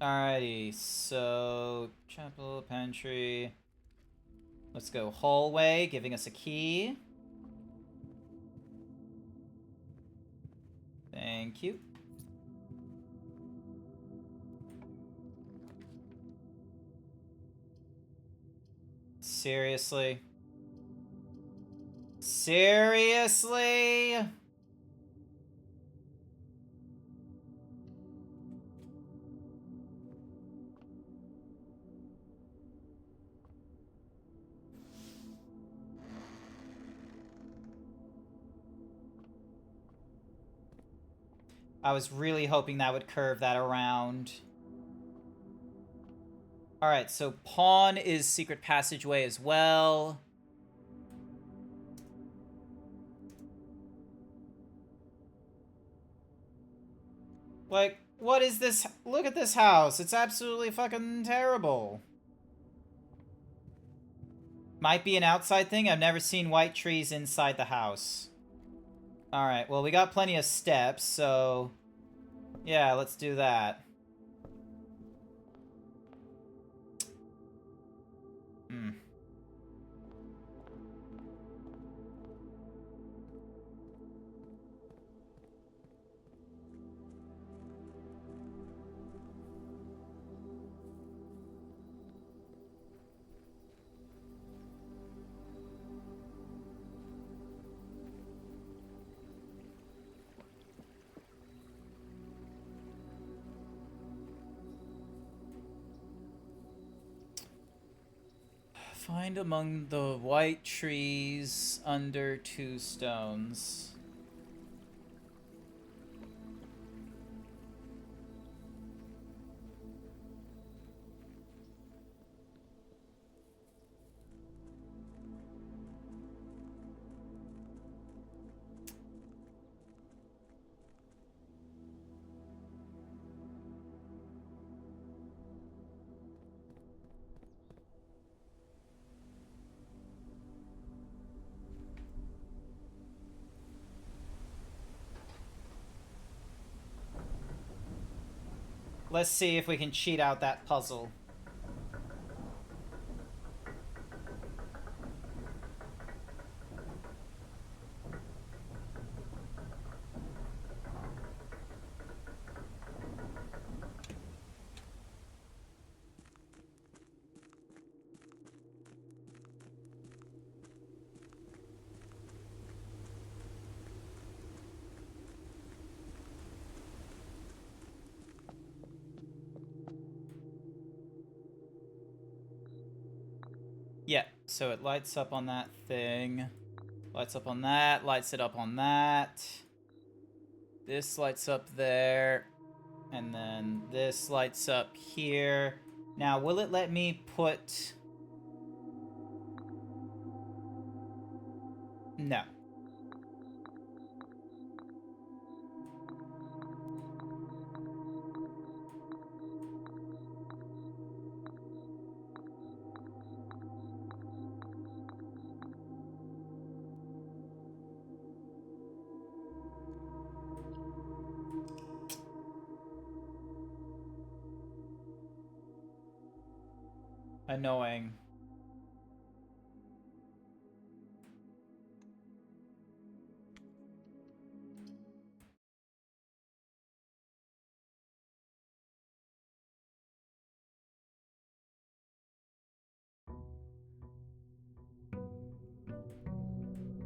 Alrighty, so... Chapel, pantry... Let's go hallway, giving us a key. Thank you. Seriously? Seriously? I was really hoping that would curve that around. Alright, so pawn is secret passageway as well. Like, what is this? Look at this house. It's absolutely fucking terrible. Might be an outside thing. I've never seen white trees inside the house. Alright, well, we got plenty of steps, so... Yeah, let's do that. Hmm. Find among the white trees under 2 stones. Let's see if we can cheat out that puzzle. Yeah, so it lights up on that thing. Lights up on that, lights it up on that. This lights up there. And then this lights up here. Now, will it let me put... No. Annoying.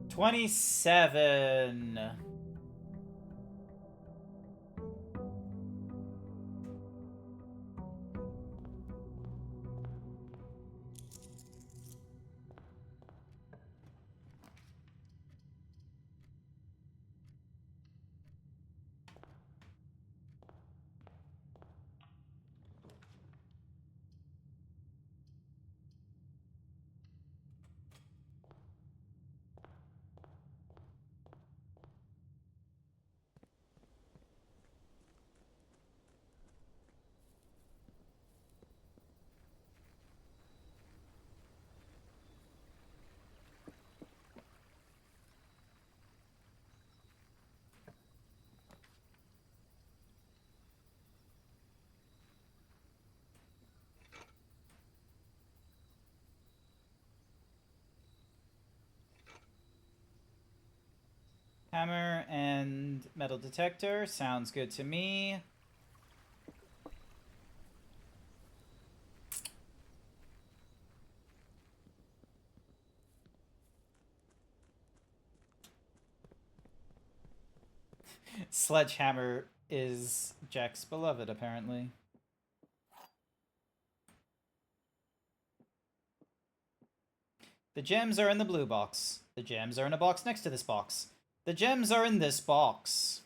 $27. Hammer and metal detector. Sounds good to me. Sledgehammer is Jack's beloved, apparently. The gems are in the blue box. The gems are in a box next to this box. The gems are in this box.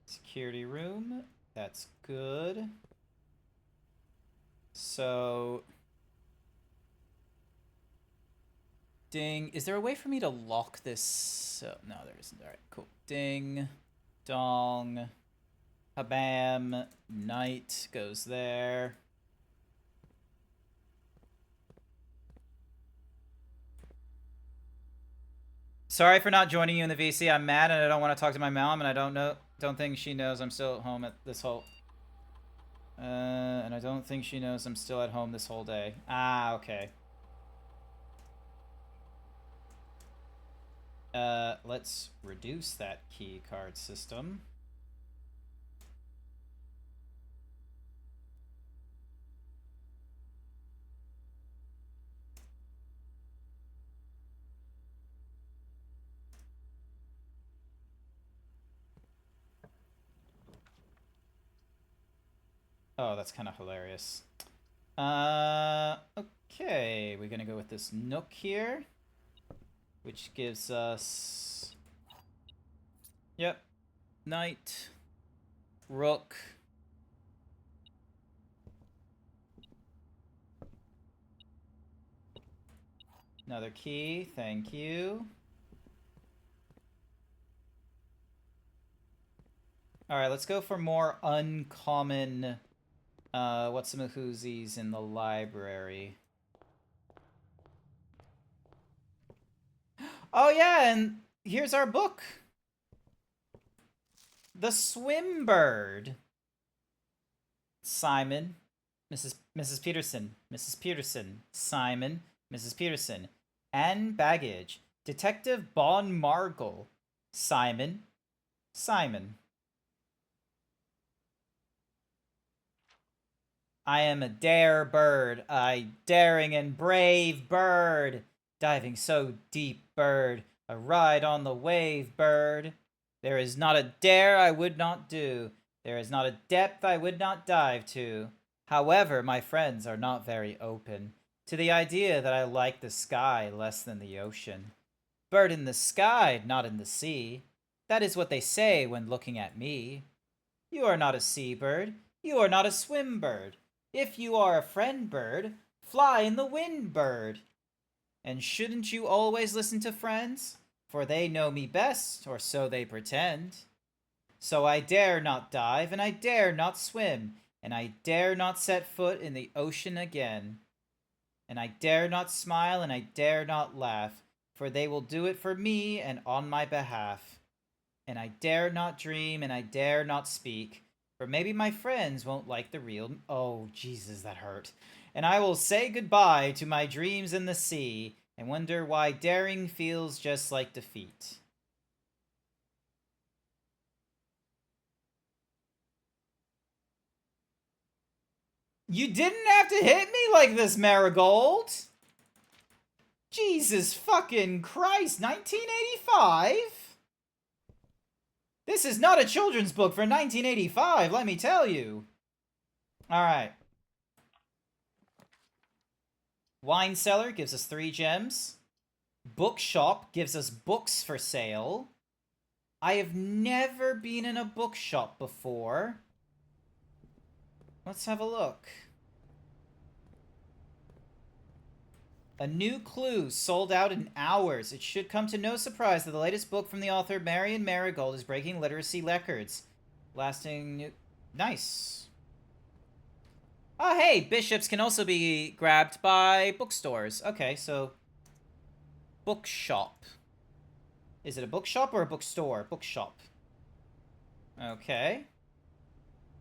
Security room. That's good. So... Ding. Is there a way for me to lock this? No, there isn't. Alright, cool. Ding. Dong. Habam. Knight goes there. Sorry for not joining you in the VC. I'm mad and I don't want to talk to my mom, and I don't think she knows I'm still at home at this whole... and I don't think she knows I'm still at home this whole day. Ah, okay. Let's reduce that key card system. Oh, that's kind of hilarious. Okay, we're gonna go with this nook here, which gives us... Yep. Knight. Rook. Another key, thank you. Alright, let's go for more uncommon, whatsamahoozies in the library. Oh yeah, and here's our book. The Swimbird. Simon, Mrs. Peterson, Mrs. Peterson, Simon, Mrs. Peterson, Anne Baggage, Detective Bon Margle, Simon, Simon. I am a dare bird, a daring and brave bird, diving so deep bird, a ride on the wave bird. There is not a dare I would not do. There is not a depth I would not dive to. However, my friends are not very open to the idea that I like the sky less than the ocean. Bird in the sky, not in the sea. That is what they say when looking at me. You are not a seabird. You are not a swim bird. If you are a friend bird, fly in the wind bird. And shouldn't you always listen to friends? For they know me best, or so they pretend. So I dare not dive, and I dare not swim, and I dare not set foot in the ocean again. And I dare not smile, and I dare not laugh, for they will do it for me and on my behalf. And I dare not dream, and I dare not speak, for maybe my friends won't like the real... Oh, Jesus, that hurt. And I will say goodbye to my dreams in the sea, and wonder why daring feels just like defeat. You didn't have to hit me like this, Marigold! Jesus fucking Christ, 1985? This is not a children's book for 1985, let me tell you. Alright. Wine cellar gives us 3 gems. Bookshop gives us books for sale. I have never been in a bookshop before. Let's have a look. A new clue sold out in hours. It should come to no surprise that the latest book from the author Marion Marigold is breaking literacy records. Lasting new... Nice. Oh, hey! Bishops can also be grabbed by bookstores. Okay, so... Bookshop. Is it a bookshop or a bookstore? Bookshop. Okay.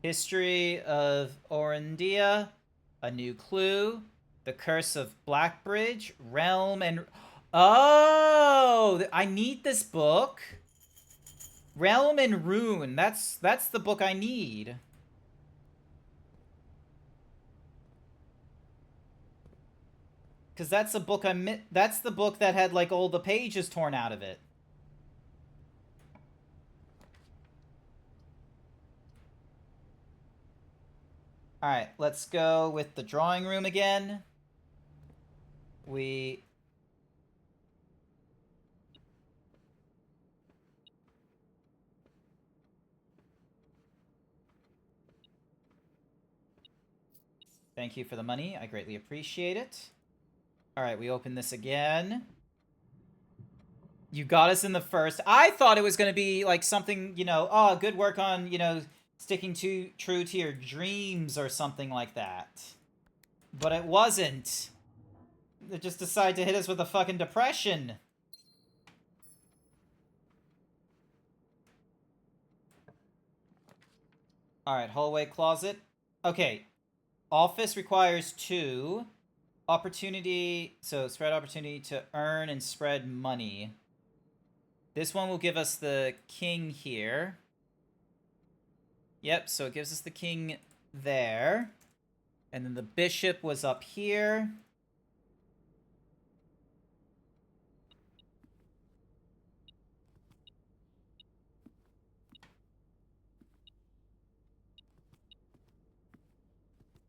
History of Orindia. A new clue. The Curse of Blackbridge. Realm and... Oh! I need this book. Realm and Rune. That's the book I need. Because that's the book that's the book that had, like, all the pages torn out of it. Alright, let's go with the drawing room again. Thank you for the money. I greatly appreciate it. Alright, we open this again. You got us in the first. I thought it was going to be, like, something, you know, oh, good work on, you know, sticking true to your dreams or something like that. But it wasn't. They just decided to hit us with a fucking depression. Alright, hallway closet. Okay. Office requires 2. Opportunity, so spread opportunity to earn and spread money. This one will give us the king here. Yep, so it gives us the king there. And then the bishop was up here.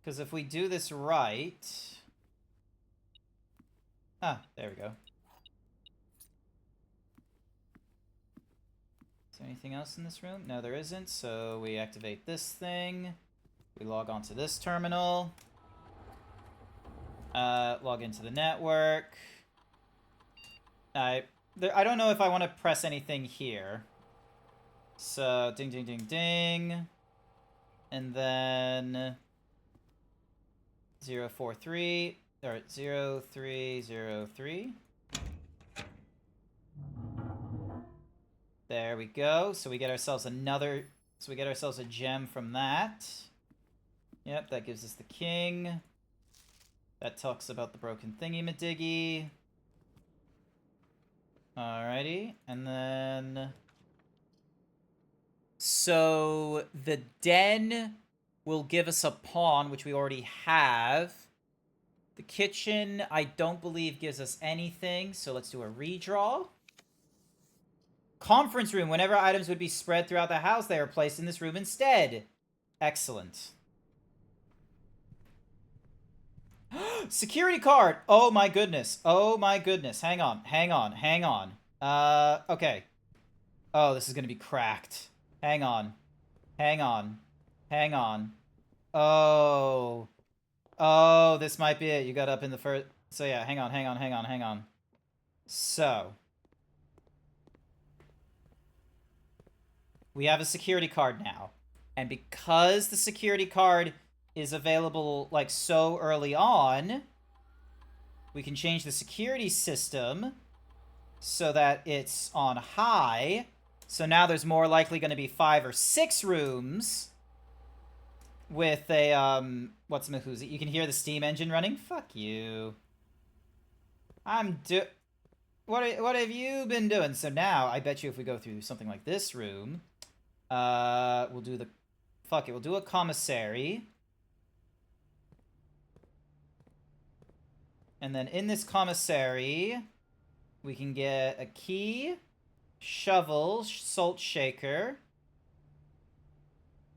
Because if we do this right... Ah, there we go. Is there anything else in this room? No, there isn't, so we activate this thing. We log onto this terminal. Log into the network. I don't know if I want to press anything here. So, ding, ding, ding, ding. And then... 043, or 0303. There we go. So we get ourselves another... So we get ourselves a gem from that. Yep, that gives us the king. That talks about the broken thingy-madiggy. Alrighty, and then... So, the den will give us a pawn, which we already have. The kitchen, I don't believe, gives us anything, so let's do a redraw. Conference room. Whenever items would be spread throughout the house, they are placed in this room instead. Excellent. Security card! Oh my goodness. Oh my goodness. Hang on. Hang on. Hang on. Okay. Oh, this is gonna be cracked. Hang on. Hang on. Hang on. Oh. Oh, this might be it. You got up in the first... So yeah, hang on, hang on, hang on, hang on. So. We have a security card now. And because the security card is available, like, so early on, we can change the security system so that it's on high. So now there's more likely going to be 5 or 6 rooms with a, what's-my-who's it? You can hear the steam engine running? Fuck you. What have you been doing? So now, I bet you if we go through something like this room, we'll do the... Fuck it, we'll do a commissary. And then in this commissary, we can get a key, shovel, salt shaker.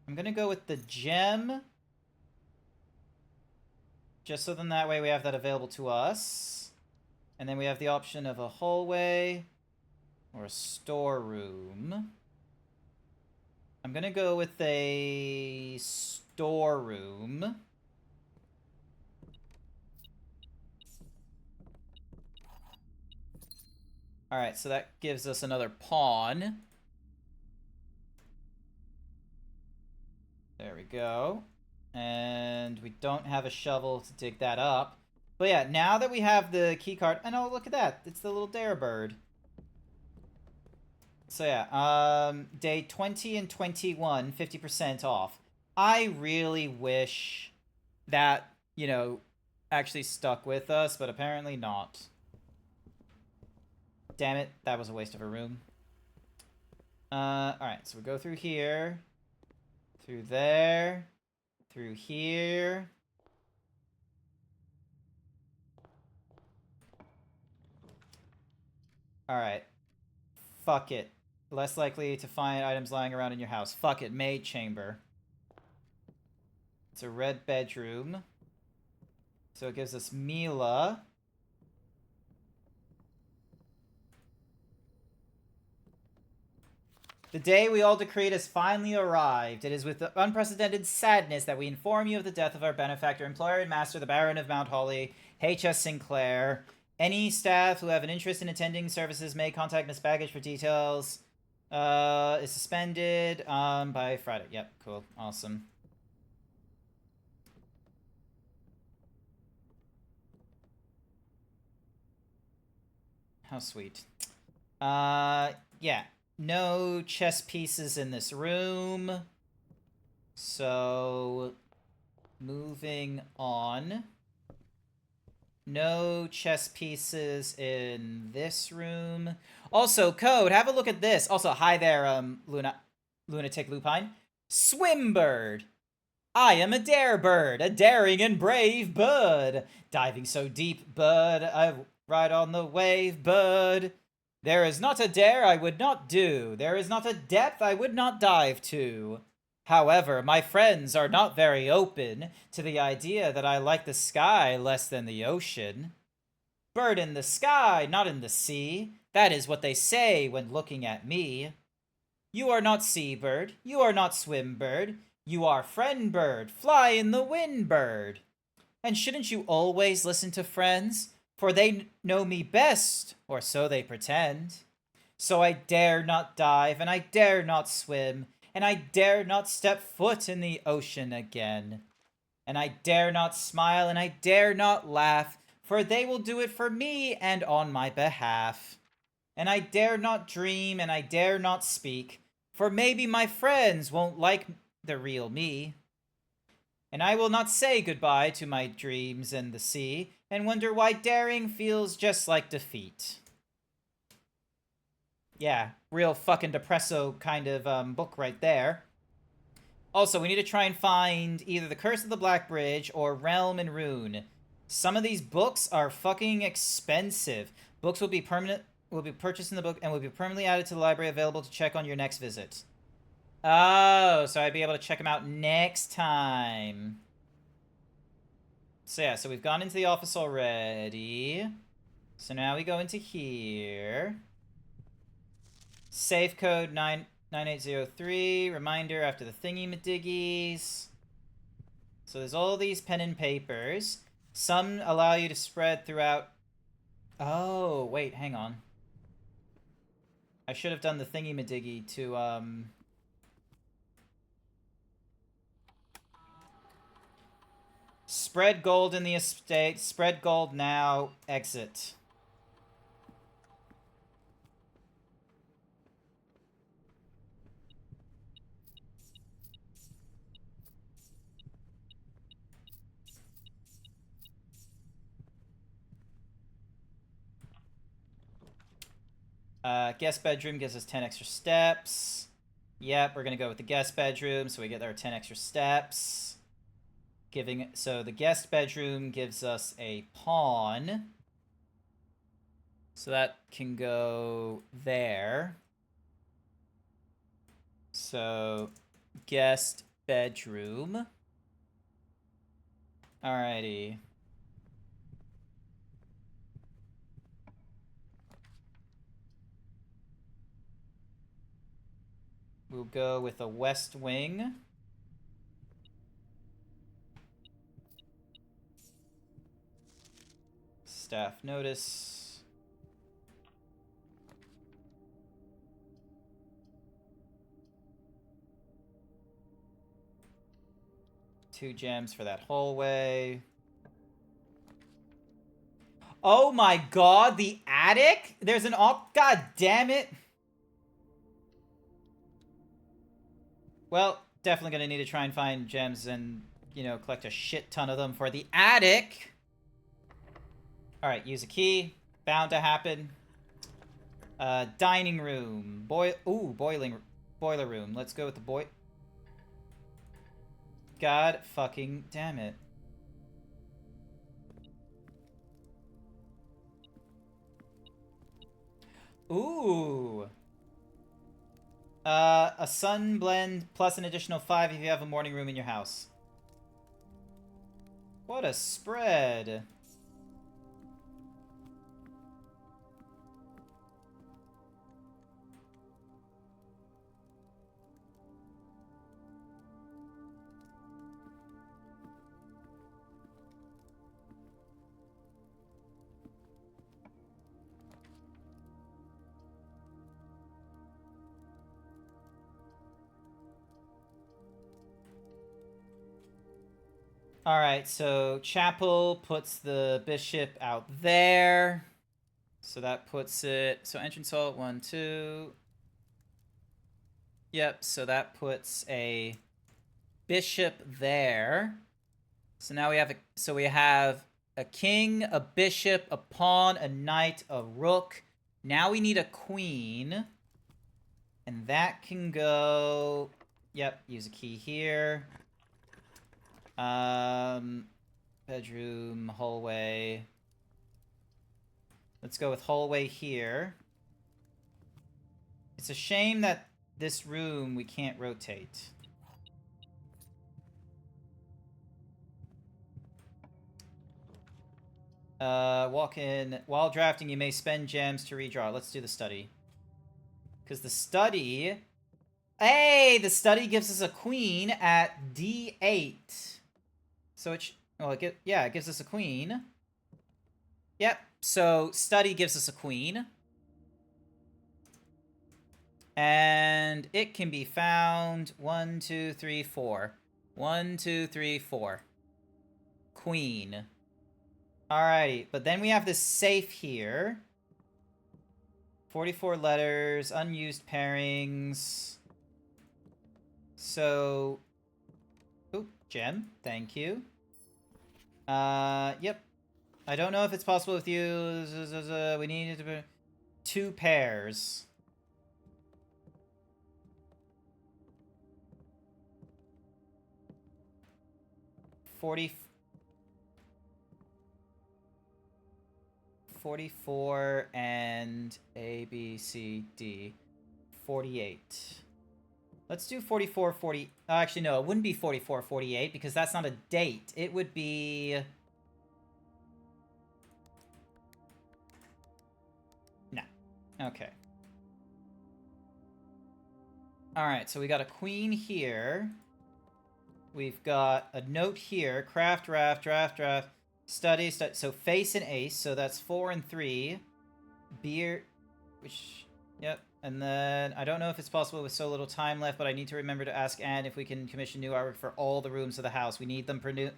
I'm gonna go with the gem. Just so then that way we have that available to us. And then we have the option of a hallway or a storeroom. I'm gonna go with a storeroom. Alright, so that gives us another pawn. There we go. And we don't have a shovel to dig that up. But yeah, now that we have the key card... And oh, look at that. It's the little dare bird. So yeah, day 20 and 21, 50% off. I really wish that, you know, actually stuck with us, but apparently not. Damn it, that was a waste of a room. Alright, so we go through here, through there, through here. Alright. Fuck it. Less likely to find items lying around in your house. Fuck it, maid chamber. It's a red bedroom. So it gives us Mila. The day we all decreed has finally arrived. It is with unprecedented sadness that we inform you of the death of our benefactor, employer, and master, the Baron of Mount Holly, H.S. Sinclair. Any staff who have an interest in attending services may contact Miss Baggage for details. Is suspended by Friday. Yep, cool. Awesome. How sweet. Yeah. No chess pieces in this room. So, moving on. No chess pieces in this room. Also, Code, have a look at this. Also, hi there, Lunatic Lupine. Swimbird. I am a dare bird, a daring and brave bird. Diving so deep, bird, I ride on the wave, bird. There is not a dare I would not do. There is not a depth I would not dive to. However, my friends are not very open to the idea that I like the sky less than the ocean. Bird in the sky, not in the sea. That is what they say when looking at me. You are not seabird. You are not swimbird. You are friend bird, fly in the wind bird. And shouldn't you always listen to friends? For they know me best, or so they pretend. So I dare not dive, and I dare not swim, and I dare not step foot in the ocean again. And I dare not smile, and I dare not laugh, for they will do it for me and on my behalf. And I dare not dream, and I dare not speak, for maybe my friends won't like the real me. And I will not say goodbye to my dreams and the sea, and wonder why daring feels just like defeat. Yeah, real fucking depresso kind of book right there. Also, we need to try and find either The Curse of the Black Bridge or Realm and Rune. Some of these books are fucking expensive. Books will be purchased in the book and will be permanently added to the library, available to check on your next visit. Oh, so I'd be able to check them out next time. So yeah, so we've gone into the office already. So now we go into here. Safe code 9803. Reminder after the thingy-madiggies. So there's all these pen and papers. Some allow you to spread throughout... Oh, wait, hang on. I should have done the thingy-madiggy to, Spread gold in the estate. Spread gold now. Exit. Guest bedroom gives us 10 extra steps. Yep, we're gonna go with the guest bedroom, so we get our 10 extra steps. So the guest bedroom gives us a pawn. So that can go there. So, guest bedroom. Alrighty. We'll go with a west wing. Staff notice. 2 gems for that hallway. Oh my god, the attic? There's an god damn it. Well, definitely gonna need to try and find gems and, you know, collect a shit ton of them for the attic. Alright, use a key. Bound to happen. Dining room. Boiler room. Let's go with the God fucking damn it. Ooh. A sun blend plus an additional 5 if you have a morning room in your house. What a spread. Alright, so chapel puts the bishop out there. So that puts it... So entrance hall, 1, 2... Yep, so that puts a bishop there. So now we have a king, a bishop, a pawn, a knight, a rook. Now we need a queen. And that can go... Yep, use a key here. Bedroom, hallway. Let's go with hallway here. It's a shame that this room we can't rotate. Walk in. While drafting, you may spend gems to redraw. Let's do the study. Because the study... Hey! The study gives us a queen at D8. So it... Well, it gives us a queen. Yep. So study gives us a queen. And it can be found 1, 2, 3, 4. 1, 2, 3, 4. Queen. Alrighty, but then we have this safe here. 44 letters, unused pairings. So... Oop, gem. Thank you. Yep. I don't know if it's possible with you. We need to be 2 pairs. $44 and A, B, C, D. 48. Let's do 44, 40. Actually, no, it wouldn't be 44, 48 because that's not a date. It would be... No. Okay. Alright, so we got a queen here. We've got a note here. Craft, draft. Study. So face and ace. So that's 4 and 3. Beer. Which... Yep. And then, I don't know if it's possible with so little time left, but I need to remember to ask Anne if we can commission new artwork for all the rooms of the house. We need them produced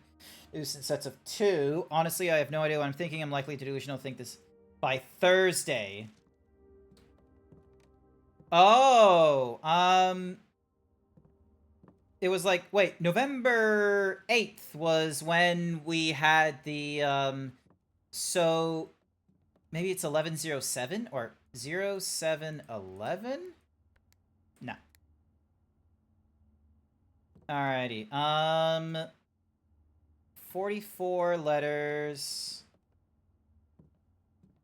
in sets of 2. Honestly, I have no idea what I'm thinking. I'm likely to delusional think this by Thursday. Oh, it was like, wait, November 8th was when we had the, so maybe it's 1107 or 0711? No. Alrighty, 44 letters.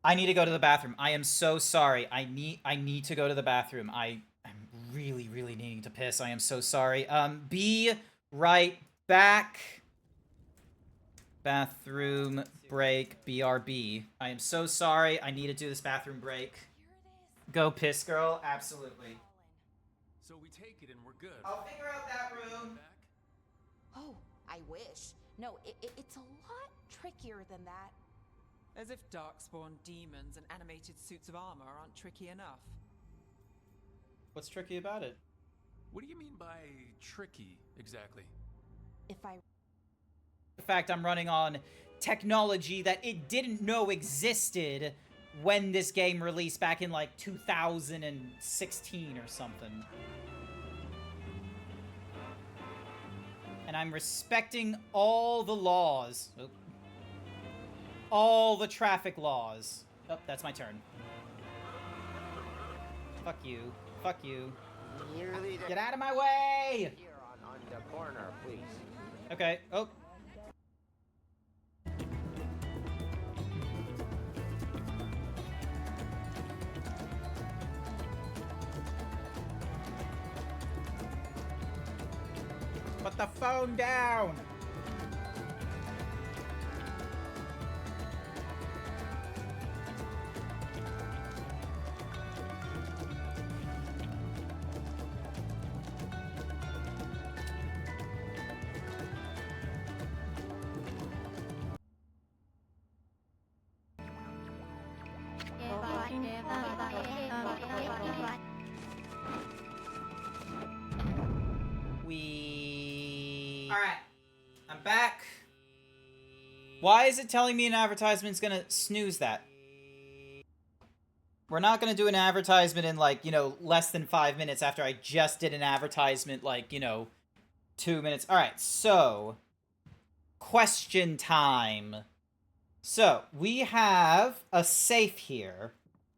I need to go to the bathroom. I am so sorry. I need to go to the bathroom. I'm really needing to piss. I am so sorry. Be right back. Bathroom break. BRB. I am so sorry. I need to do this bathroom break. Go piss, girl. Absolutely. So we take it and we're good. I'll figure out that room. Oh, I wish. No, it's a lot trickier than that. As if darkspawn demons and animated suits of armor aren't tricky enough. What's tricky about it? What do you mean by tricky, exactly? If I the fact I'm running on technology that it didn't know existed when this game released back in like 2016 or something. And I'm respecting all the laws. Oh. All the traffic laws. Oh, that's my turn. Fuck you. Fuck you. Nearly Get out of my way! here on the corner, please. Okay. Oh. Put the phone down! Alright. I'm back. Why is it telling me an advertisement's gonna snooze that? We're not gonna do an advertisement in, like, you know, less than 5 minutes after I just did an advertisement, like, you know, 2 minutes. Alright, so... question time. So, we have a safe here.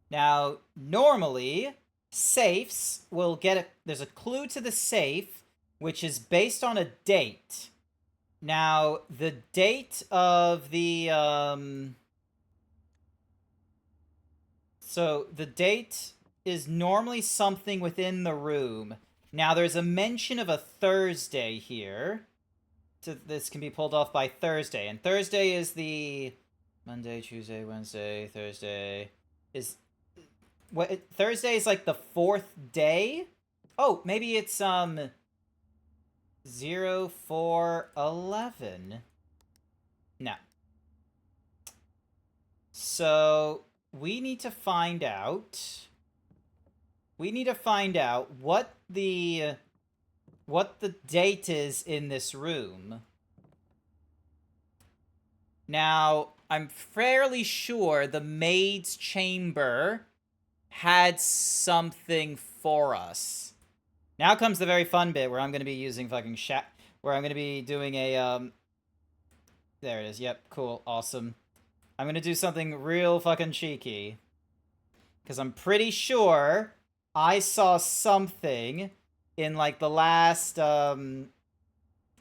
Now, normally, safes will get a... there's a clue to the safe, which is based on a date. Now, the date of the, so, the date is normally something within the room. Now, there's a mention of a Thursday here. So this can be pulled off by Thursday. And Thursday is the... Monday, Tuesday, Wednesday, Thursday... is... what? Thursday is like the 4th day? Oh, maybe it's, 0411. No. So, we need to find out... we need to find out what the date is in this room. Now, I'm fairly sure the maid's chamber had something for us. Now comes the very fun bit where I'm going to be using fucking where I'm going to be doing a, there it is. Yep, cool, awesome. I'm going to do something real fucking cheeky. Because I'm pretty sure I saw something in, like, the last, the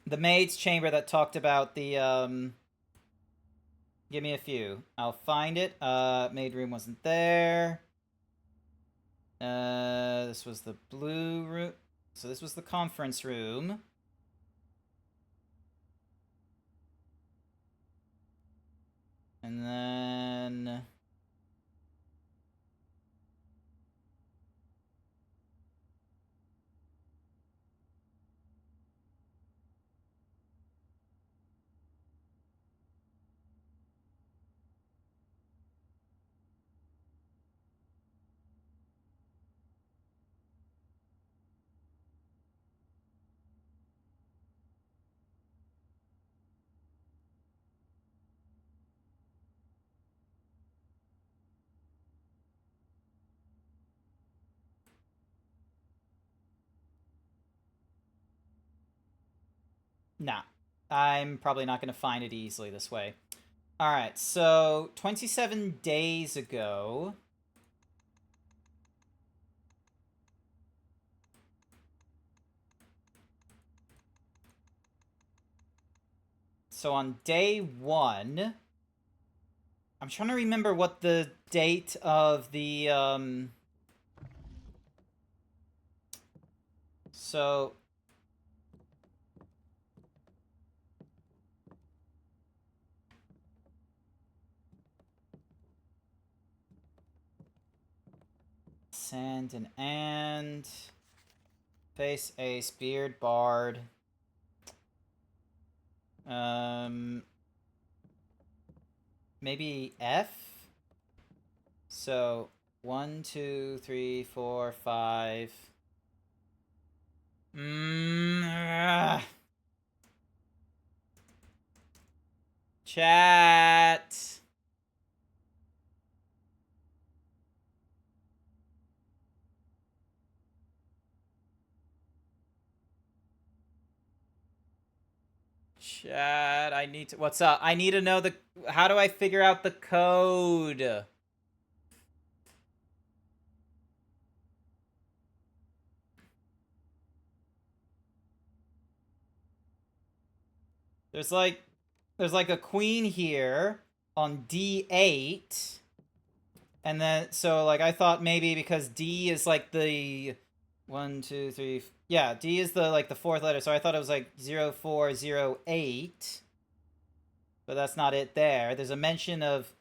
maid's chamber that talked about the, give me a few. I'll find it. Maid room wasn't there. This was the blue room. So this was the conference room. And then... Nah. I'm probably not going to find it easily this way. Alright, so 27 days ago... So on day 1... I'm trying to remember what the date of the, So... Sand and... Face, ace, beard, bard... Maybe F? So, 1, 2, 3, 4, 5... Chat. Chat, I need to... What's up? I need to know the... How do I figure out the code? There's like a queen here on D8. And then, so, like, I thought maybe because D is, like, the... 1, 2, 3... Yeah, D is the, like, the fourth letter, so I thought it was, like, 0408. But that's not it there. There's a mention of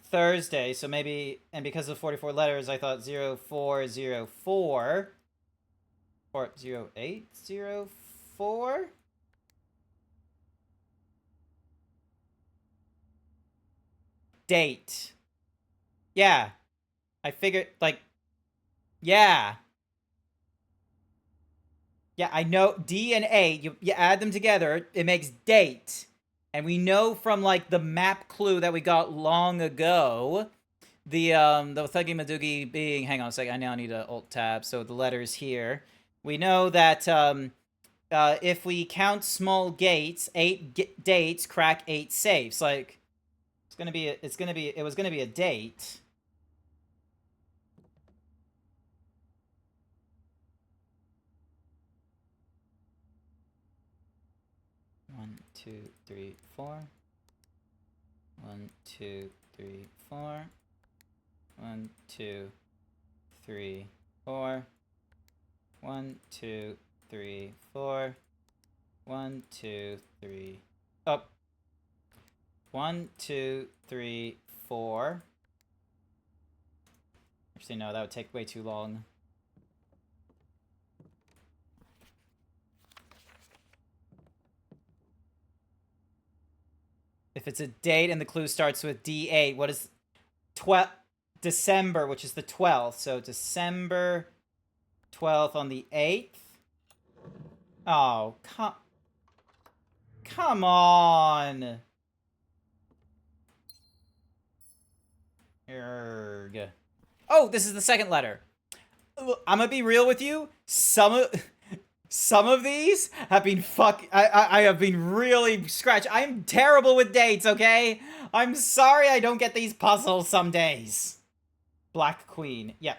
Thursday, so maybe... And because of 44 letters, I thought 0404. Or 0804? Date. Yeah. I figured, like... Yeah. Yeah, I know D and A, you add them together, it makes date. And we know from, like, the map clue that we got long ago, the Thuggy Madoogie being... Hang on a second, I now need an Alt-Tab, so the letters here. We know that, if we count small gates, 8 dates crack 8 safes. Like, it was gonna be a date. One, two, three, 4. 1, 2, 3, 4. 1, 2, 3, 4. 1, 2, 3, 4. 1, 2, 3. Oh. 1, 2, 3, 4. Actually, no, that would take way too long. If it's a date and the clue starts with D8, what is December, which is the 12th. So December 12th on the 8th. Oh, come on. Erg. Oh, this is the second letter. I'm gonna be real with you. Some of these have been I have been really scratched. I'm terrible with dates, okay? I'm sorry I don't get these puzzles some days. Black Queen. Yeah.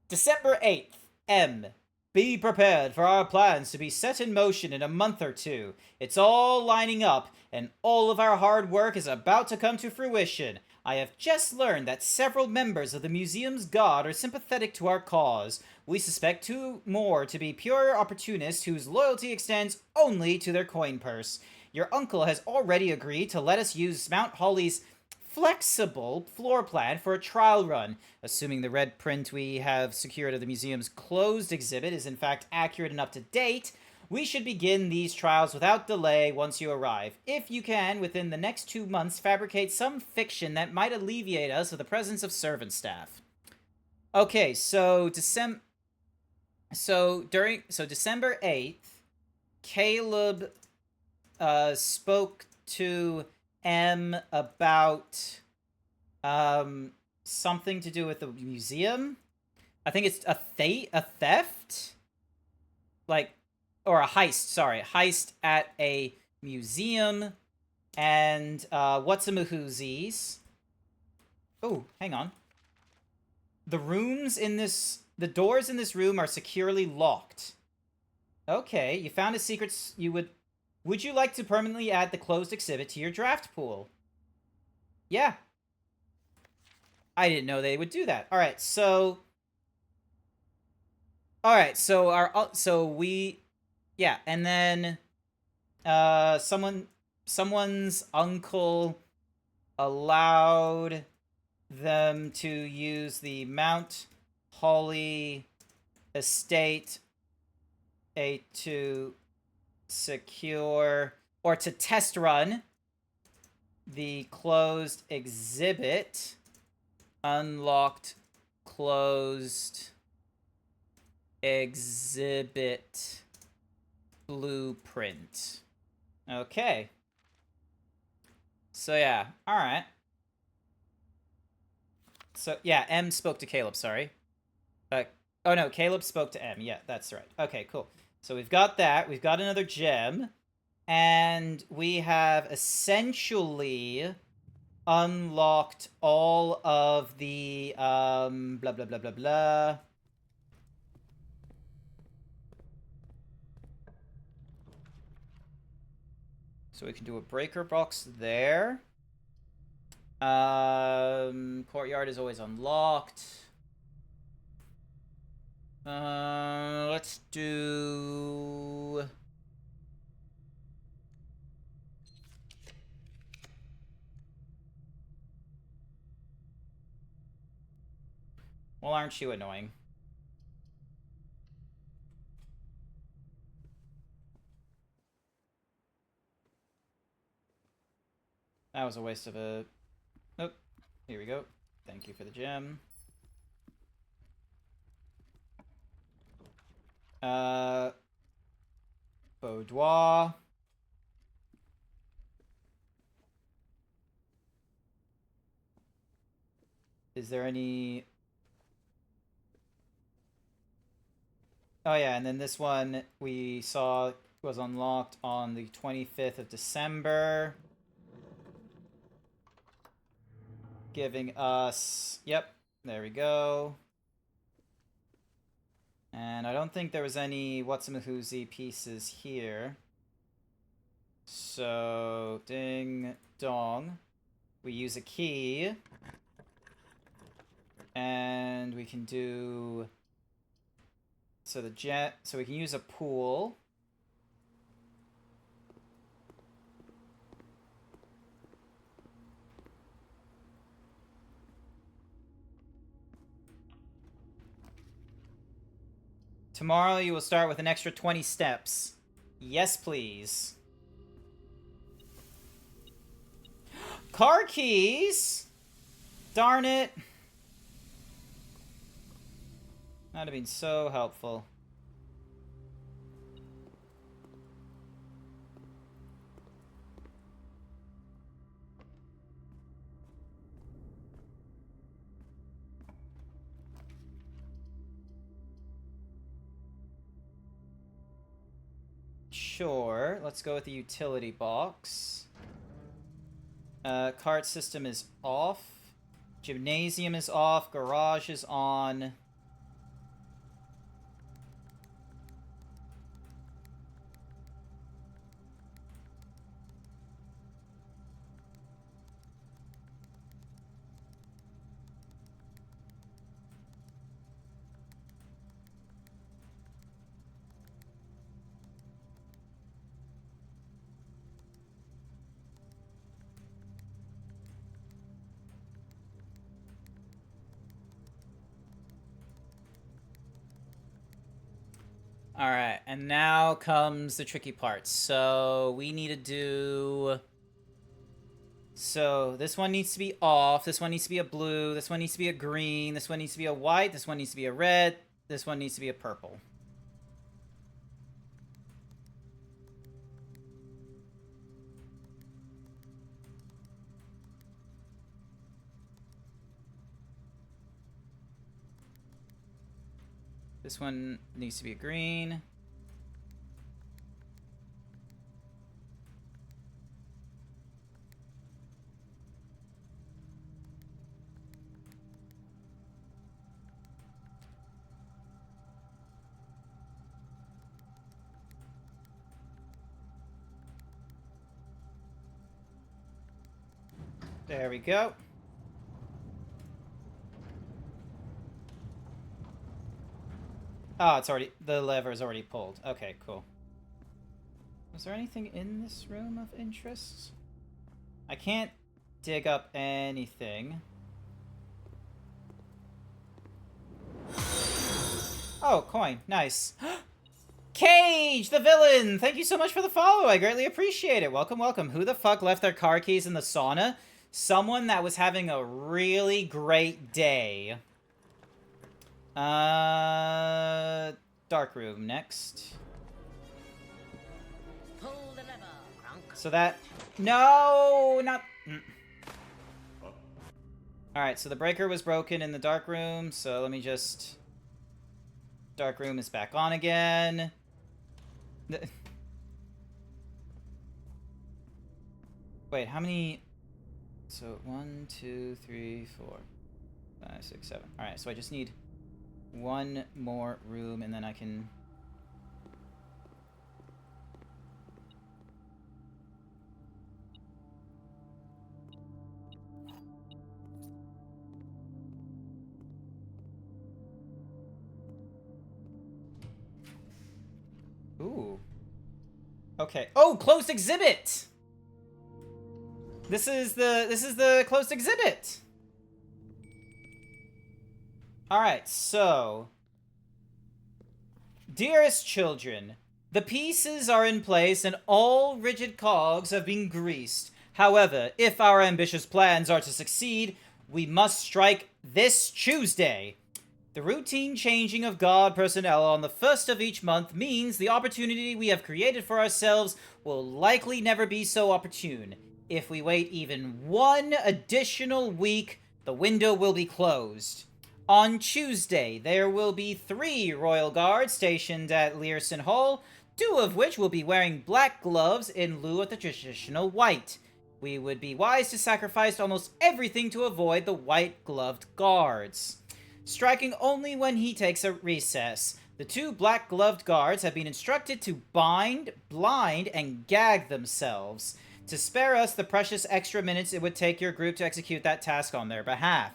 December 8th. M. Be prepared for our plans to be set in motion in a month or two. It's all lining up, and all of our hard work is about to come to fruition. I have just learned that several members of the museum's guard are sympathetic to our cause. We suspect 2 more to be pure opportunists whose loyalty extends only to their coin purse. Your uncle has already agreed to let us use Mount Holly's flexible floor plan for a trial run. Assuming the red print we have secured of the museum's closed exhibit is in fact accurate and up to date, we should begin these trials without delay once you arrive. If you can, within the next 2 months, fabricate some fiction that might alleviate us of the presence of servant staff. Okay, so December 8th, Caleb spoke to M about something to do with the museum. I think it's a theft? Like, or a heist, sorry. Heist at a museum. And, what's a mahoozies? Oh, hang on. The doors in this room are securely locked. Okay, you found a secret... Would you like to permanently add the closed exhibit to your draft pool? Yeah. I didn't know they would do that. Alright, so... Alright, so yeah, and then... someone's uncle allowed them to use the Mount Holly estate to secure or to test run the closed exhibit. Unlocked closed exhibit blueprint. Okay. So yeah, alright. So yeah, M spoke to Caleb, sorry. Oh no, Caleb spoke to M. Yeah, that's right. Okay, cool. So we've got that. We've got another gem. And we have essentially unlocked all of the, blah, blah, blah, blah, blah. So we can do a breaker box there. Courtyard is always unlocked. Let's do... Well, aren't you annoying? That was a waste of a... Nope. Here we go. Thank you for the gem. Boudoir. Is there any... Oh yeah, and then this one we saw was unlocked on the 25th of December. Giving us... Yep, there we go. And I don't think there was any whatsamahoozy pieces here. So, ding dong. We use a key. And we can do... So the jet... So we can use a pool. Tomorrow you will start with an extra 20 steps. Yes, please. Car keys! Darn it. That'd have been so helpful. Sure, let's go with the utility box. Cart system is off. Gymnasium is off. Garage is on. Alright, and now comes the tricky part. So, we need to do... So, this one needs to be off, this one needs to be a blue, this one needs to be a green, this one needs to be a white, this one needs to be a red, this one needs to be a purple. This one needs to be a green. There we go. Oh, it's already... The lever is already pulled. Okay, cool. Was there anything in this room of interest? I can't dig up anything. Oh, coin. Nice. Cage, the villain! Thank you so much for the follow. I greatly appreciate it. Welcome, welcome. Who the fuck left their car keys in the sauna? Someone that was having a really great day. Dark room next. Pull the lever, Crunk. So that... No! Not Alright, so the breaker was broken in the dark room, so let me just... Dark room is back on again. Wait, how many... So, 1, 2, 3, 4, 5, 6, 7. Alright, so I just need one more room, and then I can... Ooh. Okay. Oh, closed exhibit! This is the closed exhibit! Alright, so... Dearest children, the pieces are in place and all rigid cogs have been greased. However, if our ambitious plans are to succeed, we must strike this Tuesday. The routine changing of guard personnel on the first of each month means the opportunity we have created for ourselves will likely never be so opportune. If we wait even one additional week, the window will be closed. On Tuesday, there will be 3 royal guards stationed at Learson Hall, 2 of which will be wearing black gloves in lieu of the traditional white. We would be wise to sacrifice almost everything to avoid the white-gloved guards. Striking only when he takes a recess. The 2 black-gloved guards have been instructed to bind, blind, and gag themselves, to spare us the precious extra minutes it would take your group to execute that task on their behalf.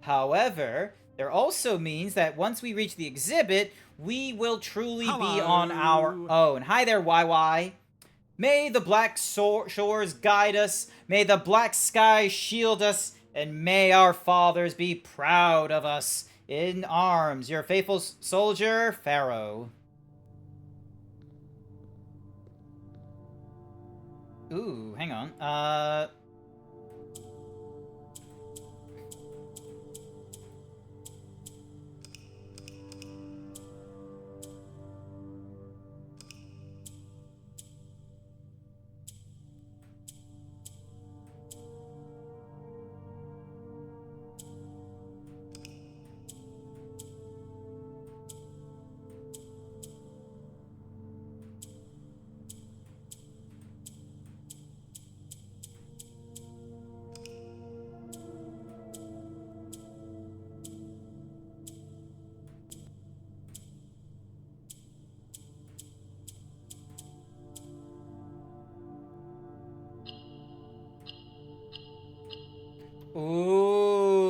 However, there also means that once we reach the exhibit, we will truly be on our own. Hi there, YY. May the black shores guide us, may the black sky shield us, and may our fathers be proud of us. In arms, your faithful soldier, Pharaoh. Ooh, hang on. Ooh.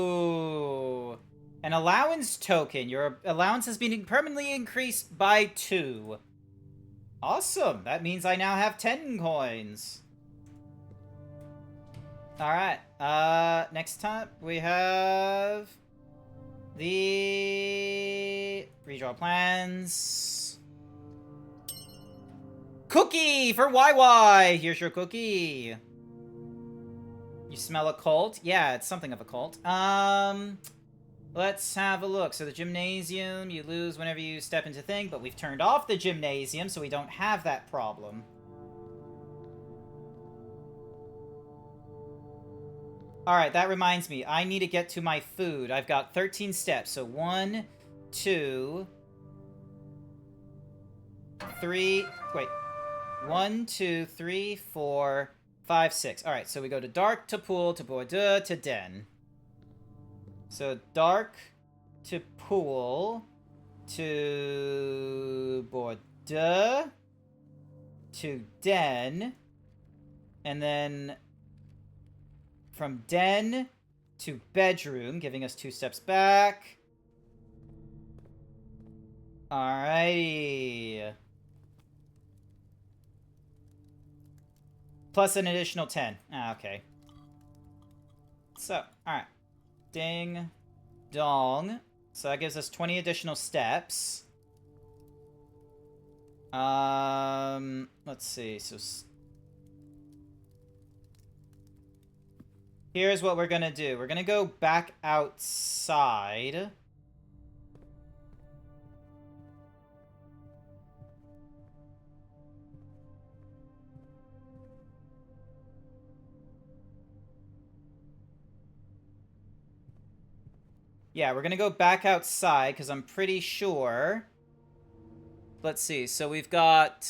An allowance token. Your allowance has been permanently increased by 2. Awesome. That means I now have 10 coins. Alright. Next time we have the redraw plans. Cookie for YY. Here's your cookie. You smell a cult? Yeah, it's something of a cult. Let's have a look. So the gymnasium, you lose whenever you step into thing, but we've turned off the gymnasium, so we don't have that problem. Alright, that reminds me. I need to get to my food. I've got 13 steps. So 1, 2, 3... Wait. 1, 2, 3, 4... 5, 6. Alright, so we go to dark, to pool, to Bordeaux, to den. So dark, to pool, to Bordeaux, to den, and then from den to bedroom, giving us 2 steps back. Alrighty. Plus an additional 10. Ah, okay. So, alright. Ding. Dong. So that gives us 20 additional steps. Let's see. So, here's what we're gonna do. We're gonna go back outside. Yeah, we're gonna go back outside, because I'm pretty sure... Let's see, so we've got...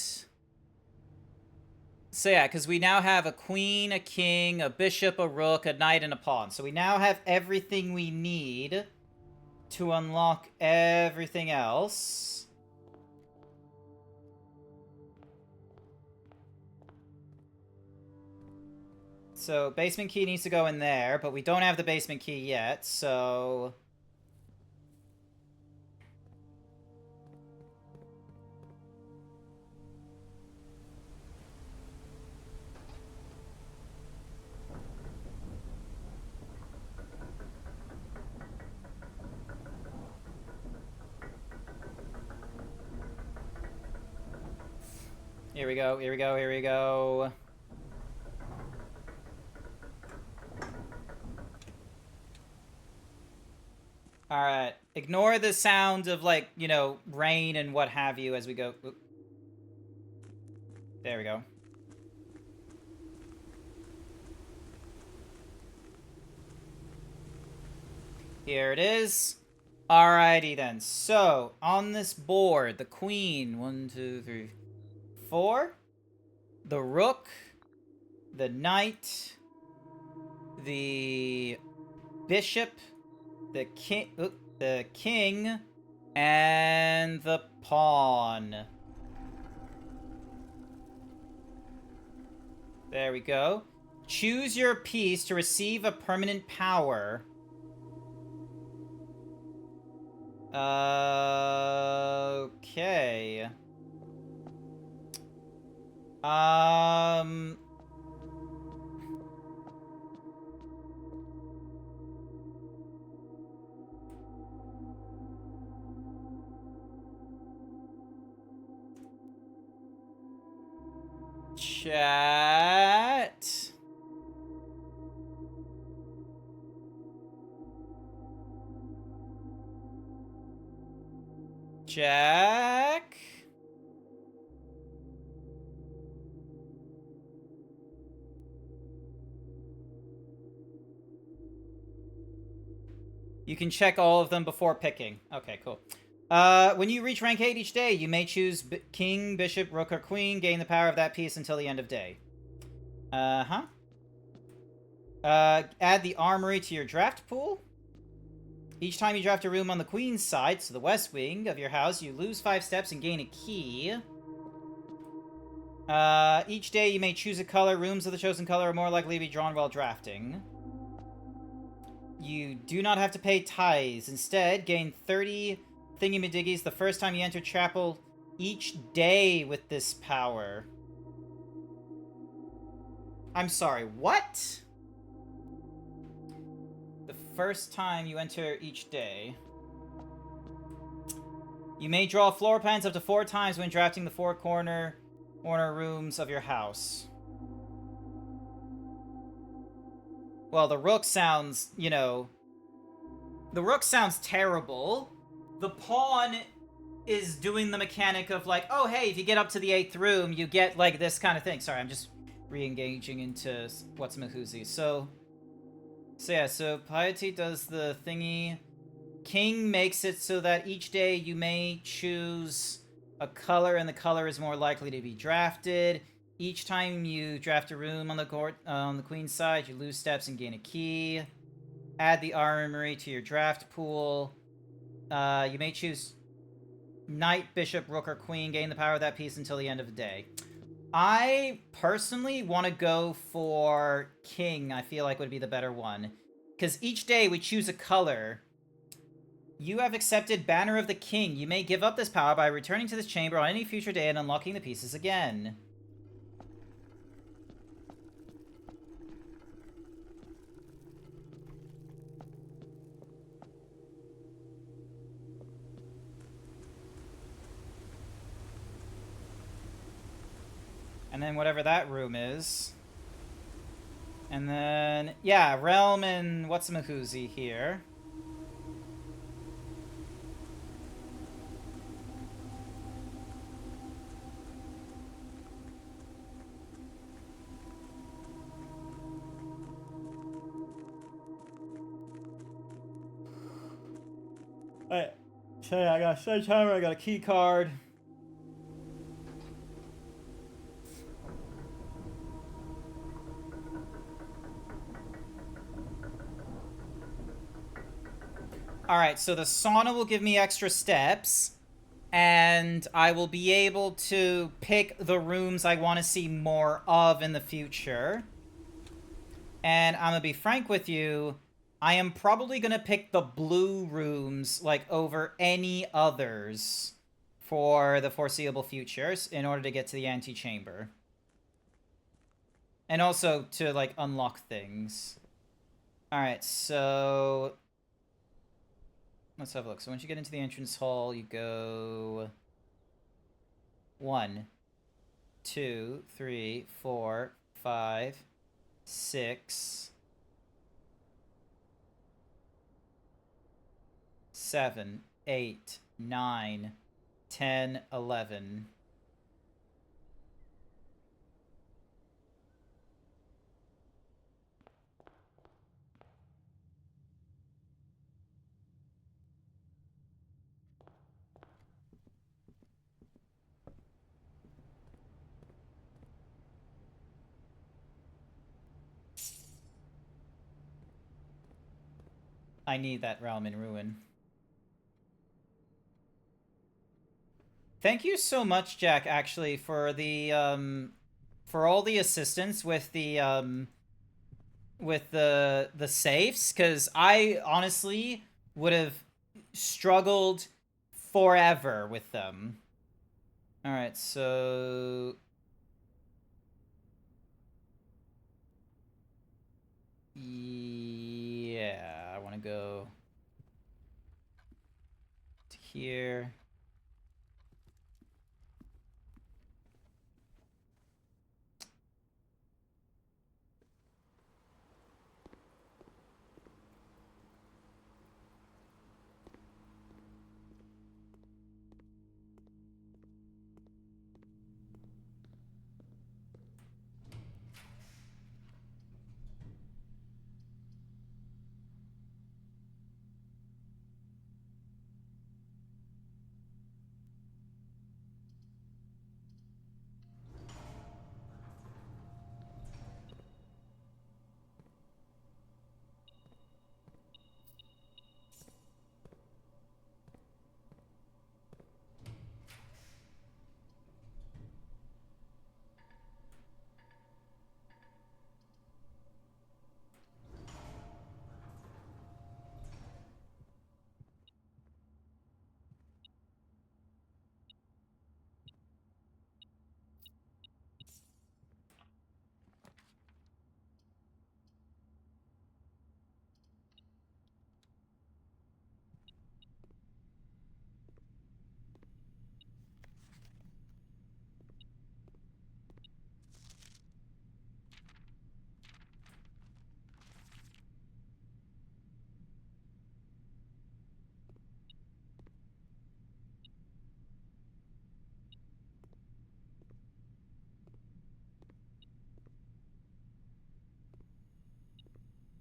So yeah, because we now have a queen, a king, a bishop, a rook, a knight, and a pawn. So we now have everything we need to unlock everything else. So basement key needs to go in there, but we don't have the basement key yet, so... Here we go, here we go, here we go. Alright. Ignore the sound of, like, you know, rain and what have you as we go. Oop. There we go. Here it is. Alrighty then. So, on this board, the queen, 1, 2, 3, 4. The rook. The knight. The bishop. The king, and the pawn. There we go. Choose your piece to receive a permanent power. Okay. Chat. Jack. You can check all of them before picking. Okay, cool. When you reach rank 8 each day, you may choose king, bishop, rook, or queen. Gain the power of that piece until the end of day. Add the armory to your draft pool. Each time you draft a room on the queen's side, so the west wing of your house, you lose 5 steps and gain a key. Each day you may choose a color. Rooms of the chosen color are more likely to be drawn while drafting. You do not have to pay tithes. Instead, gain 30 thingy-madiggies the first time you enter chapel each day with this power. I'm sorry, what? The first time you enter each day. You may draw floor plans up to 4 times when drafting the 4 corner rooms of your house. Well, the rook sounds, you know... The rook sounds terrible. The pawn is doing the mechanic of, like, oh, hey, if you get up to the 8th room, you get, like, this kind of thing. Sorry, I'm just re-engaging into what's Mahuzi. So yeah, so piety does the thingy. King makes it so that each day you may choose a color, and the color is more likely to be drafted. Each time you draft a room on the queen's side, you lose steps and gain a key. Add the armory to your draft pool. You may choose knight, bishop, rook, or queen. Gain the power of that piece until the end of the day. I personally want to go for king. I feel like would be the better one. Because each day we choose a color. You have accepted Banner of the King. You may give up this power by returning to this chamber on any future day and unlocking the pieces again. And then whatever that room is. And then, yeah, Realm and What's-a-Mahuzi here. Okay, I got a sledgehammer, I got a key card. Alright, so the sauna will give me extra steps, and I will be able to pick the rooms I want to see more of in the future. And I'm gonna be frank with you, I am probably gonna pick the blue rooms, like, over any others for the foreseeable futures in order to get to the antechamber. And also to, like, unlock things. Alright, so... let's have a look. So once you get into the entrance hall, you go... 1, 2, 3, 4, 5, 6, 7, 8, 9, 10, 11. I need that realm in ruin. Thank you so much, Jack, actually, for the, for all the assistance with the safes, because I honestly would have struggled forever with them. Alright, so... yeah, I want to go to here.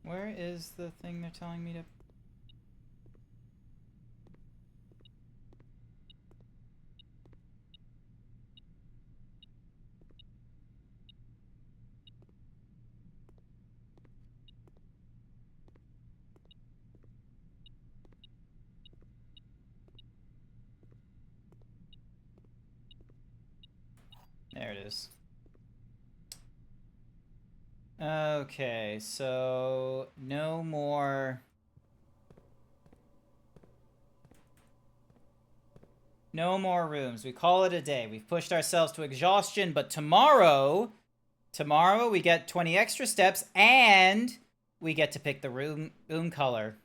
Where is the thing they're telling me to... there it is. Okay, so no more... no more rooms. We call it a day. We've pushed ourselves to exhaustion, but tomorrow we get 20 extra steps, and we get to pick the room color.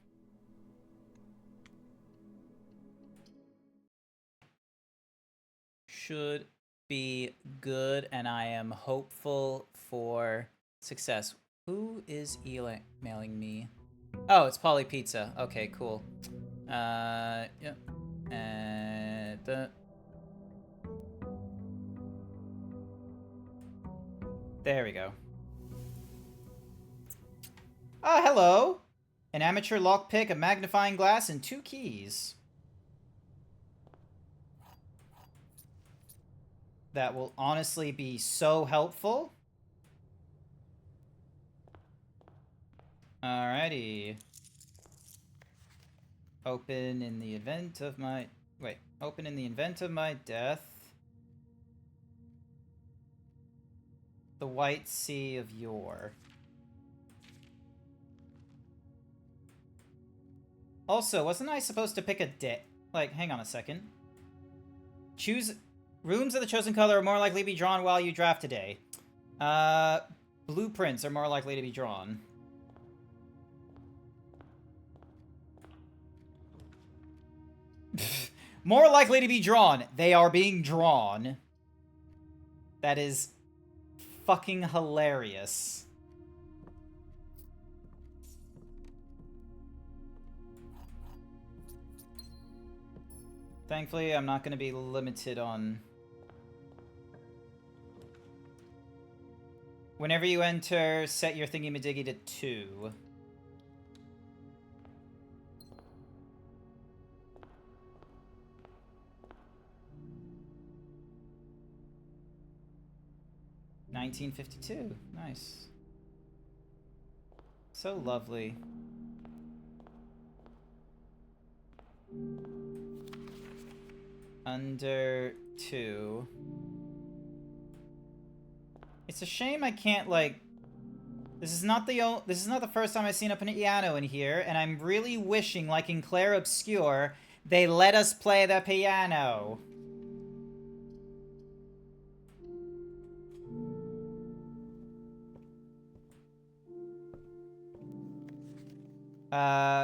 Should be good, and I am hopeful for success. Who is emailing me? Oh, it's Polly Pizza. Okay, cool. Yep. And there we go. Hello! An amateur lockpick, a magnifying glass, and 2 keys. that will honestly be so helpful. Alrighty. Open in the event of my... Wait. Open in the event of my death. The White Sea of Yore. Also, wasn't I supposed to pick a day? Like, hang on a second. Choose... Rooms of the chosen color are more likely to be drawn while you draft a day. Blueprints are more likely to be drawn. More likely to be drawn. They are being drawn. That is fucking hilarious. Thankfully, I'm not going to be limited on... Whenever you enter, set your thingy-majiggy to 2. $19.52. Nice. So lovely. Under 2. It's a shame I can't, like... This is not the first time I've seen a piano in here, and I'm really wishing, like in Clair Obscure, they let us play the piano.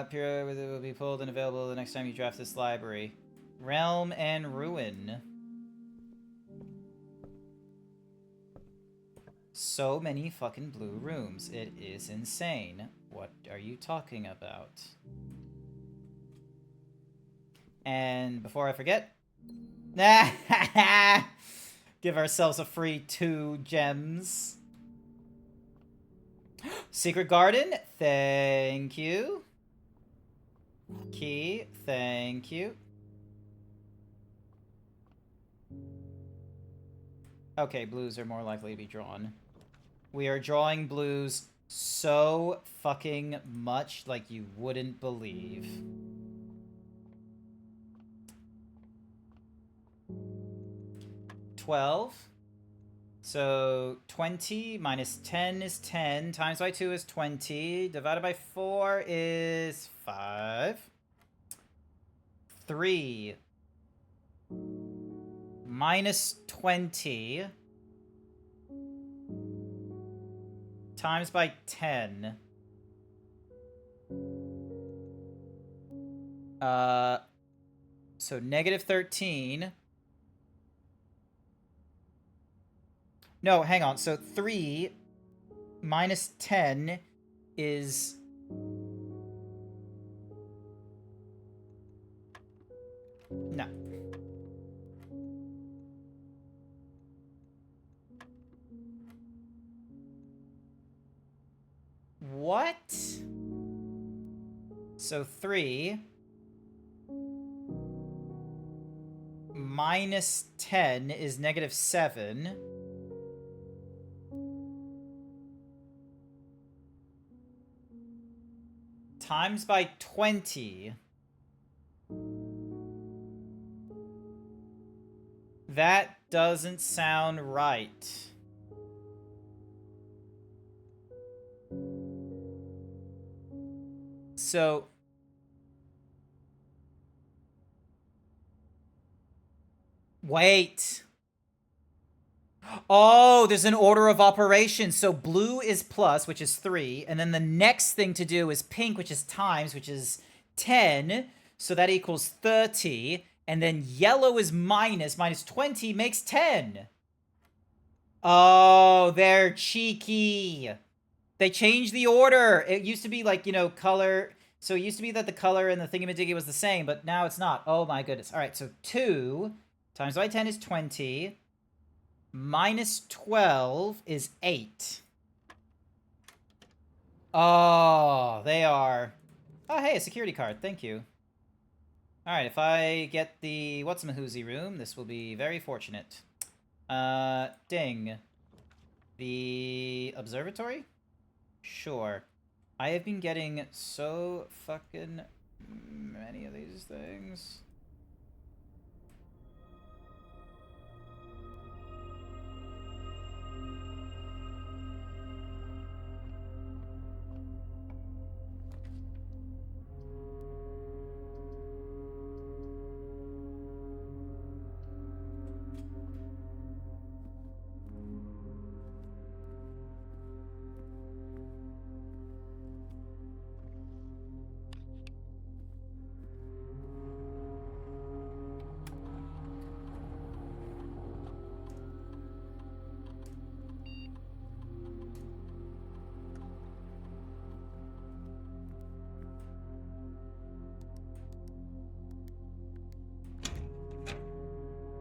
Pure will be pulled and available the next time you draft this library. Realm and Ruin. So many fucking blue rooms. It is insane. What are you talking about? And before I forget... Give ourselves a free 2 gems. Secret Garden, thank you. Key, thank you. Okay, blues are more likely to be drawn. We are drawing blues so fucking much like you wouldn't believe. $12. So 20 minus 10 is 10. Times by 2 is 20. Divided by 4 is 5. 3 minus 20 times by 10. So negative 13. No, hang on. So 3 minus 10 is... No. What? So 3 minus 10 is negative 7. Times by 20. That doesn't sound right. So... Wait. Oh, there's an order of operations. So blue is plus, which is 3. And then the next thing to do is pink, which is times, which is 10. So that equals 30. And then yellow is minus. Minus 20 makes 10. Oh, they're cheeky. They changed the order. It used to be like, you know, color. So it used to be that the color and the thingamadiggy was the same, but now it's not. Oh my goodness. All right, so 2 times by 10 is 20. Minus 12 is 8. Oh, they are... Oh, hey, a security card. Thank you. Alright, if I get the what's-a-mahoozy room, this will be very fortunate. Ding. The observatory? Sure. I have been getting so fucking many of these things.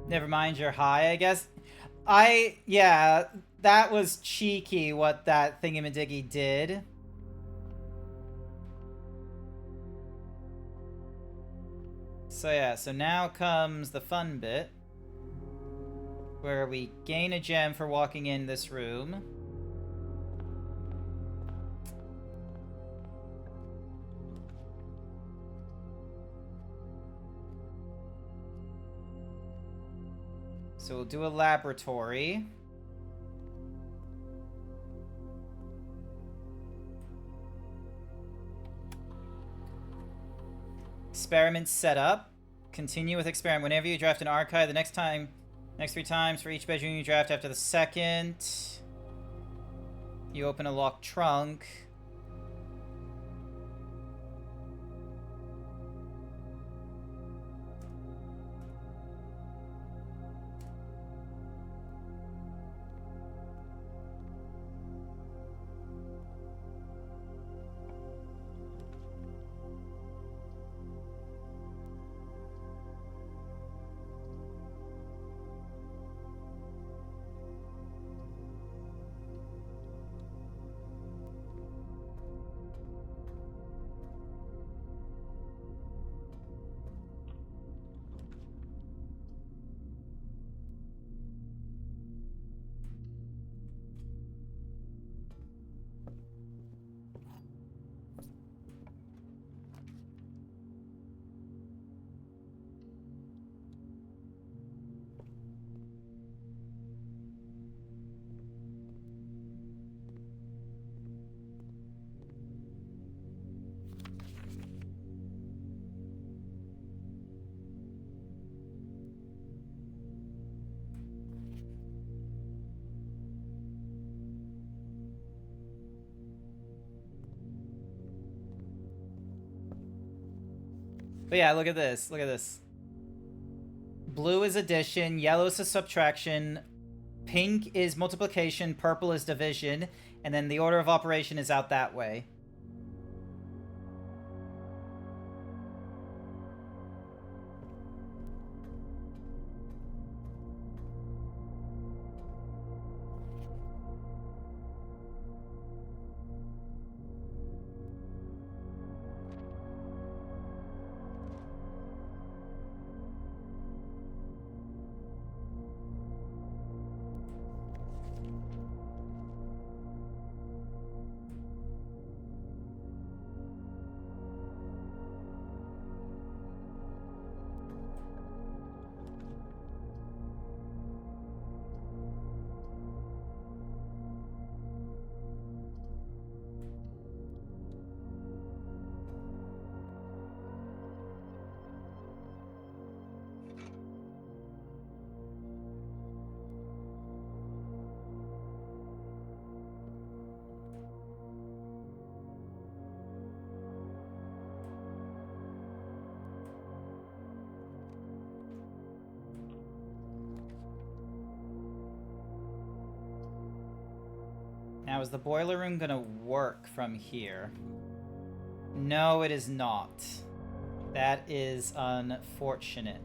Never mind, you're high, I guess. Yeah, that was cheeky what that thingamadiggy did. So yeah, so now comes the fun bit. Where we gain a gem for walking in this room. So we'll do a laboratory. Experiment setup. Continue with experiment. Whenever you draft an archive, the next 3 times for each bedroom you draft after the second, you open a locked trunk. But yeah, look at this. Look at this. Blue is addition, yellow is a subtraction, pink is multiplication, purple is division, and then the order of operation is out that way. Now, is the boiler room gonna work from here? No, it is not. That is unfortunate.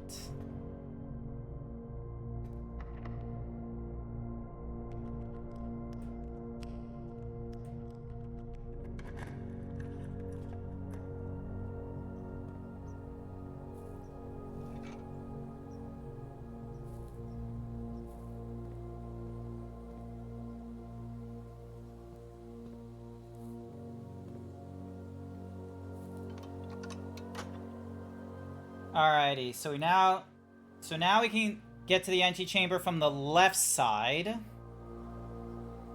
Alrighty, so now we can get to the antechamber from the left side.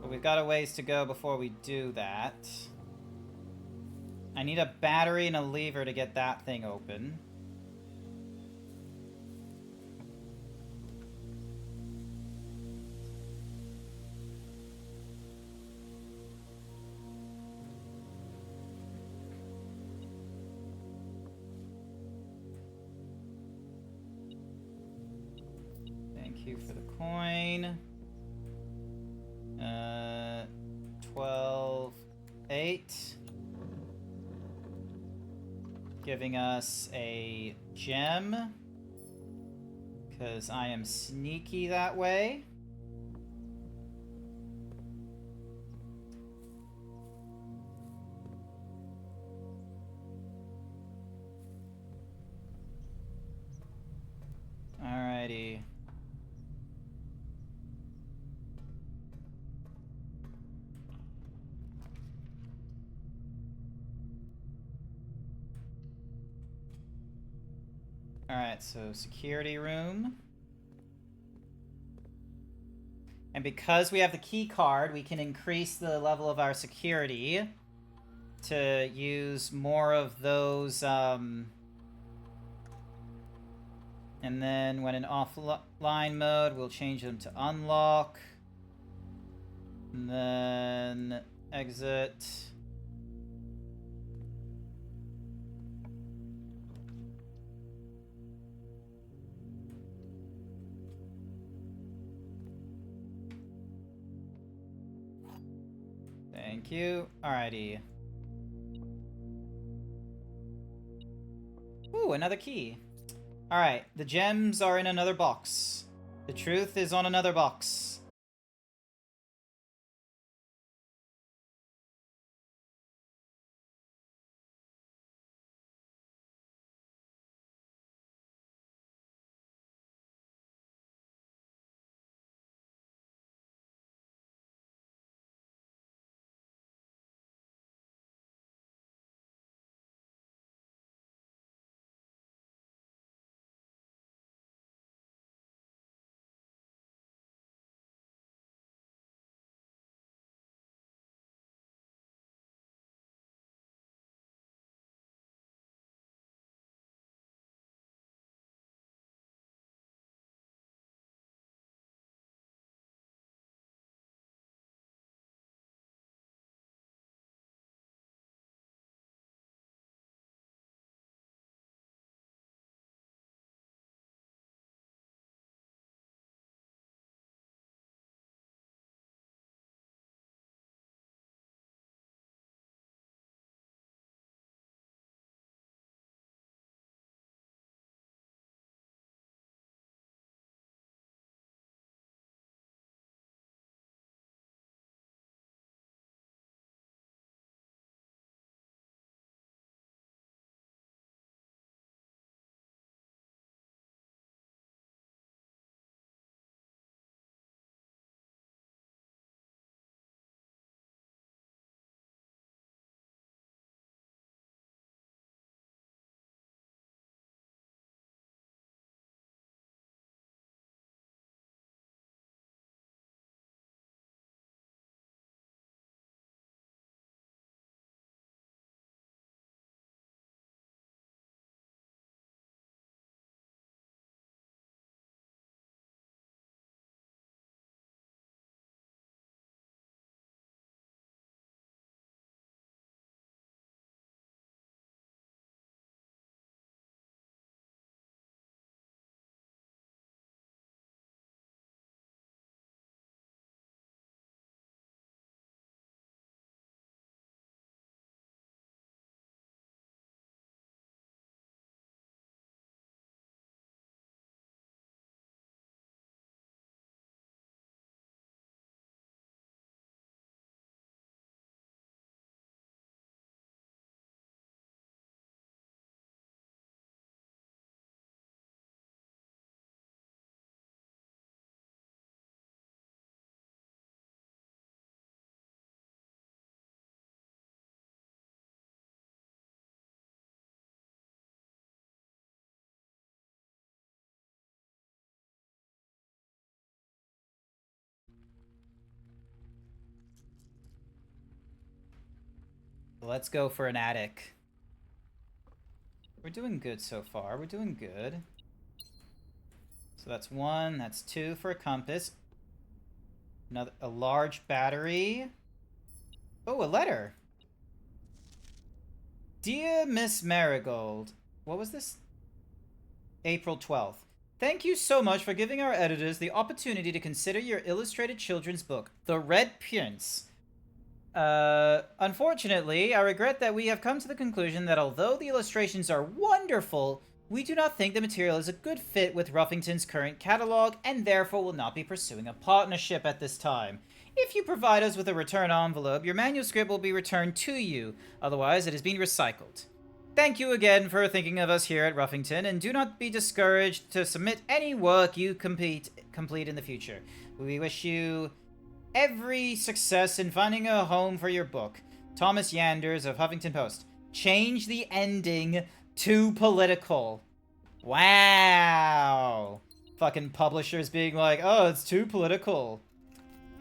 But we've got a ways to go before we do that. I need a battery and a lever to get that thing open. Thank you for the coin. 12, 8. Giving us a gem. Because I am sneaky that way. Alrighty. Alright, so security room. And because we have the key card, we can increase the level of our security to use more of those, and then when in offline mode, we'll change them to unlock. And then exit. Thank you. Alrighty. Ooh, another key. Alright, the gems are in another box. The truth is on another box. Let's go for an attic. We're doing good so far. We're doing good. So that's 1. That's 2 for a compass. A large battery. Oh, a letter. Dear Miss Marigold. What was this? April 12th. Thank you so much for giving our editors the opportunity to consider your illustrated children's book, The Red Prince. Unfortunately, I regret that we have come to the conclusion that although the illustrations are wonderful, we do not think the material is a good fit with Ruffington's current catalog, and therefore will not be pursuing a partnership at this time. If you provide us with a return envelope, your manuscript will be returned to you, otherwise it has been recycled. Thank you again for thinking of us here at Ruffington, and do not be discouraged to submit any work you complete in the future. We wish you every success in finding a home for your book. Thomas Yanders of Huffington Post. Change the ending to political. Wow. Fucking publishers being like, oh, it's too political.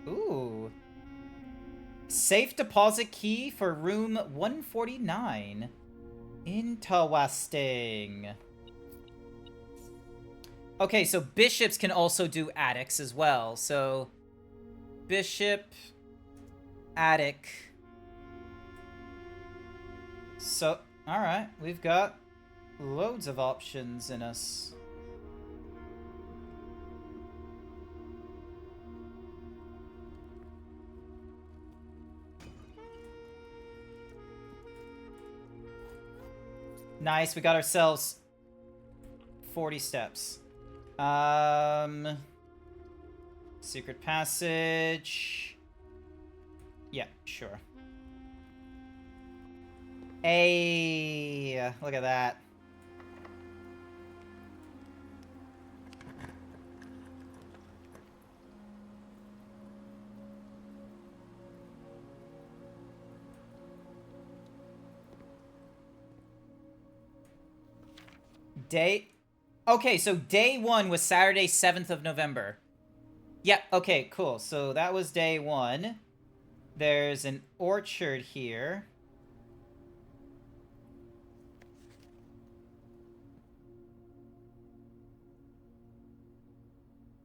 Ooh. Safe deposit key for room 149. Interesting. Okay, so bishops can also do attics as well. So, bishop, attic. So, alright, we've got loads of options in us. Nice, we got ourselves 40 steps. Secret passage. Yeah, sure. Hey, look at that. Okay, so day 1 was Saturday, 7th of November. Yep, okay, cool. So that was day 1. There's an orchard here.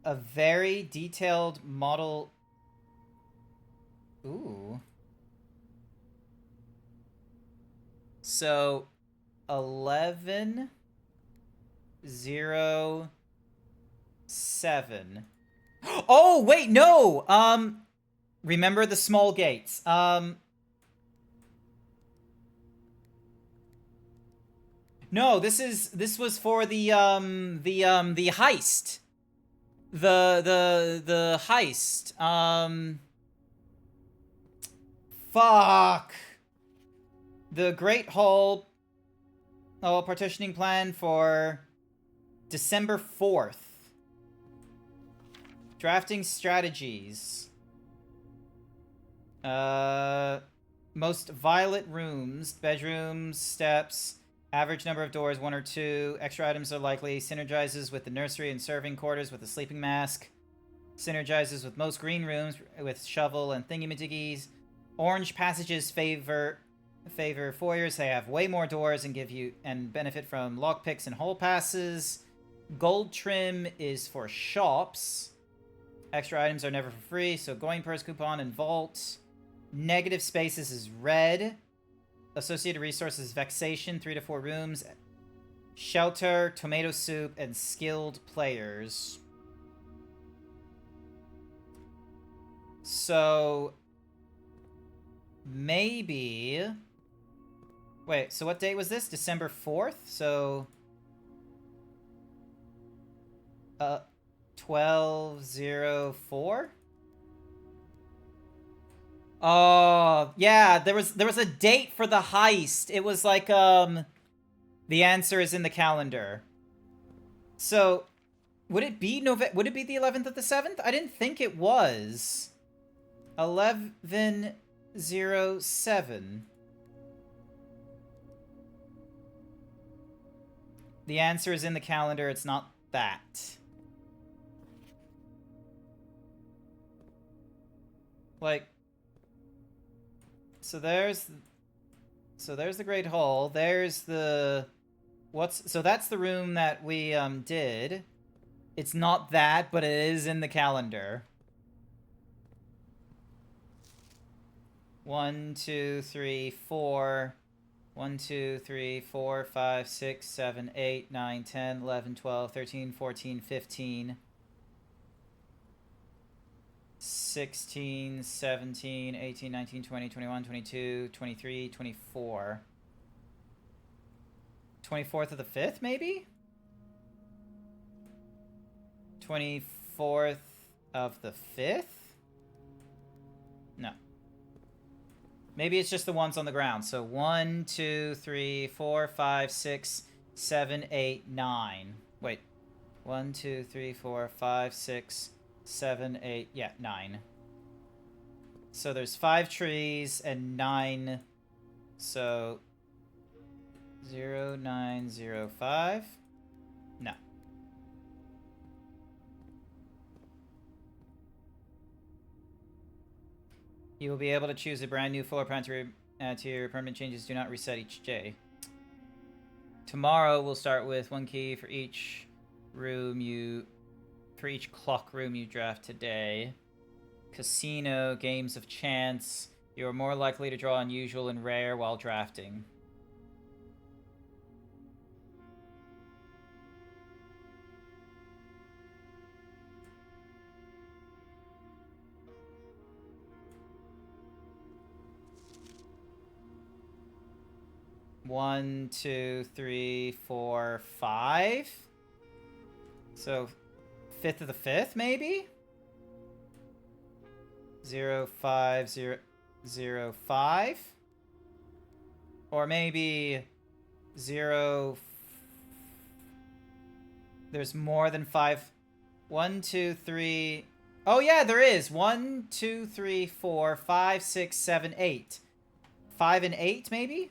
A very detailed model. Ooh. So 1107. Oh, wait, no. Remember the small gates. No, this was for the heist. The heist. Fuck. The Great Hall partitioning plan for December 4th. Drafting strategies. Most violet rooms, bedrooms, steps, average number of doors, 1 or 2. Extra items are likely. Synergizes with the nursery and serving quarters with the sleeping mask. Synergizes with most green rooms with shovel and thingy-majiggies. Orange passages favor foyers. They have way more doors and give you and benefit from lockpicks and hall passes. Gold trim is for shops. Extra items are never for free, so going purse coupon and vault. Negative spaces is red. Associated resources, vexation, 3 to 4 rooms. Shelter, tomato soup, and skilled players. So maybe... Wait, so what date was this? December 4th? So... 1204? Oh, yeah, there was a date for the heist. It was like, the answer is in the calendar. So, would it be the 11th of the 7th? I didn't think it was. 1107. The answer is in the calendar, it's not that. Like, so there's So there's the Great Hall. There's the... So that's the room that we, did. It's not that, but it is in the calendar. 1, 2, 3, 4... 1, 2, 3, 4, 5, 6, 7, 8, 9, 10, 11, 12, 13, 14, 15, 16, 17, 18, 19, 20, 21, 22, 23, 24. 24th of the 5th, maybe? 24th of the 5th? No. Maybe it's just the ones on the ground. So 1, 2, 3, 4, 5, 6, 7, 8, 9. Wait. 1, 2, 3, 4, 5, 6, 7, 8. Yeah, 9. So there's 5 trees and 9. So 0, 9, 0, 5. No. You will be able to choose a brand new floor plan to add to your permanent changes. Do not reset each day. Tomorrow we'll start with 1 key for each room for each clock room you draft today. Casino, games of chance. You are more likely to draw unusual and rare while drafting. One, 2, 3, 4, 5. So 5th of the 5th, maybe? 0, 5, 0, 0, 5. Or maybe 0. There's more than 5. 1, 2, 3. Oh yeah, there is. 1, 2, 3, 4, 5, 6, 7, 8. 5 and 8, maybe?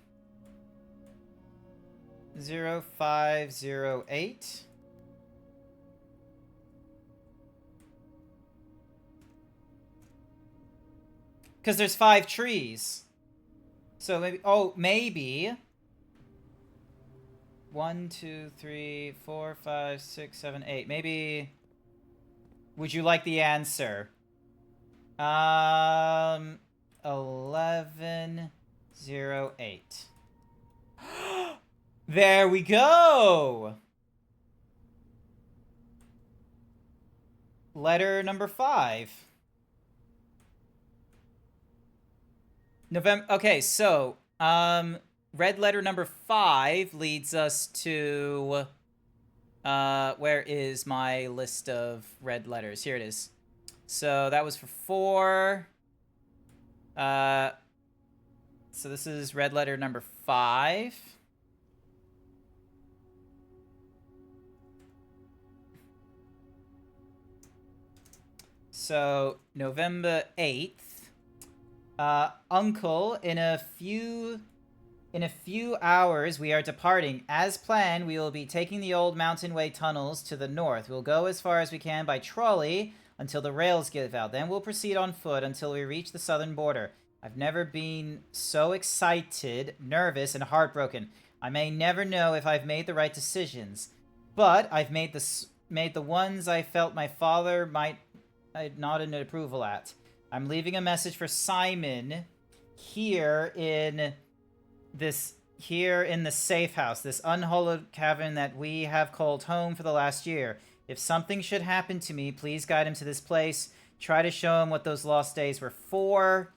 0, 5, 0, 8. Because there's 5 trees. So maybe... Oh, maybe... 1, 2, 3, 4, 5, 6, 7, 8. Maybe... Would you like the answer? 11, 0, 8. There we go! Letter number 5. November. Okay, so, red letter number 5 leads us to, where is my list of red letters? Here it is. So that was for 4. So this is red letter number 5. So, November 8th. Uncle, in a few hours, we are departing. As planned, we will be taking the old Mountain Way tunnels to the north. We'll go as far as we can by trolley until the rails give out. Then we'll proceed on foot until we reach the southern border. I've never been so excited, nervous, and heartbroken. I may never know if I've made the right decisions, but I've made the ones I felt my father might nod in approval at. I'm leaving a message for Simon here in the safe house, this unhallowed cavern that we have called home for the last year. If something should happen to me, please guide him to this place. Try to show him what those lost days were for.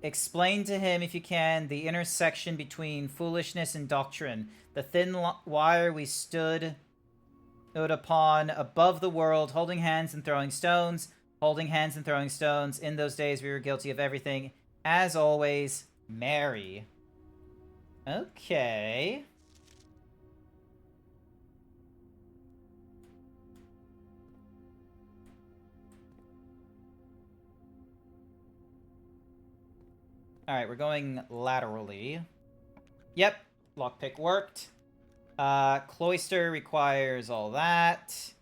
Explain to him, if you can, the intersection between foolishness and doctrine. The thin wire we stood upon above the world, holding hands and throwing stones. Holding hands and throwing stones. In those days, we were guilty of everything. As always, Mary. Okay. Alright, we're going laterally. Yep, lockpick worked. Cloister requires all that.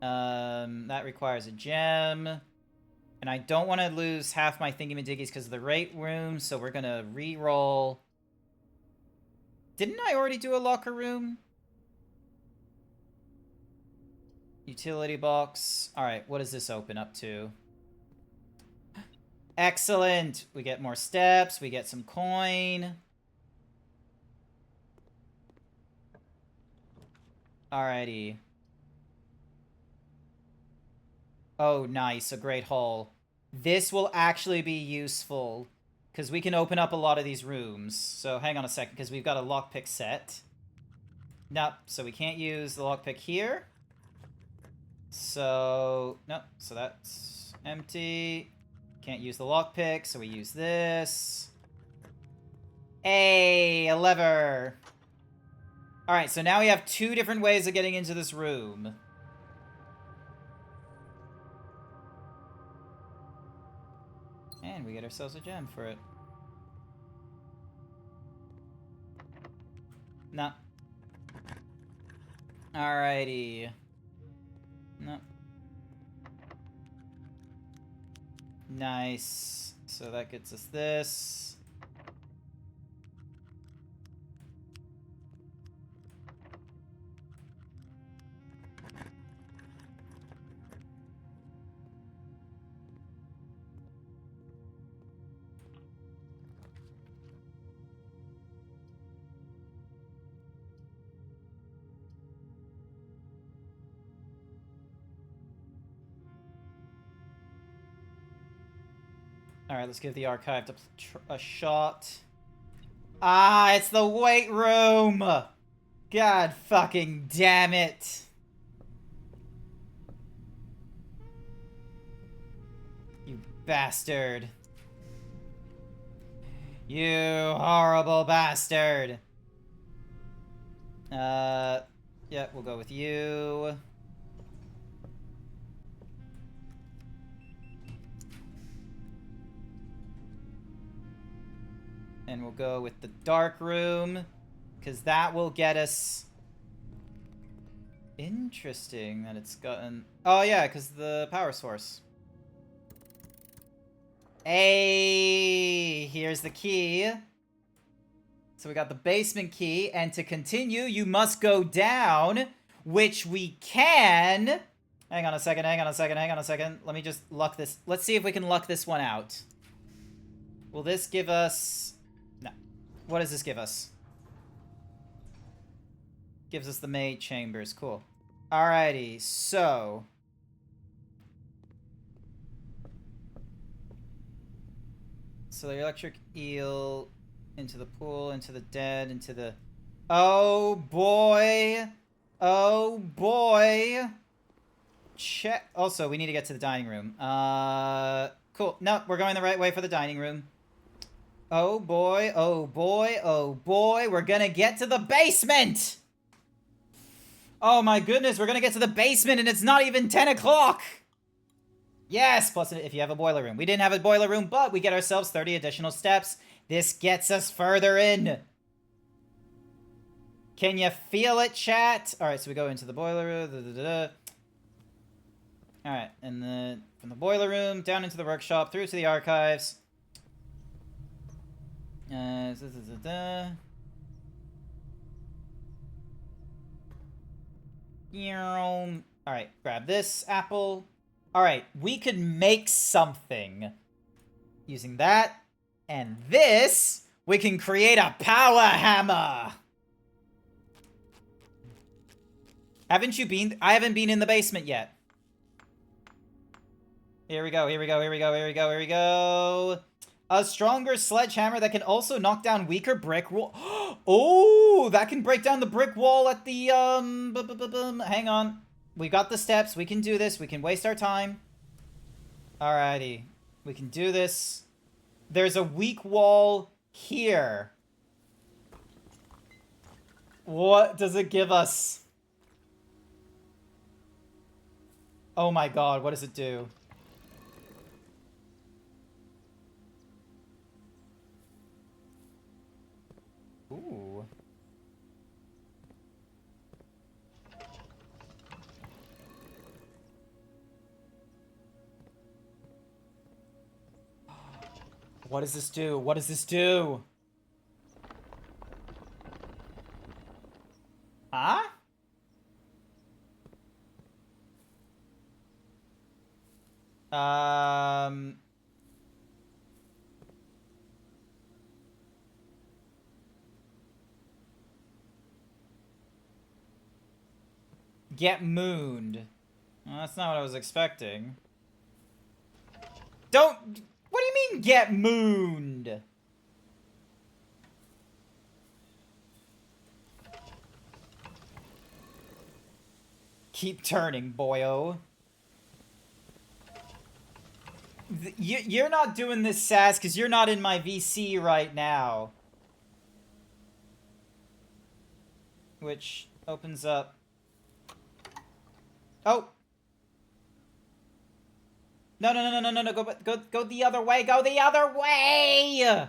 That requires a gem. And I don't want to lose half my thingy-majiggies because of the rate room, so we're gonna re-roll Didn't I already do a locker room? Utility box. Alright, what does this open up to? Excellent! We get more steps, we get some coin. Alrighty. Oh, nice. A great hall. This will actually be useful, because we can open up a lot of these rooms. So hang on a second, because we've got a lockpick set. Nope, so we can't use the lockpick here. So, nope, so that's empty. Can't use the lockpick, so we use this. Hey, a lever. Alright, so now we have 2 different ways of getting into this room. And we get ourselves a gem for it. No. Alrighty. No. Nice. So that gets us this. Alright, let's give the archive a shot. Ah, it's the weight room! God fucking damn it. You bastard. You horrible bastard. Yeah, we'll go with you. And we'll go with the dark room, because that will get us... Interesting that it's gotten... Oh yeah, because the power source. Hey, here's the key. So we got the basement key, and to continue, you must go down, which we can... Hang on a second, hang on a second, hang on a second. Let me just luck this. Let's see if we can luck this one out. Will this give us... No. What does this give us? Gives us the maid chambers. Cool. Alrighty, so... So the electric eel, into the pool, into the dead, into the... Oh boy! Oh boy! Check. Also, we need to get to the dining room. Cool. No, we're going the right way for the dining room. Oh boy, oh boy, oh boy, we're gonna get to the basement! Oh my goodness, we're gonna get to the basement and it's not even 10 o'clock! Yes, plus if you have a boiler room. We didn't have a boiler room, but we get ourselves 30 additional steps. This gets us further in. Can you feel it, chat? Alright, so we go into the boiler room. Alright, and then from the boiler room, down into the workshop, through to the archives. Alright, grab this apple. Alright, we could make something. Using that. And this, we can create a power hammer. Haven't you been? I haven't been in the basement yet. Here we go, here we go, here we go, here we go, here we go. A stronger sledgehammer that can also knock down weaker brick wall. Oh, that can break down the brick wall at the, hang on. We got the steps. We can do this. We can waste our time. Alrighty. We can do this. There's a weak wall here. What does it give us? Oh my god, what does it do? Ooh. What does this do? What does this do? Get mooned. Well, that's not what I was expecting. Don't... What do you mean, get mooned? Keep turning, boyo. You're not doing this, Sass, because you're not in my VC right now. Which opens up... Oh! No, go the other way, go the other way!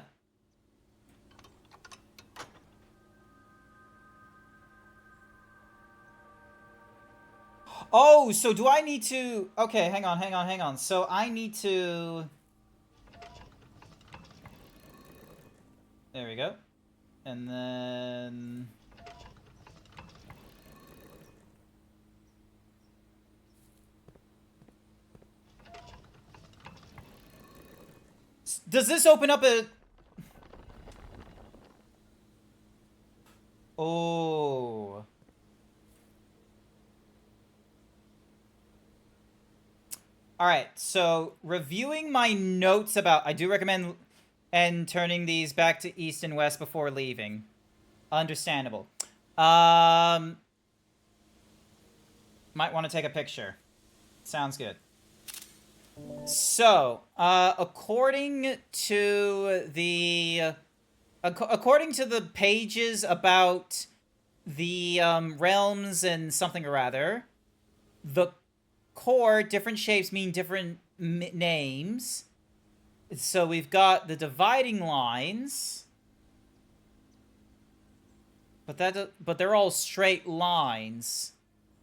Oh, so do I need to... Okay, hang on. So I need to... There we go. And then... Does this open up a... Oh... Alright, so reviewing my notes about... I do recommend and turning these back to east and west before leaving. Understandable. Might want to take a picture. Sounds good. So, according to the pages about the realms and something or other, the core, different shapes mean different names. So we've got the dividing lines, but they're all straight lines.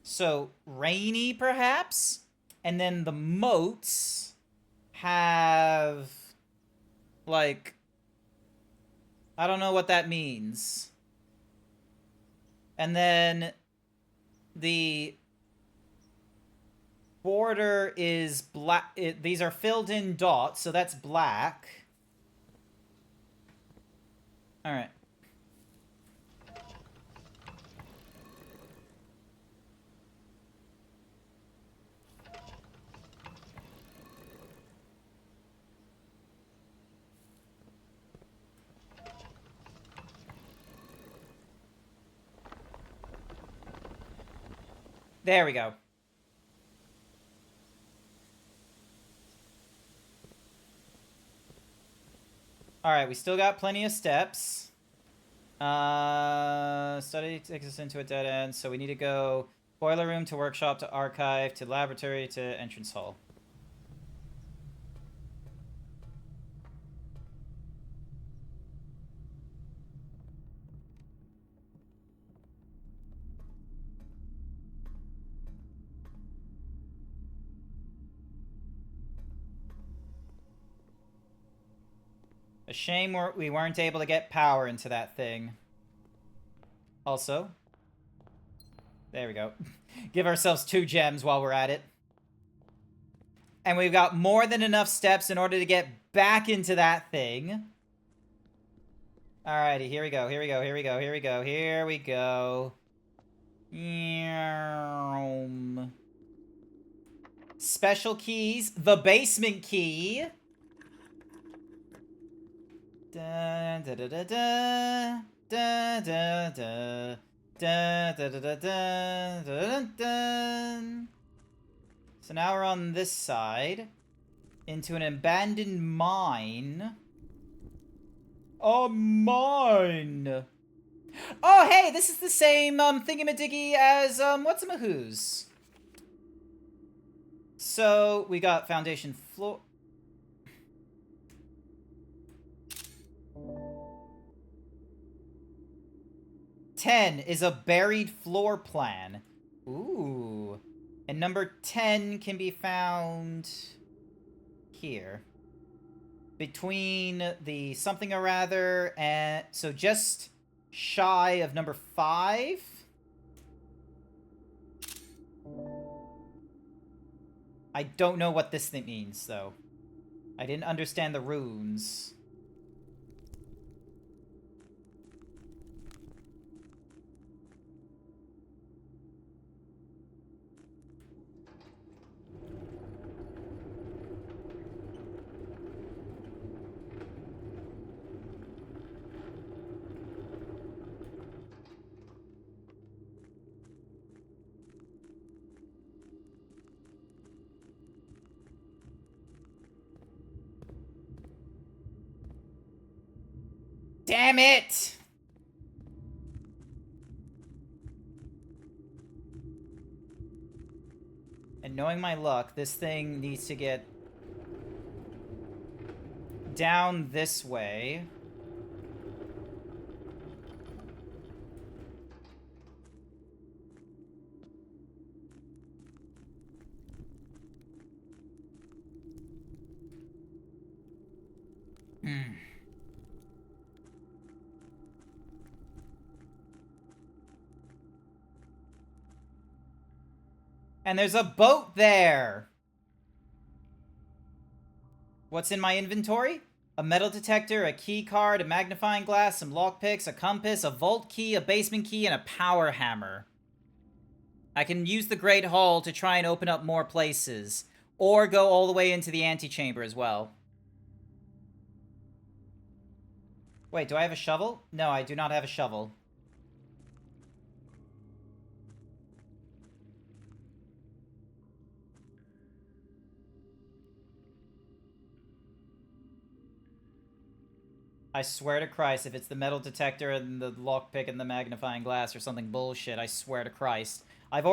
So rainy, perhaps, and then the moats have like, I don't know what that means. And then the border is black. These are filled in dots, so that's black. All right. There we go. Alright, we still got plenty of steps. Study takes us into a dead end, so we need to go boiler room to workshop to archive to laboratory to entrance hall. A shame we weren't able to get power into that thing. Also, there we go. Give ourselves 2 gems while we're at it. And we've got more than enough steps in order to get back into that thing. Alrighty, here we go. Special keys. The basement key. Da da da da da da da da da da da da da da. So now we're on this side into an abandoned mine. A mine. Oh hey, this is the same thingamadiggy as what's-a-mahoo's. So we got foundation floor. Ten is a buried floor plan. Ooh. And number 10 can be found here. Between the something or rather and... So just shy of number 5. I I don't know what this thing means, though. I didn't understand the runes. Damn it! And knowing my luck, this thing needs to get down this way. Hmm. And there's a boat there! What's in my inventory? A metal detector, a key card, a magnifying glass, some lockpicks, a compass, a vault key, a basement key, and a power hammer. I can use the Great Hall to try and open up more places. Or go all the way into the antechamber as well. Wait, do I have a shovel? No, I do not have a shovel. I swear to Christ, if it's the metal detector and the lockpick and the magnifying glass or something bullshit, I swear to Christ. I've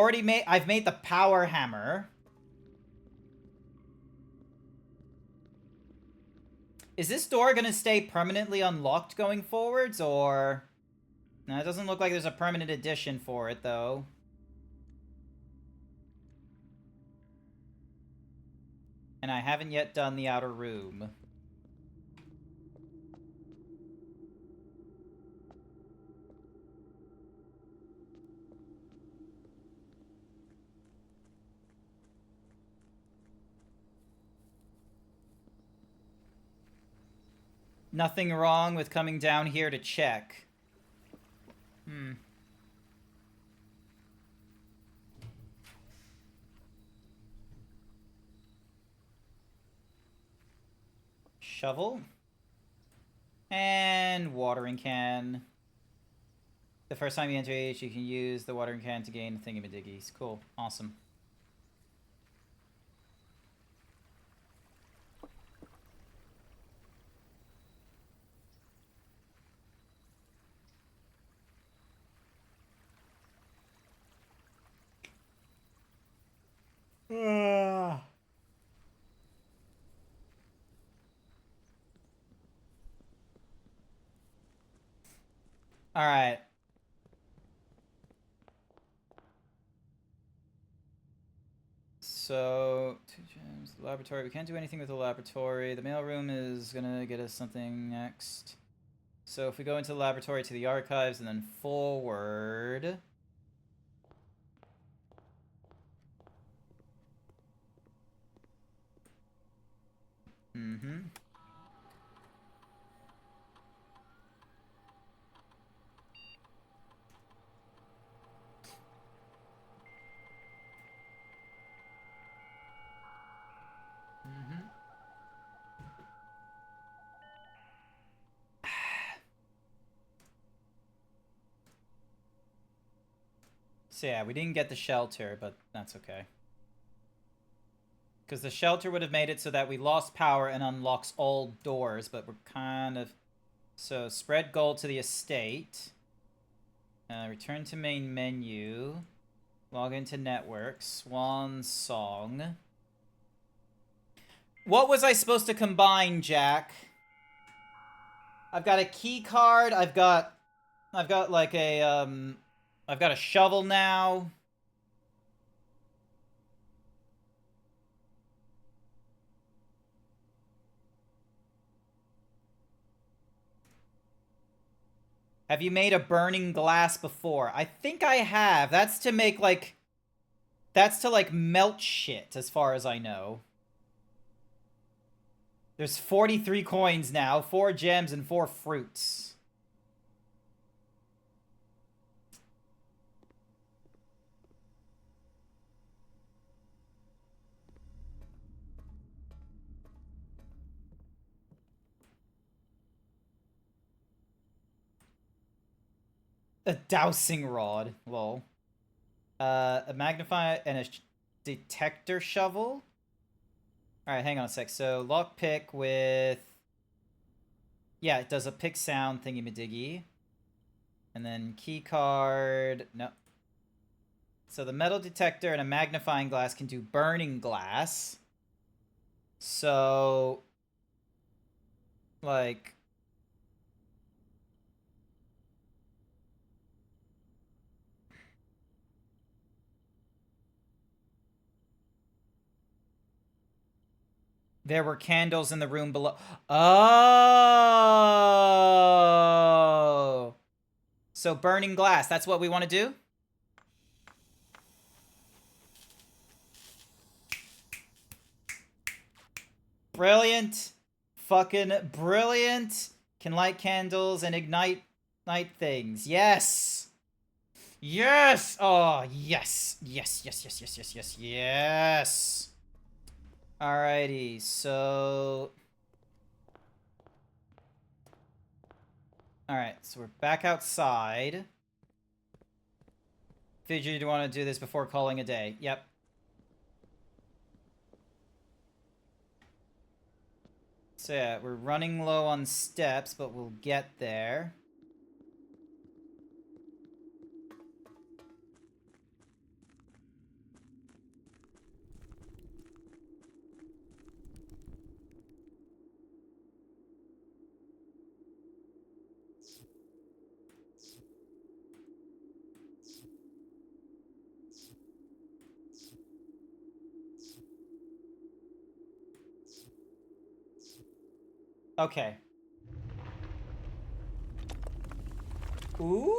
made the power hammer. Is this door gonna stay permanently unlocked going forwards, or... No, it doesn't look like there's a permanent addition for it, though. And I haven't yet done the outer room. Nothing wrong with coming down here to check. Shovel. And watering can. The first time you enter H, you can use the watering can to gain thingamadiggies. Cool. Awesome. Alright. So, 2 gems. The laboratory. We can't do anything with the laboratory. The mailroom is gonna get us something next. So if we go into the laboratory to the archives and then forward... Mm-hmm. So yeah, we didn't get the shelter, but that's okay. Because the shelter would have made it so that we lost power and unlocks all doors, but we're kind of... So, spread gold to the estate. Return to main menu. Log into network. Swan Song. What was I supposed to combine, Jack? I've got a key card. I've got like a, I've got a shovel now. Have you made a burning glass before? I think I have. That's to make, like... That's to, like, melt shit, as far as I know. There's 43 coins now, 4 gems, and 4 fruits. A dowsing rod. Lol. A magnifier and a detector shovel. Alright, hang on a sec. So, lockpick with... Yeah, it does a pick sound thingy-majiggy. And then key card... No. So the metal detector and a magnifying glass can do burning glass. So... Like... There were candles in the room below. Oh! So burning glass, that's what we want to do? Brilliant. Fucking brilliant. Can light candles and ignite things. Yes! Yes! Oh, yes. Yes, yes, yes, yes, yes, yes, yes. Alrighty, so... Alright, so we're back outside. Figured you want to do this before calling a day. Yep. So yeah, we're running low on steps, but we'll get there. Okay. Ooh.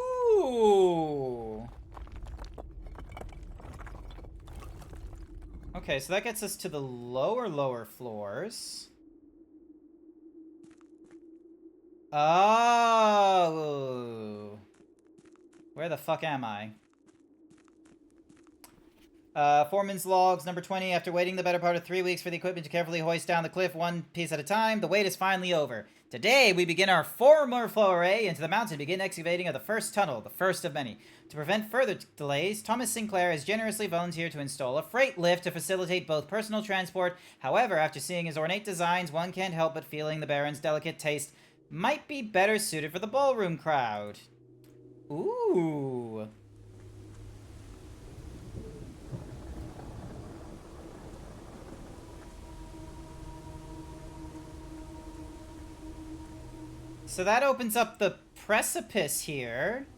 Okay, so that gets us to the lower floors. Oh. Where the fuck am I? Foreman's logs, number 20. After waiting the better part of 3 weeks for the equipment to carefully hoist down the cliff one piece at a time, the wait is finally over. Today, we begin our former foray into the mountain, begin excavating of the first tunnel, the first of many. To prevent further delays, Thomas Sinclair has generously volunteered to install a freight lift to facilitate both personal transport. However, after seeing his ornate designs, one can't help but feeling the Baron's delicate taste might be better suited for the ballroom crowd. Ooh. So that opens up the precipice here.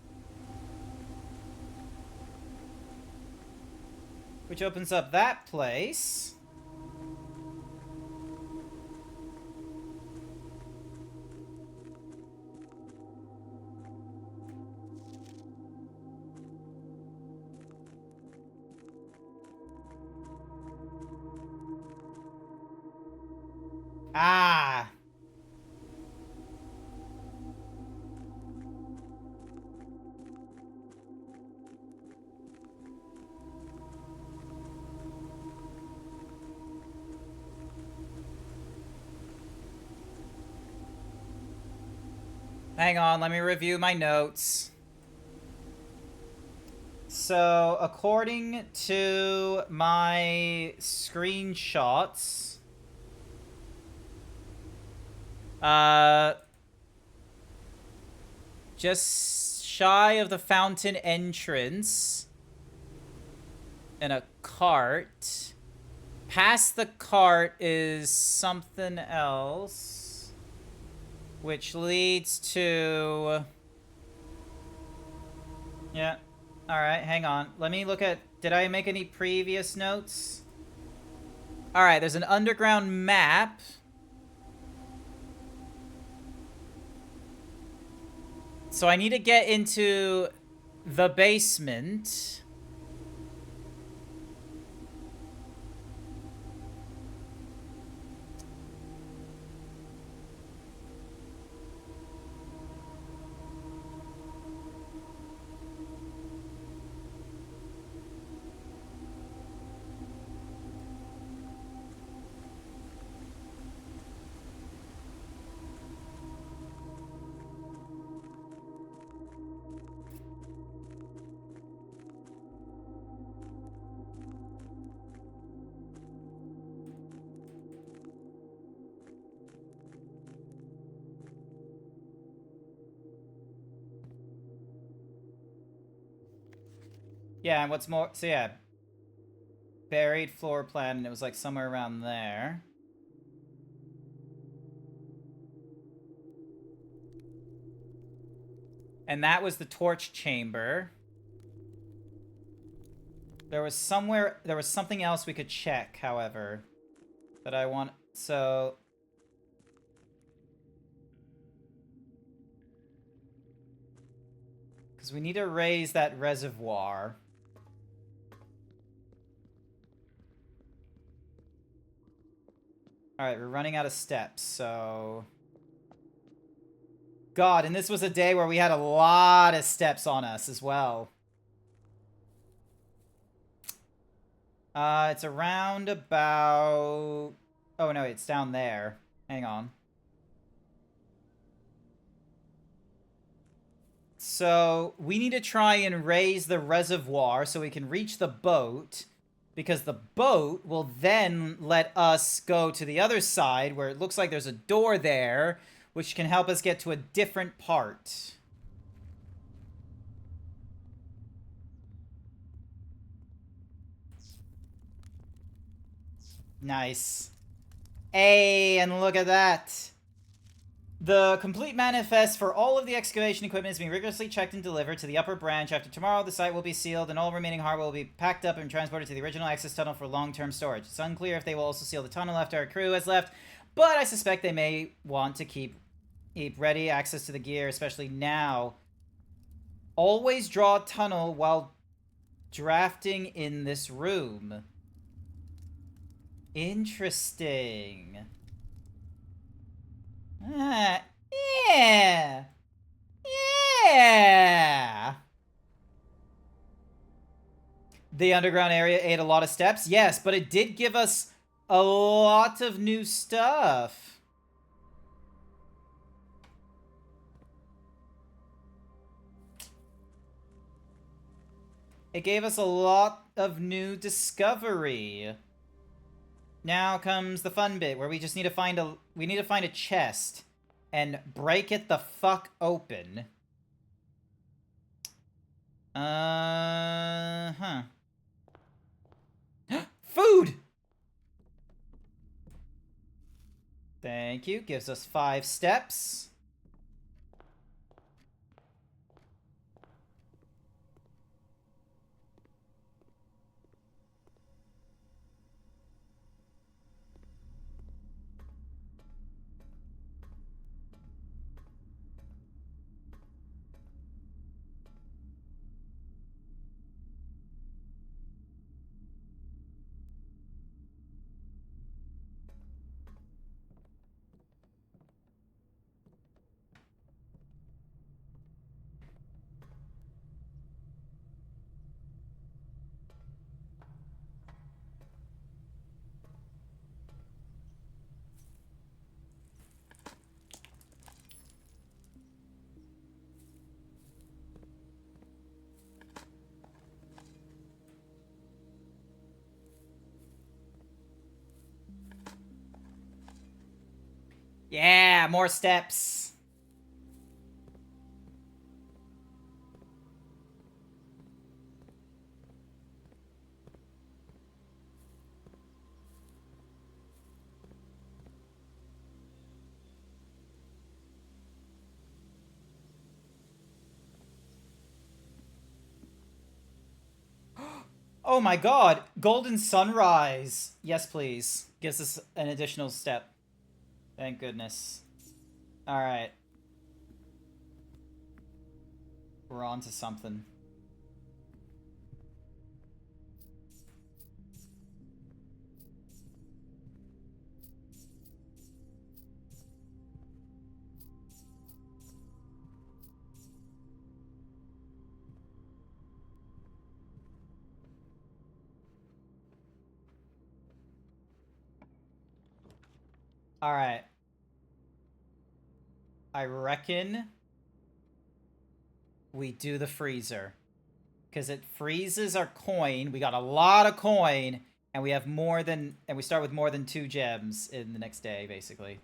Which opens up that place. Ah! Hang on, let me review my notes. So, according to my screenshots, just shy of the fountain entrance in a cart. Past the cart is something else, which leads to... Yeah. Alright, hang on. Let me look at... Did I make any previous notes? Alright, there's an underground map. So I need to get into the basement. Yeah, and what's more... So, yeah. Buried floor plan, and it was, like, somewhere around there. And that was the torch chamber. There was something else we could check, however, that I want... So... Because we need to raise that reservoir. Alright, we're running out of steps, so... God, and this was a day where we had a lot of steps on us as well. It's around about... Oh, no, it's down there. Hang on. So, we need to try and raise the reservoir so we can reach the boat, because the boat will then let us go to the other side where it looks like there's a door there, which can help us get to a different part. Nice. Hey, and look at that. The complete manifest for all of the excavation equipment is being rigorously checked and delivered to the upper branch. After tomorrow, the site will be sealed and all remaining hardware will be packed up and transported to the original access tunnel for long-term storage. It's unclear if they will also seal the tunnel after our crew has left, but I suspect they may want to keep ready access to the gear, especially now. Always draw a tunnel while drafting in this room. Interesting. Yeah. Yeah. The underground area ate a lot of steps. Yes, but it did give us a lot of new stuff. It gave us a lot of new discovery. Now comes the fun bit where we just need to find a chest and break it the fuck open. Food! Thank you. Gives us 5 steps. Yeah, more steps. Oh my god, golden sunrise. Yes, please. Gives us an additional step. Thank goodness. Alright. We're on to something. Alright. I reckon we do the freezer. Because it freezes our coin. We got a lot of coin. And we have more than... And we start with more than 2 gems in the next day, basically.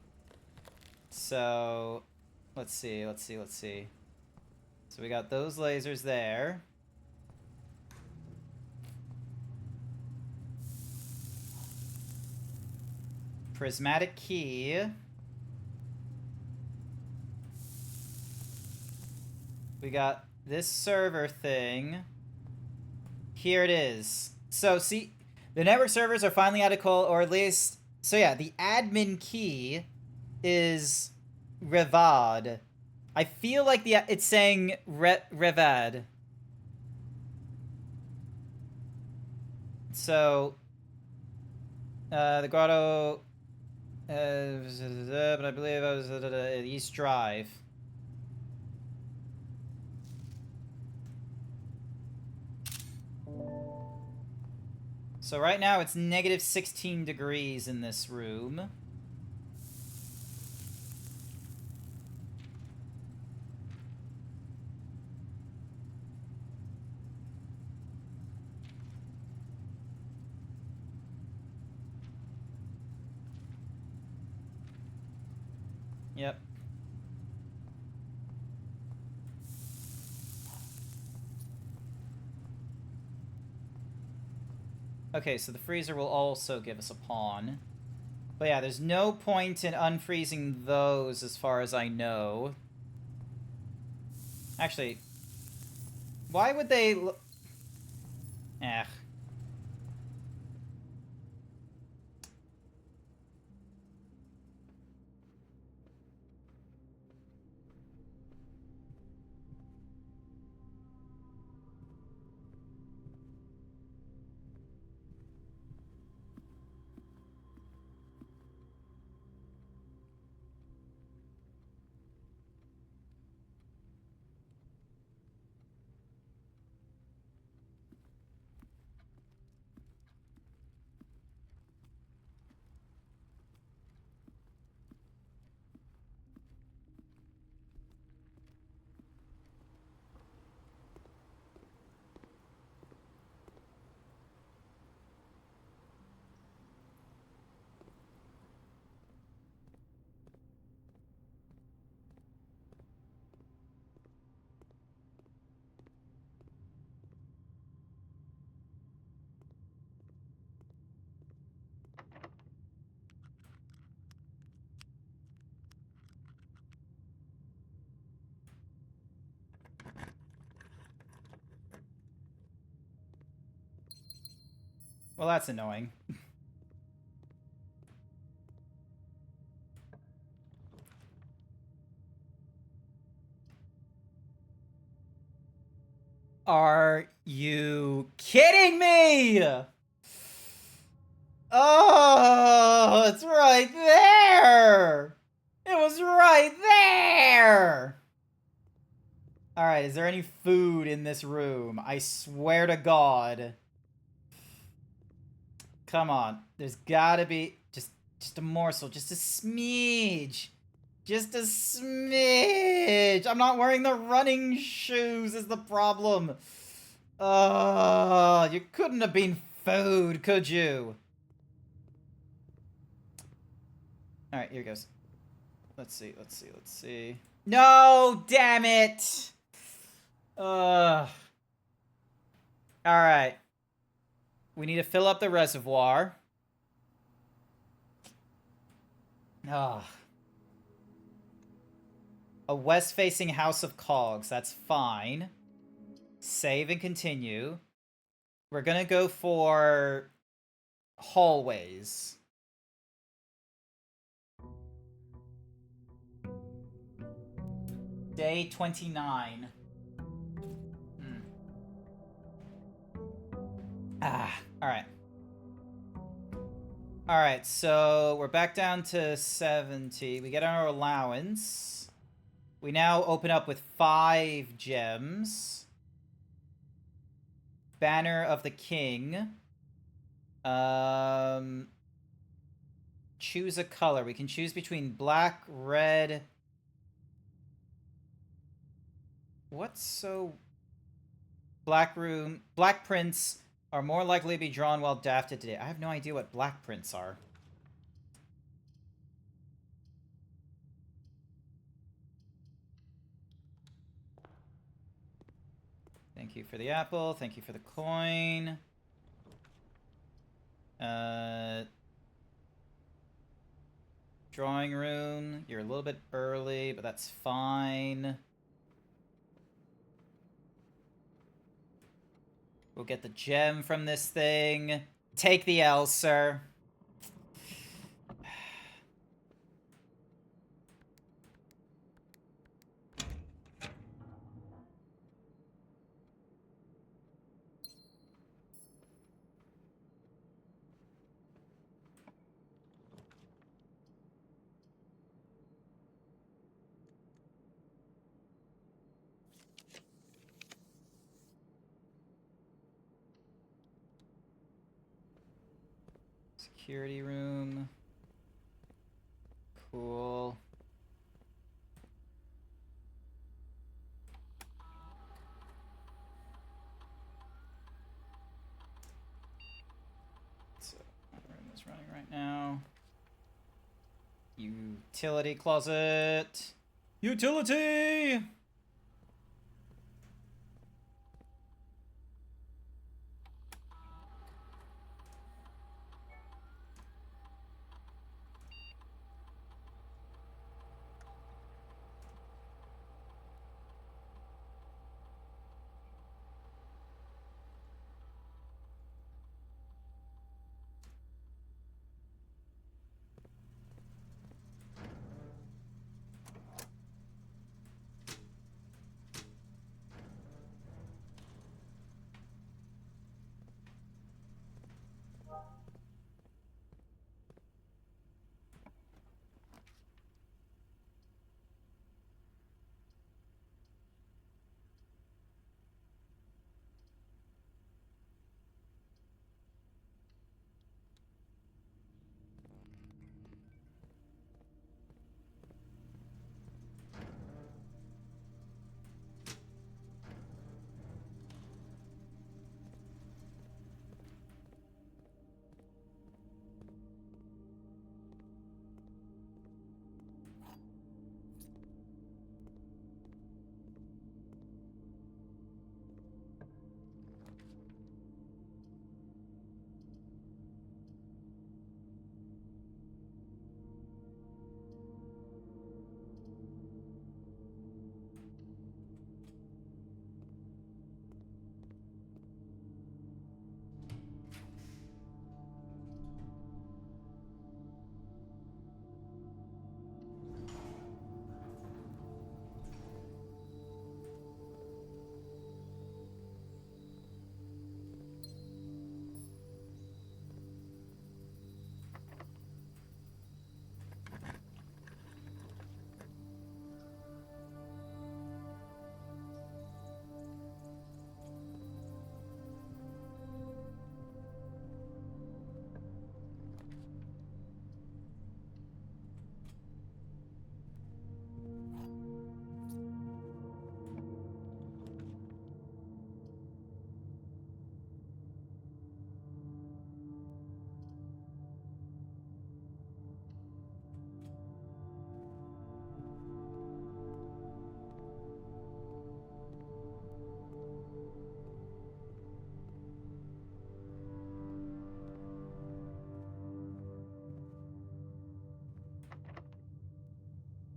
So... Let's see. So we got those lasers there. Prismatic key. We got this server thing. Here it is. So, see, the network servers are finally out of coal, or at least... So, yeah, the admin key is Revad. I feel like it's saying Revad. So, the grotto... but I believe I was at East Drive. So right now it's negative 16 degrees in this room. Yep. Okay, so the freezer will also give us a pawn. But yeah, there's no point in unfreezing those as far as I know. Actually, why would they... Eh. Well, that's annoying. Are you kidding me? Oh, it's right there! It was right there! Alright, is there any food in this room? I swear to God. Come on. There's gotta be... Just a morsel. Just a smidge. Just a smidge. I'm not wearing the running shoes is the problem. You couldn't have been food, could you? Alright, here goes. Let's see. No! Damn it! Alright. We need to fill up the reservoir. A west-facing house of cogs. That's fine. Save and continue. We're gonna go for hallways. Day 29. Alright. Alright, so we're back down to 70. We get our allowance. We now open up with 5 gems. Banner of the King. Choose a color. We can choose between black, red... What's so... Black prints are more likely to be drawn while drafted today. I have no idea what black prints are. Thank you for the apple. Thank you for the coin. Drawing room. You're a little bit early, but that's fine. We'll get the gem from this thing. Take the L, sir. Security room. Cool. So, my room is running right now. Utility closet. Utility!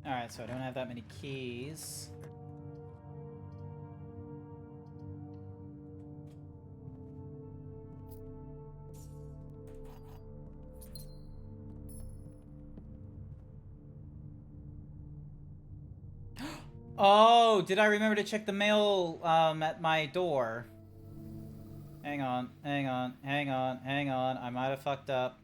Alright, so I don't have that many keys. Oh, did I remember to check the mail at my door? Hang on, hang on, hang on, hang on. I might have fucked up.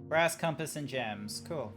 Brass compass and gems. Cool.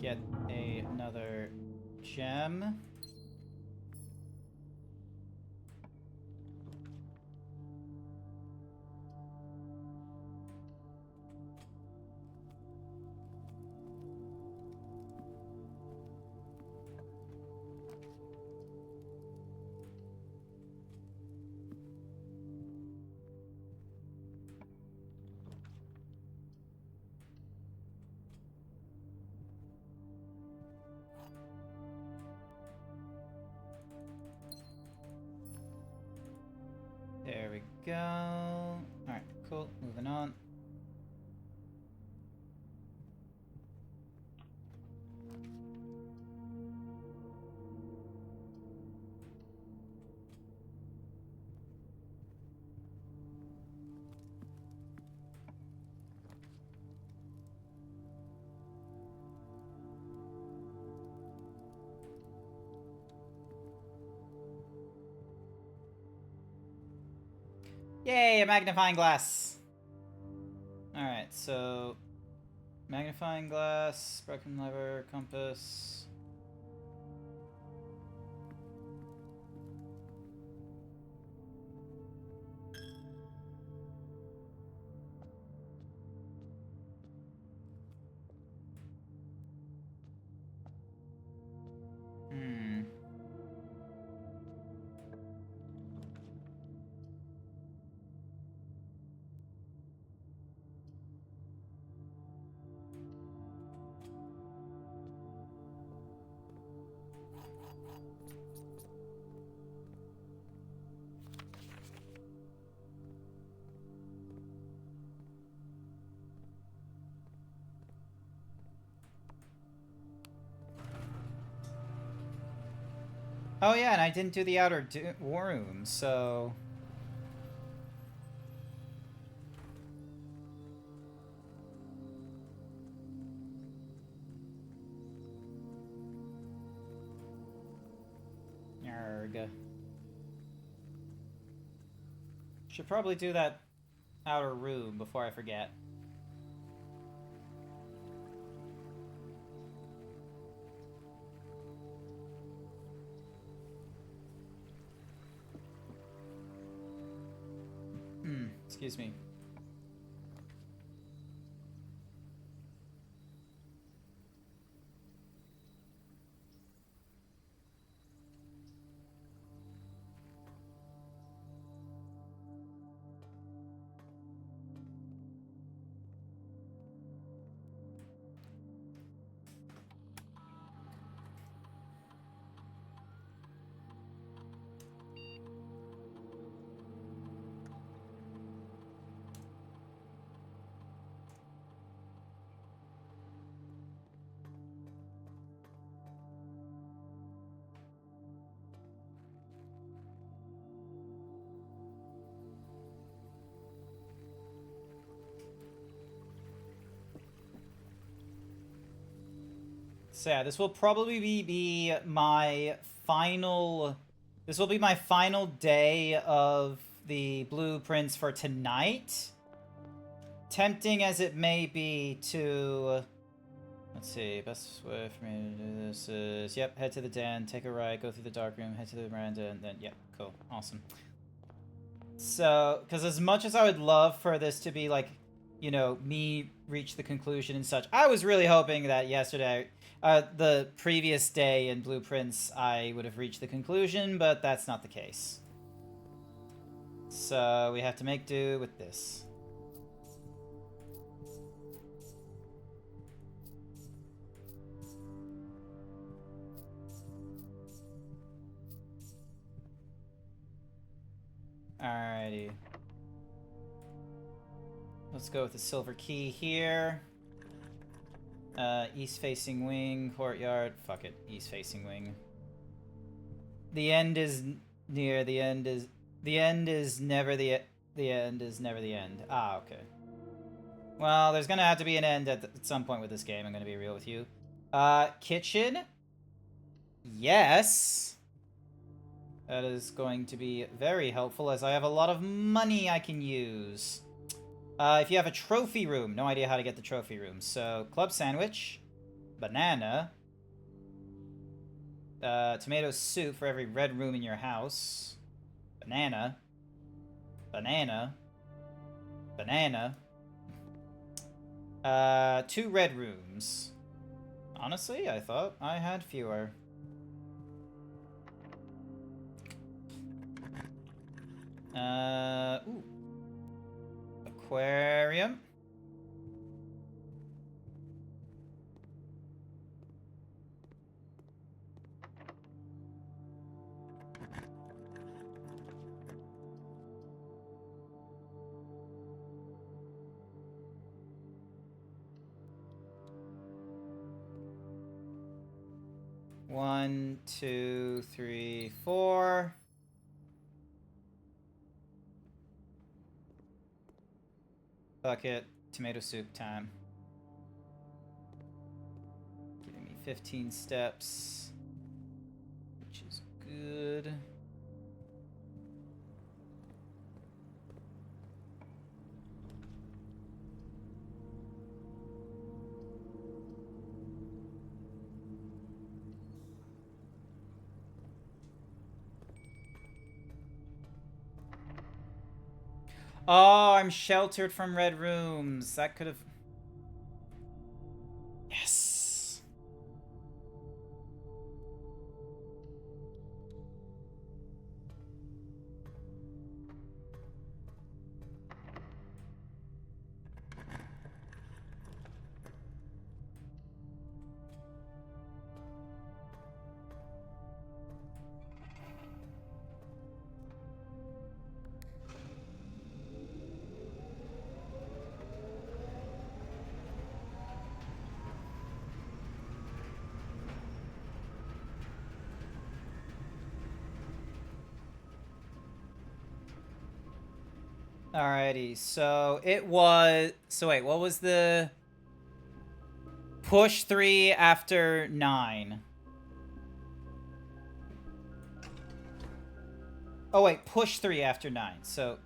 get another gem. There we go. Alright, cool. Moving on. Yay, a magnifying glass! Alright, so... magnifying glass, broken lever, compass... Hmm... Oh yeah, and I didn't do the outer war room, so... Yarg. Should probably do that outer room before I forget. Excuse me. So yeah, this will probably be my final... This will be my final day of the blueprints for tonight. Tempting as it may be to... Let's see, best way for me to do this is... Yep, head to the den, take a right, go through the dark room, head to the veranda, and then... Yep, cool, awesome. So, because as much as I would love for this to be like, you know, me reach the conclusion and such, I was really hoping that yesterday... the previous day in Blueprints, I would have reached the conclusion, but that's not the case. So we have to make do with this. Alrighty. Let's go with the silver key here. East-facing wing, courtyard. Fuck it, east-facing wing. The end is near. The end is never the end is never the end. Ah, okay. Well, there's gonna have to be an end at some point with this game. I'm gonna be real with you. Kitchen. Yes. That is going to be very helpful, as I have a lot of money I can use. If you have a trophy room, no idea how to get the trophy room. So, club sandwich. Banana. Tomato soup for every red room in your house. Banana. Banana. Banana. 2 red rooms. Honestly, I thought I had fewer. Ooh. Aquarium. One, 2, 3, 4. Bucket, tomato soup time. Giving me 15 steps, which is good. Oh, I'm sheltered from red rooms. That could have... Yes. Alrighty, so it was... So wait, what was the... Push 3 after 9. Oh wait, push 3 after 9. So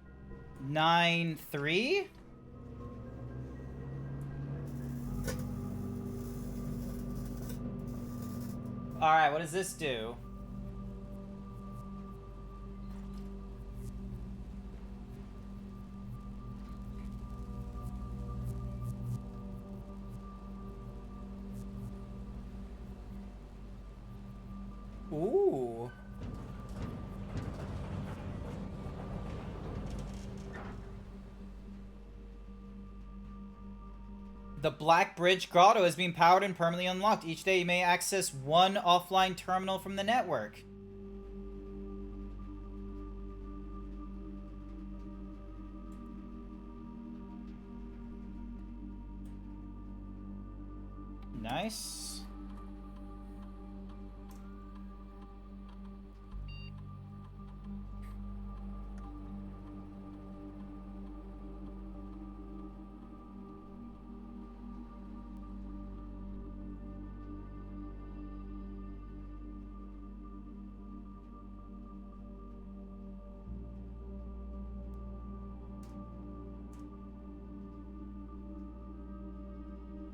9, 3? Alright, what does this do? Ooh. The Black Bridge Grotto is being powered and permanently unlocked. Each day you may access one offline terminal from the network. Nice.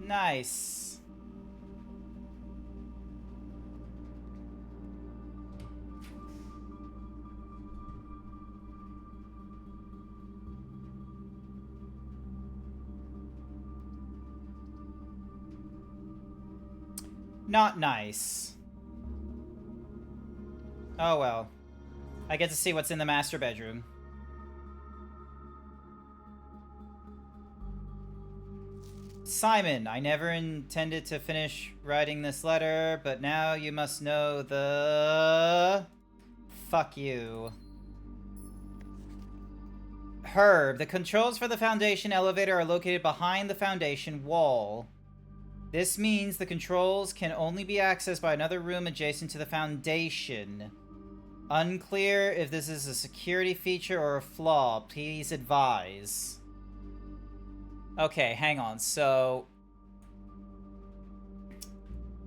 Nice. Not nice. Oh well. I get to see what's in the master bedroom. Simon, I never intended to finish writing this letter, but now you must know the... Fuck you. Herb, the controls for the Foundation elevator are located behind the Foundation wall. This means the controls can only be accessed by another room adjacent to the Foundation. Unclear if this is a security feature or a flaw. Please advise. Okay, hang on. So,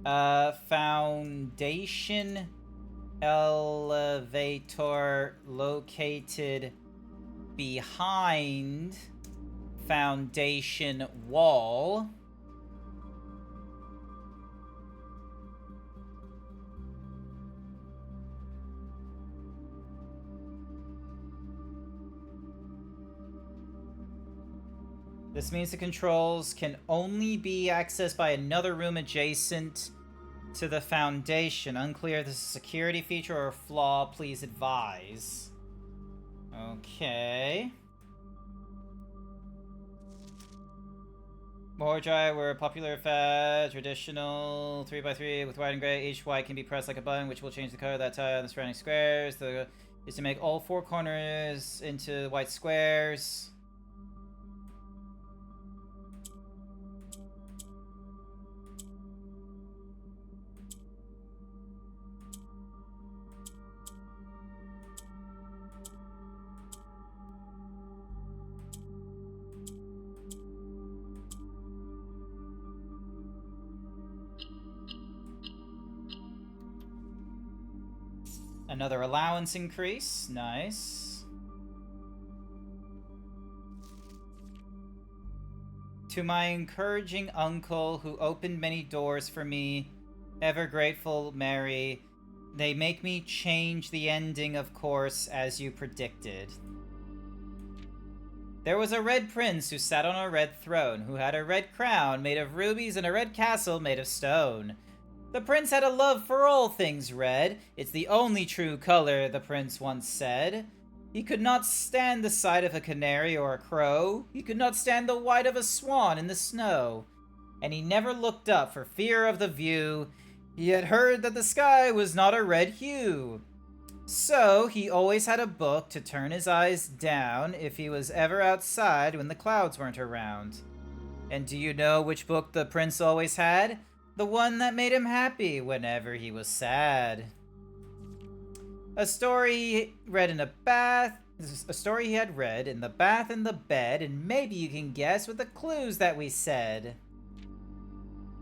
Foundation elevator located behind Foundation wall. This means the controls can only be accessed by another room adjacent to the foundation. Unclear if this is a security feature or a flaw. Please advise. Okay. Mordrai were a popular fad, traditional 3x3 with white and gray. Each white can be pressed like a button, which will change the color of that tile on the surrounding squares. The is to make all four corners into white squares. Another allowance increase. Nice. To my encouraging uncle who opened many doors for me, ever grateful, Mary, they make me change the ending, of course, as you predicted. There was a red prince who sat on a red throne, who had a red crown made of rubies and a red castle made of stone. The prince had a love for all things red. It's the only true color, the prince once said. He could not stand the sight of a canary or a crow. He could not stand the white of a swan in the snow. And he never looked up for fear of the view. He had heard that the sky was not a red hue. So he always had a book to turn his eyes down if he was ever outside when the clouds weren't around. And do you know which book the prince always had? The one that made him happy whenever he was sad. A story he read in a bath. A story he had read in the bath and the bed, and maybe you can guess with the clues that we said.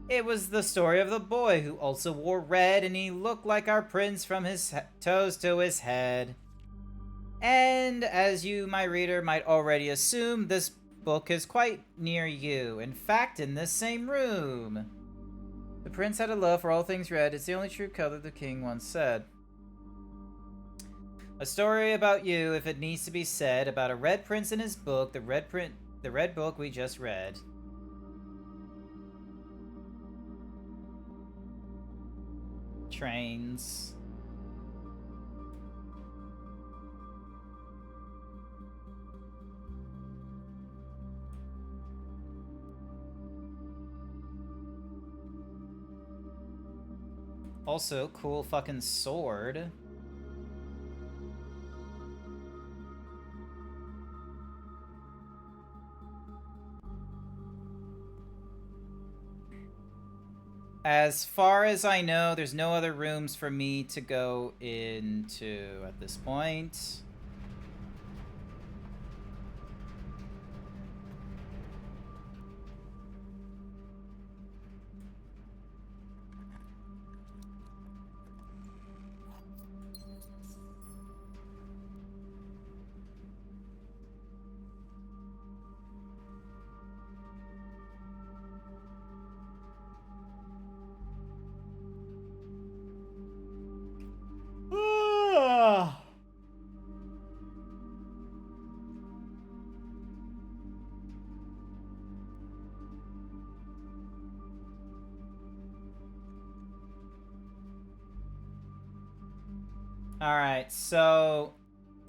It was the story of the boy who also wore red, and he looked like our prince from his toes to his head. And as you, my reader, might already assume, this book is quite near you. In fact, in this same room. The prince had a love for all things red. It's the only true color, the king once said. A story about you, if it needs to be said, about a red prince and his book, the red book we just read. Trains. Also, cool fucking sword. As far as I know, there's no other rooms for me to go into at this point. Alright, so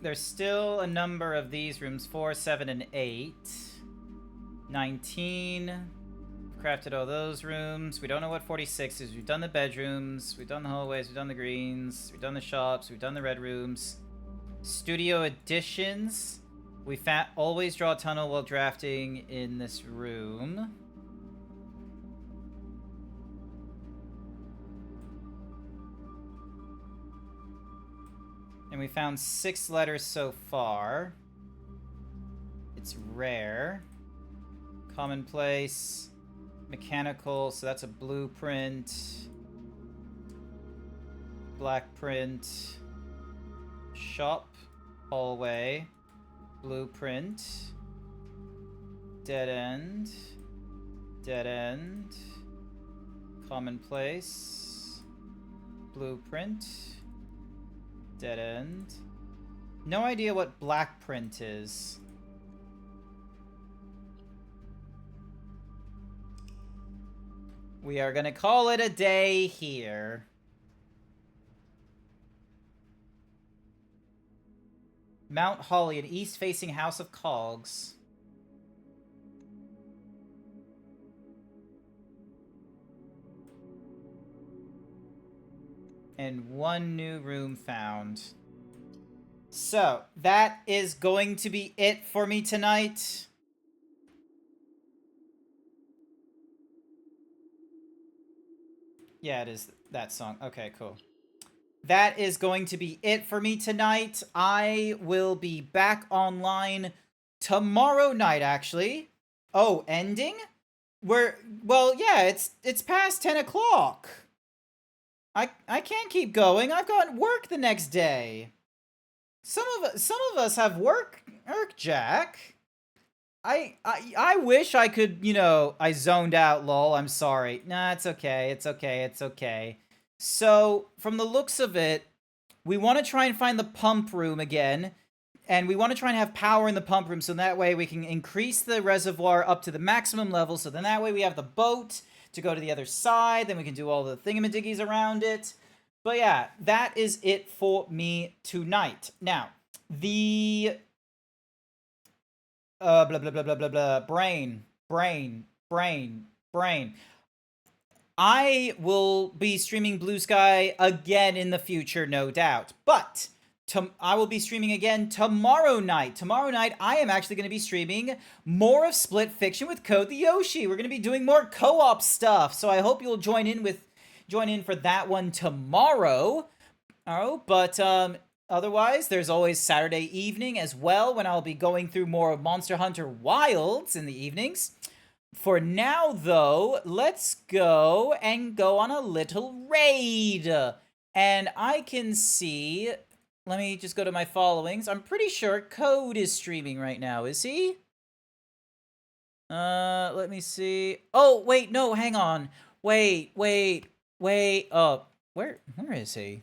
there's still a number of these rooms, 4, 7, and 8. 19. Crafted all those rooms. We don't know what 46 is. We've done the bedrooms, we've done the hallways, we've done the greens, we've done the shops, we've done the red rooms. Studio additions. We always draw a tunnel while drafting in this room. And we found 6 letters so far. It's rare. Commonplace. Mechanical, so that's a blueprint. Black print. Shop. Hallway. Blueprint. Dead end. Dead end. Commonplace. Blueprint. Dead end. No idea what black print is. We are gonna call it a day here. Mount Holly, an east-facing house of cogs. And one new room found. So, that is going to be it for me tonight. Yeah, it is that song. Okay, cool. That is going to be it for me tonight. I will be back online tomorrow night, actually. Oh, ending? Well, yeah, it's past 10 o'clock. I can't keep going. I've got work the next day. Some of us have work, Jack. I wish I could, you know, I zoned out, lol. I'm sorry. Nah, it's okay. It's okay. It's okay. So, from the looks of it, we want to try and find the pump room again. And we want to try and have power in the pump room so that way we can increase the reservoir up to the maximum level. So then that way we have the boat to go to the other side. Then we can do all the thingamadiggies around it. But yeah, that is it for me tonight. Now, the... blah, blah, blah, blah, blah, blah. Brain. I will be streaming Blue Sky again in the future, no doubt. But I will be streaming again tomorrow night. Tomorrow night, I am actually going to be streaming more of Split Fiction with Code the Yoshi. We're going to be doing more co-op stuff. So I hope you'll join in for that one tomorrow. Oh, but otherwise, there's always Saturday evening as well when I'll be going through more of Monster Hunter Wilds in the evenings. For now, though, let's go on a little raid. And I can see... Let me just go to my followings. I'm pretty sure Code is streaming right now, is he? Let me see. Oh, wait, no, hang on. Wait. Oh, where is he?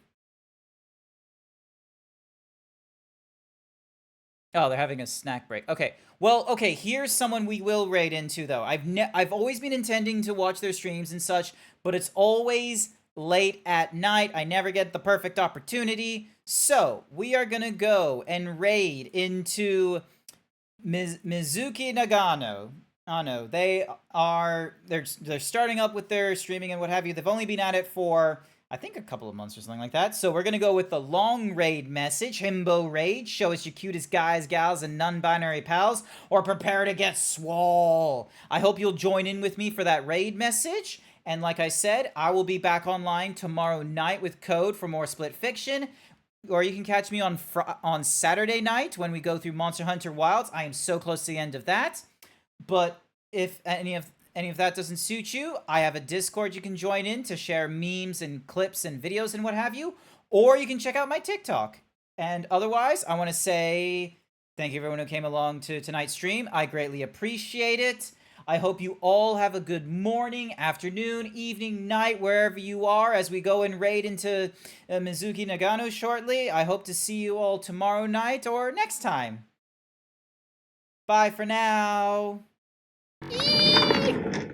Oh, they're having a snack break. Okay. Well, okay, here's someone we will raid into, though. I've always been intending to watch their streams and such, but it's always late at night. I never get the perfect opportunity. So, we are gonna go and raid into Mizuki Nagano. Oh no, they're starting up with their streaming and what have you. They've only been at it for, I think, a couple of months or something like that. So we're gonna go with the long raid message, Himbo Raid. Show us your cutest guys, gals, and non-binary pals, or prepare to get swole. I hope you'll join in with me for that raid message. And like I said, I will be back online tomorrow night with Code for more Split Fiction. Or you can catch me on Saturday night when we go through Monster Hunter Wilds. I am so close to the end of that. But if any of that doesn't suit you, I have a Discord you can join in to share memes and clips and videos and what have you. Or you can check out my TikTok. And otherwise, I want to say thank you everyone who came along to tonight's stream. I greatly appreciate it. I hope you all have a good morning, afternoon, evening, night, wherever you are as we go and raid into Mizuki Nagano shortly. I hope to see you all tomorrow night or next time. Bye for now. Eee!